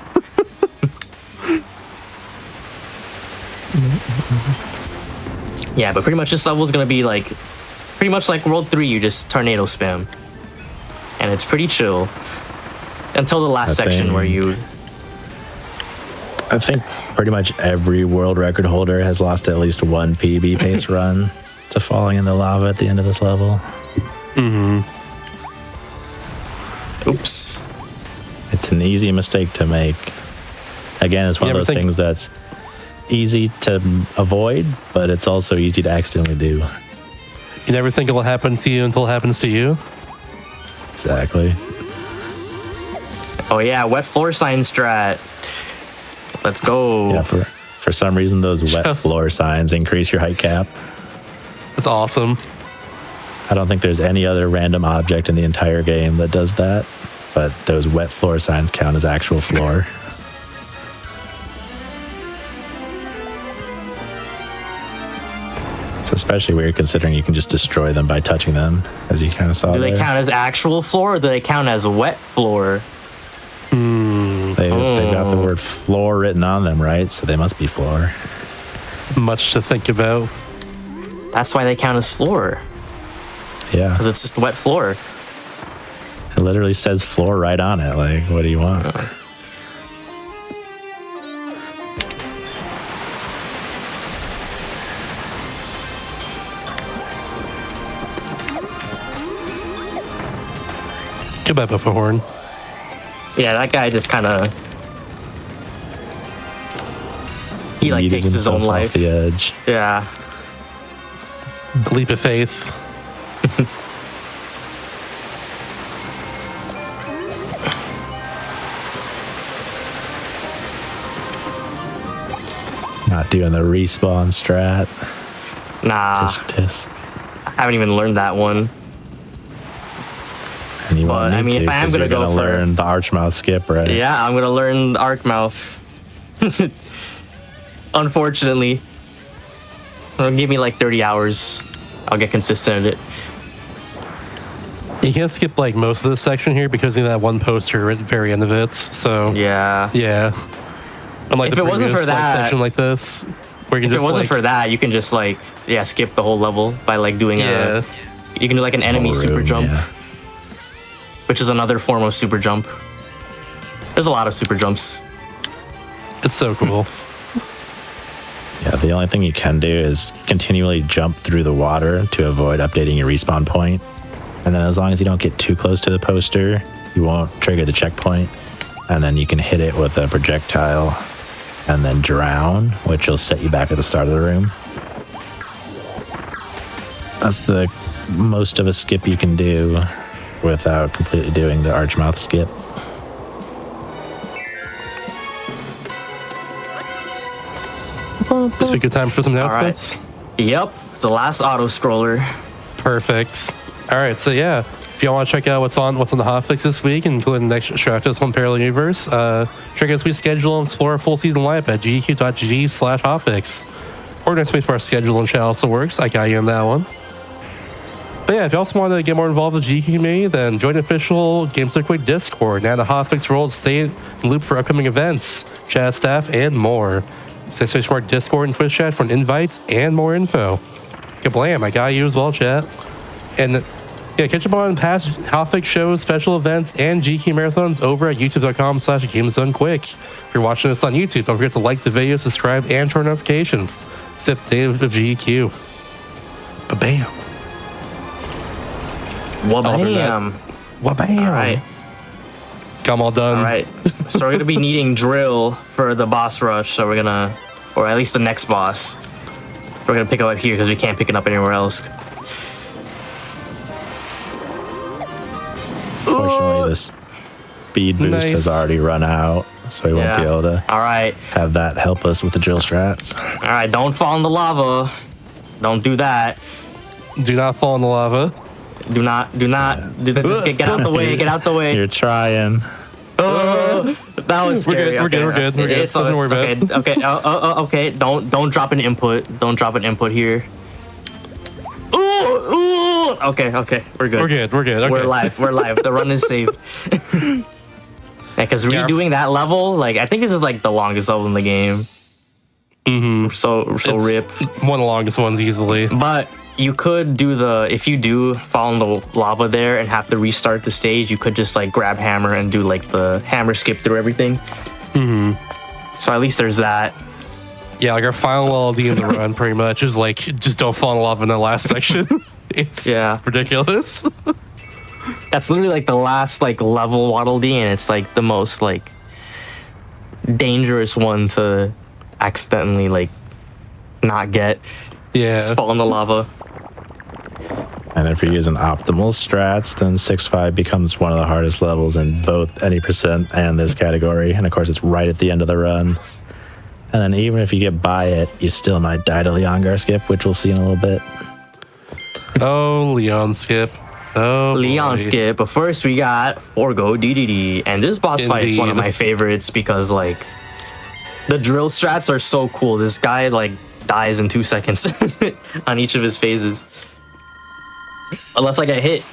Yeah, but pretty much this level is going to be like, pretty much like World 3, you just tornado spam. And it's pretty chill. Until the last section where you... I think pretty much every world record holder has lost at least one PB pace run to falling into lava at the end of this level. Mm-hmm. Oops. It's an easy mistake to make. Again, it's one of those things that's easy to avoid, but it's also easy to accidentally do. You never think it'll happen to you until it happens to you? Exactly. Oh yeah, wet floor sign strat. Let's go. Yeah, for some reason, those wet floor signs increase your height cap. That's awesome. I don't think there's any other random object in the entire game that does that, but those wet floor signs count as actual floor. It's especially weird considering you can just destroy them by touching them, as you kind of saw. Do they count as actual floor or do they count as wet floor? They've got the word floor written on them, right? So they must be floor. Much to think about. That's why they count as floor. Yeah. Because it's just wet floor. It literally says floor right on it. Like, what do you want? Goodbye, Buffahorn. Yeah, that guy just kind of... He like takes his own life. Off the edge. Yeah. Leap of faith. Not doing the respawn strat. Nah. Tisk tisk. I haven't even learned that one. And you But, won't I need mean, to, if I am 'cause gonna you're go for- learn the archmouth skip, right? Yeah, I'm gonna learn the arc mouth. Unfortunately. It'll give me like 30 hours. I'll get consistent at it. You can't skip like most of this section here because of that one poster at the very end of it. So Yeah. Unlike If the it wasn't previous, for that- section like this, where you can If just it wasn't for that, you can just like, skip the whole level by like doing you can do like an enemy super jump, Yeah. which is another form of super jump. There's a lot of super jumps. It's so cool. Yeah, the only thing you can do is continually jump through the water to avoid updating your respawn point. And then as long as you don't get too close to the poster, you won't trigger the checkpoint. And then you can hit it with a projectile and then drown, which will set you back at the start of the room. That's the most of a skip you can do without completely doing the archmouth skip. This be a good time for some announcements. Yep, it's the last auto scroller. Perfect. All right, so yeah, if y'all want to check out what's on the hotfix this week, including the next Stratos one Parallel Universe, check out this week's schedule and explore our full season lineup at gdq.gg/hotfix. Or next week for our schedule and chat also works. I got you on that one. But yeah, if you also want to get more involved with the GDQ community, then join the official Games Are Quick Discord. Now the hotfix world, stay in the loop for upcoming events, chat staff, and more. Stay smart Discord and Twitch chat for invites and more info. Kablam, I got you as well, chat. And yeah, catch up on past Hotfix shows, special events, and GQ marathons over at youtube.com/GamesDoneQuick. If you're watching this on YouTube, don't forget to like the video, subscribe, and turn notifications. Sip Dave of GQ. Bam. Wabam. Wabam. All right. Come all done. All right. So we're gonna be needing drill for the boss rush. So we're gonna, or at least the next boss. We're gonna pick it up here because we can't pick it up anywhere else. Fortunately, this speed boost has already run out, so we won't be able to All right. have that help us with the drill strats. All right. Don't fall in the lava. Don't do that. Do not fall in the lava. Do not do that. Just get out the way. Get out the way. You're trying. That was scary. We're good. It's Don't worry about it. Okay. Don't drop an input. Don't drop an input here. Ooh. Okay. We're good. We're good. Okay. We're live. The run is safe. Because redoing that level, like I think this is like the longest level in the game. Mm-hmm. So It's rip. one of the longest ones easily. But you could do if you do fall in the lava there and have to restart the stage, you could just like grab hammer and do like the hammer skip through everything. Mm-hmm. So at least there's that. Yeah, like our final LD in the run pretty much is like just don't fall in lava in the last section. It's ridiculous. That's literally like the last like level Waddle Dee, and it's like the most like dangerous one to accidentally like not get. Yeah. Just fall in the lava. And if you're using optimal strats, then 6.5 becomes one of the hardest levels in both any percent and this category. And of course, it's right at the end of the run. And then even if you get by it, you still might die to Leongar skip, which we'll see in a little bit. Oh, Leon skip. Oh, Leon boy. skip. But first we got Forgo DDD. And this boss fight is one of my favorites because like the drill strats are so cool. This guy like dies in 2 seconds on each of his phases. Unless I get hit.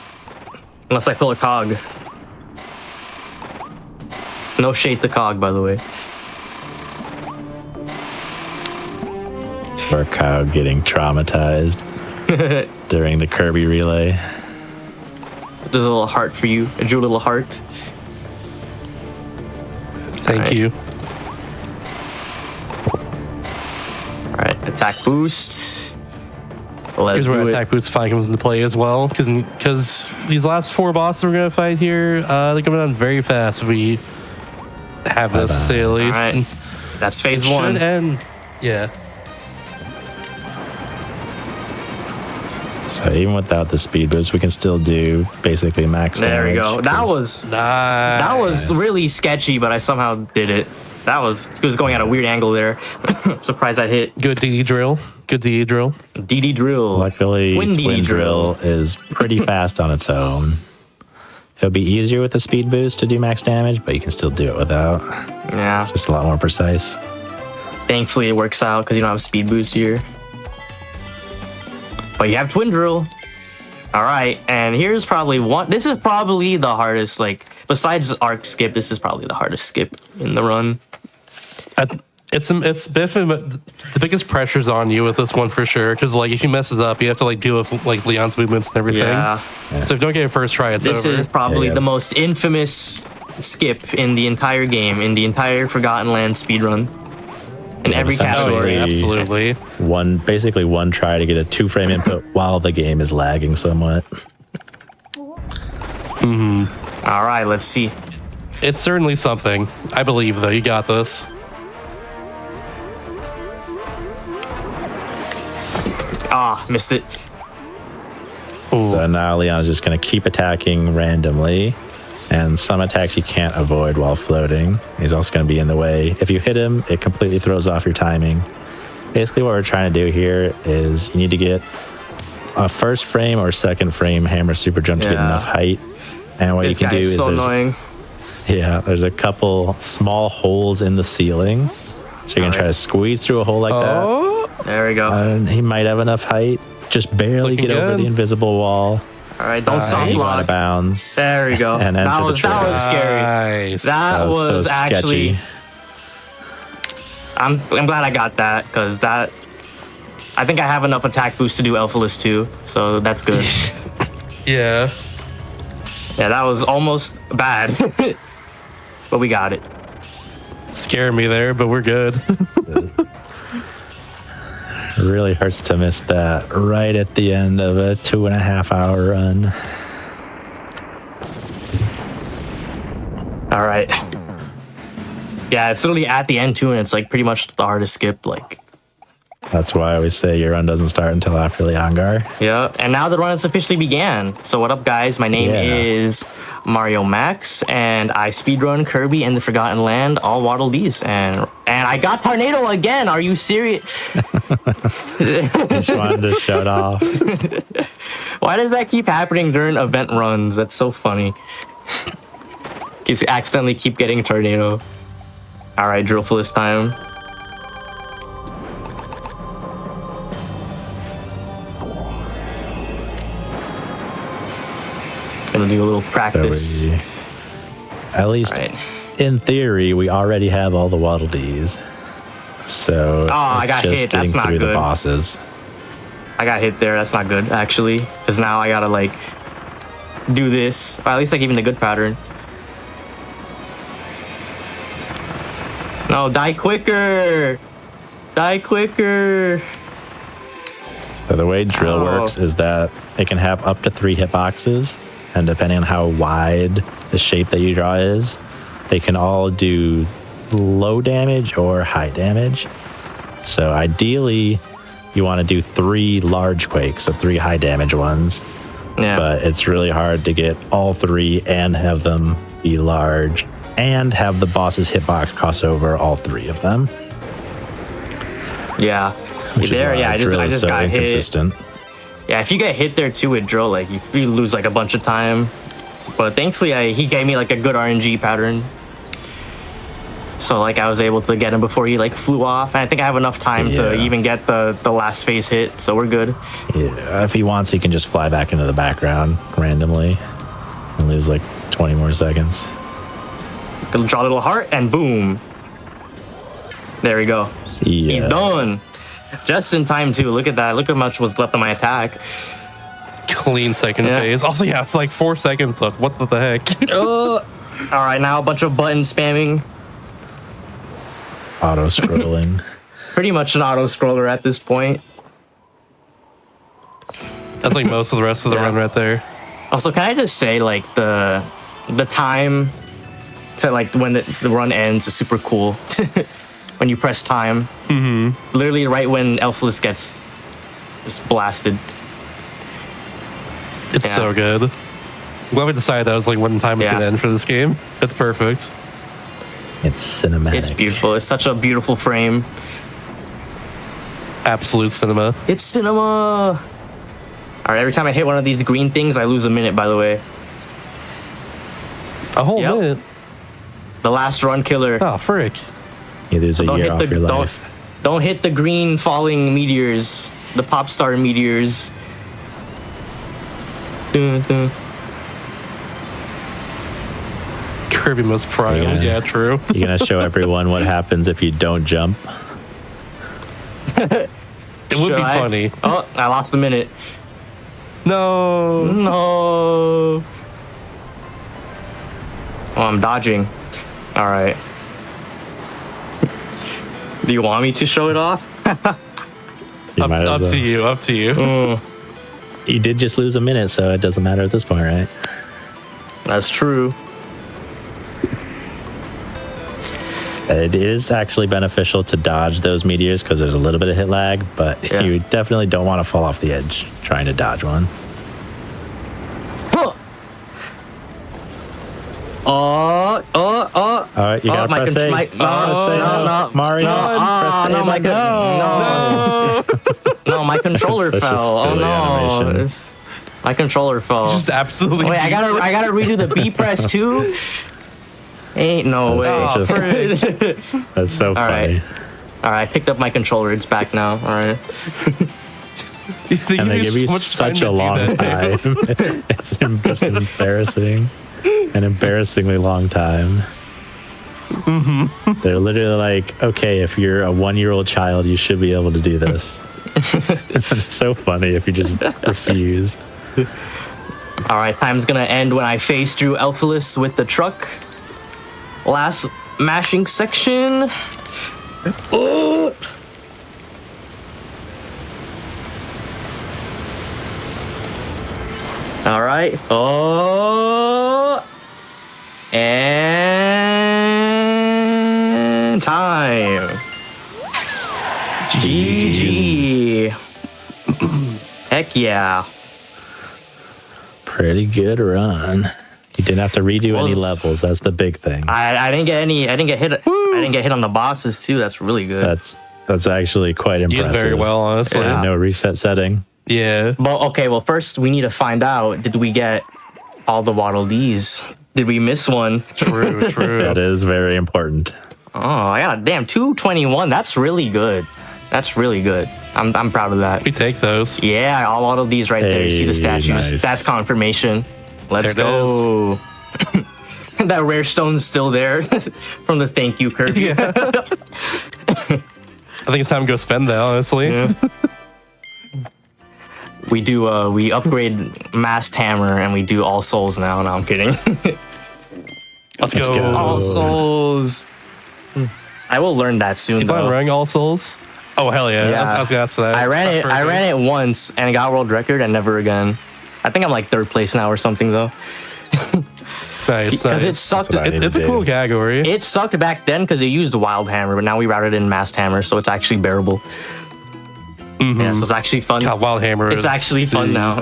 Unless I pull a cog. No shade to cog, by the way. Or Kyle getting traumatized during the Kirby relay. There's a little heart for you. I drew a little heart. Thank you. Alright, attack boost. Let's Here's where do attack boost finally comes into play as well, because these last 4 bosses we're gonna fight here, they're coming down very fast if we have this, to say the least. Alright. That's phase It 1. should end. Yeah. So even without the speed boost, we can still do basically max damage. There we go. That was really sketchy, but I somehow did it. He was going at a weird angle there. Surprised that hit. Good DD drill. DD drill. Luckily, Twin DD drill is pretty fast on its own. It'll be easier with the speed boost to do max damage, but you can still do it without. Yeah. Just a lot more precise. Thankfully, it works out because you don't have speed boost here. But you have twin drill. All right, and here's probably one. This is probably the hardest. Like besides arc skip, this is probably the hardest skip in the run. It's definitely the biggest pressure's on you with this one for sure, because like if you mess it up, you have to like deal with like Leon's movements and everything. Yeah. So if you don't get it first try, it's This over. is probably the most infamous skip in the entire game, in the entire Forgotten Land speedrun. In every category. Absolutely. Basically one try to get a 2-frame input while the game is lagging somewhat. All right, let's see. It's certainly something. I believe though. You got this. Ah, missed it. So now Leon's just going to keep attacking randomly, and some attacks he can't avoid while floating. He's also going to be in the way. If you hit him, it completely throws off your timing. Basically what we're trying to do here is you need to get a first frame or second frame hammer super jump to get enough height. And what you can do is there's a couple small holes in the ceiling. So you're going to try to squeeze through a hole like that. There we go. And he might have enough height. Just barely Looking get over good. the invisible wall. All right, don't stop He's out block. of bounds. There we go. And That enter the was trigger. scary. Nice. That was so actually. sketchy. I'm glad I got that because that. I think I have enough attack boost to do Elphalus too, so that's good. Yeah. Yeah, that was almost bad. But we got it. Scared me there, but we're good. It really hurts to miss that right at the end of a 2.5 hour run. All right. Yeah, it's literally at the end too, and it's like pretty much the hardest skip. Like, That's why I always say your run doesn't start until after Leongar. yeah. And now the run has officially began. So what up, guys? My name is Mario Max, and I speedrun Kirby and the Forgotten Land, all Waddle Dees, and I got Tornado again. Are you serious? Just wanted to shout off. Why does that keep happening during event runs? That's so funny. Because you accidentally keep getting Tornado. All right, drill for this time. Gonna do a little practice. At least All right. in theory, we already have all the Waddle Dees. So I it's got just hit. getting That's not through the good. bosses. I got hit there. That's not good, actually. Because now I gotta, like, do this. Or at least, like, even the good pattern. No, die quicker! Die quicker! So the way drill Oh. works is that it can have up to 3 hitboxes, and depending on how wide the shape that you draw is, they can all do low damage or high damage. So ideally, you want to do 3 large quakes, so 3 high damage ones. Yeah. But it's really hard to get all 3 and have them be large and have the boss's hitbox cross over all 3 of them. Yeah. Which is There, why yeah, I drill just is so got hit. inconsistent. Yeah, if you get hit there too with drill, like, you lose, like, a bunch of time. But thankfully, he gave me, like, a good RNG pattern. So, like, I was able to get him before he, like, flew off. And I think I have enough time to Yeah. even get the last phase hit, so we're good. Yeah, if he wants, he can just fly back into the background randomly and lose like 20 more seconds. Gonna draw a little heart, and boom. There we go. See ya. He's done. Just in time, too. Look at that. Look how much was left on my attack. Clean second Yeah. phase. Also, yeah, like 4 seconds left. What the heck? All right, now a bunch of button spamming. Auto scrolling. Pretty much an auto scroller at this point. That's like most of the rest of the Yeah. run right there. Also, can I just say, like, the time to, like, when the run ends is super cool. When you press time. Mm-hmm. Literally right when Elfless gets just blasted. It's Yeah. so good. I'm glad we decided that was like when time was Yeah. gonna end for this game. It's perfect. It's cinematic. It's beautiful. It's such a beautiful frame. Absolute cinema. It's cinema! Alright, every time I hit one of these green things, I lose a minute, by the way. A whole Yep. minute. The last run killer. Oh, frick. You lose a Don't year hit off the your life. don't hit the green falling meteors, the pop star meteors. Dun, dun. Kirby must prime. Yeah. Yeah, true. You're going to show everyone what happens if you don't jump. It would Should be I? funny. Oh, I lost a minute. No. No. Oh, I'm dodging. All right. Do you want me to show it off? You might as Up well. to you. Up to you. You did just lose a minute, so it doesn't matter at this point, right? That's true. It is actually beneficial to dodge those meteors because there's a little bit of hit lag, but Yeah. you definitely don't want to fall off the edge trying to dodge one. Huh. Oh. All right, you gotta press A. Press A. no, Mario, press the A my button. no, my controller Such a fell. Oh silly no, animation. my controller fell. Just absolutely. Wait, I gotta redo the B press too. Ain't no way. That's such a- frick. That's so funny. right. All right, I picked up my controller. It's back now. All right. And they give you so much time such to a do long that, too. time. It's just embarrassing. An embarrassing long time. Mm-hmm. They're literally like, okay, if you're a 1-year-old child, you should be able to do this. It's so funny if you just refuse. All right, time's gonna end when I phase through Elphalus with the truck. Last mashing section. Oh. All right. Oh. And time. GG. Heck yeah. Pretty good run. You didn't have to redo any levels. That's the big thing. I didn't get any. I didn't get hit. I didn't get hit on the bosses too. That's really good. That's actually quite impressive. You did very well, honestly. Yeah. No reset setting. Yeah. Well, okay. Well, first we need to find out. Did we get all the Waddle Dees? Did we miss one? True. That is very important. Oh, I got a damn 221. That's really good. That's really good. I'm proud of that. We take those. Yeah, all Waddle Dees right there. You see the statues? Nice. That's confirmation. Let's There it go. That rare stone's still there from the thank you, Kirby. Yeah. I think it's time to go spend that, honestly. Yeah. We do. We upgrade Masked Hammer and we do All Souls now. No, I'm kidding. Let's Let's go. go. All Souls. I will learn that soon. Keep on though. running All Souls. Oh hell yeah! Yeah. I was gonna ask for that. I ran it. I ran it once and I got world record and never again. I think I'm like 3rd place now or something though. Nice. Because it Nice. sucked. That's what I need It's to a cool do. category. It sucked back then because it used Wild Hammer, but now we routed in Masked Hammer, so it's actually bearable. Yeah, so it's actually fun. God, Wild Hammer. It's is actually fun the- now.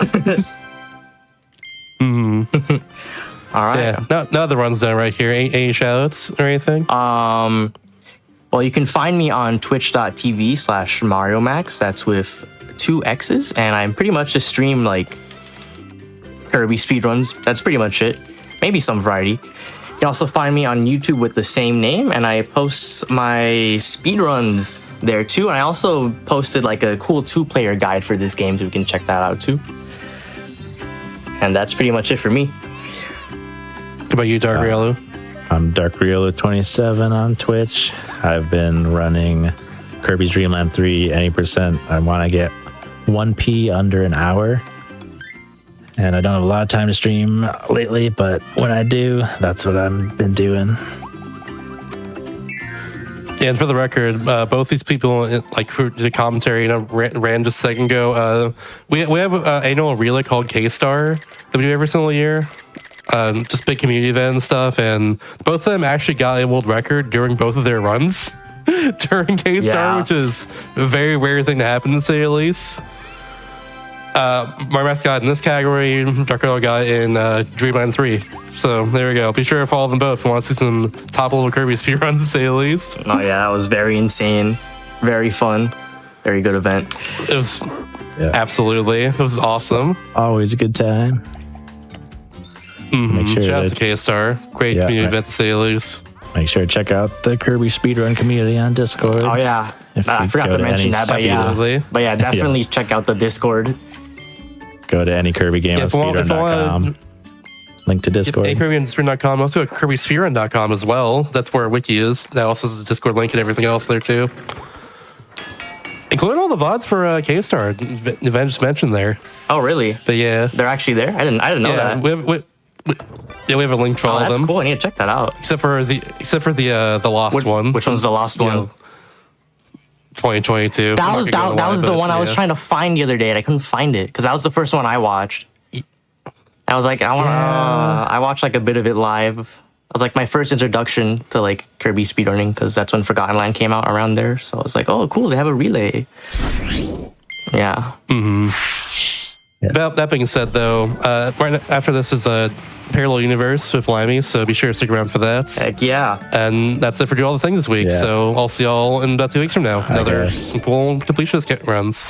All right. Yeah. Now the run's done right here. Any shoutouts or anything? Well, you can find me on twitch.tv/MarioMax. That's with 2 X's, and I'm pretty much just stream like Kirby speedruns. That's pretty much it. Maybe some variety. You can also find me on YouTube with the same name, and I post my speedruns there too. And I also posted like a cool 2-player guide for this game, so you can check that out too. And that's pretty much it for me. What about you, Dark Riolu? I'm Dark Riolu27 on Twitch. I've been running Kirby's Dream Land 3 any percent. I want to get 1P under an hour. And I don't have a lot of time to stream lately, but when I do, that's what I've been doing. Yeah, and for the record, both these people, like who did commentary, ran just a second ago. We have an annual relay called K-Star that we do every single year. Just big community event and stuff, and both of them actually got a world record during both of their runs during K-Star, Yeah. which is a very rare thing to happen, to say the least. Marmax got in this category, Darko got in Dreamland 3. So there we go. Be sure to follow them both if you want to see some top level Kirby speedruns, to say the least. Oh yeah, that was very insane, very fun, very good event. It was Yeah. absolutely, it was awesome. Always a good time. Make sure Shout out to to, K-Star. Great Yeah, community right. event, to say the least. make sure to check out the Kirby Speedrun community on Discord. Oh yeah, If I you forgot go to to mention any that, but Absolutely. yeah, definitely check out the Discord. Go to any Kirby game Yeah, on if you want- speedrun.com. Link to Discord. KirbyandSpeedrun.com. Also at KirbySpeedrun.com as well. That's where our wiki is. That also has a Discord link and everything else there too. Including all the VODs for K-Star. Event just mentioned there. Oh really? But yeah. They're actually there? I didn't know Yeah, that. we have a link for Oh, all of that's them. cool. I need to check that out. Except for the lost one. Which one's the lost one? know, 2022. That was the one I was yeah. trying to find the other day, and I couldn't find it because that was the first one I watched. I was like, I watched like a bit of it live. It was like my first introduction to like Kirby speedrunning because that's when Forgotten Land came out around there. So I was like, oh, cool, they have a relay. Yeah. That being said, though, right after this is a parallel universe with Limey, so be sure to stick around for that. Heck yeah. And that's it for Do All the Things this week. Yeah. So I'll see y'all in about 2 weeks from now. Another guess. cool completionist runs.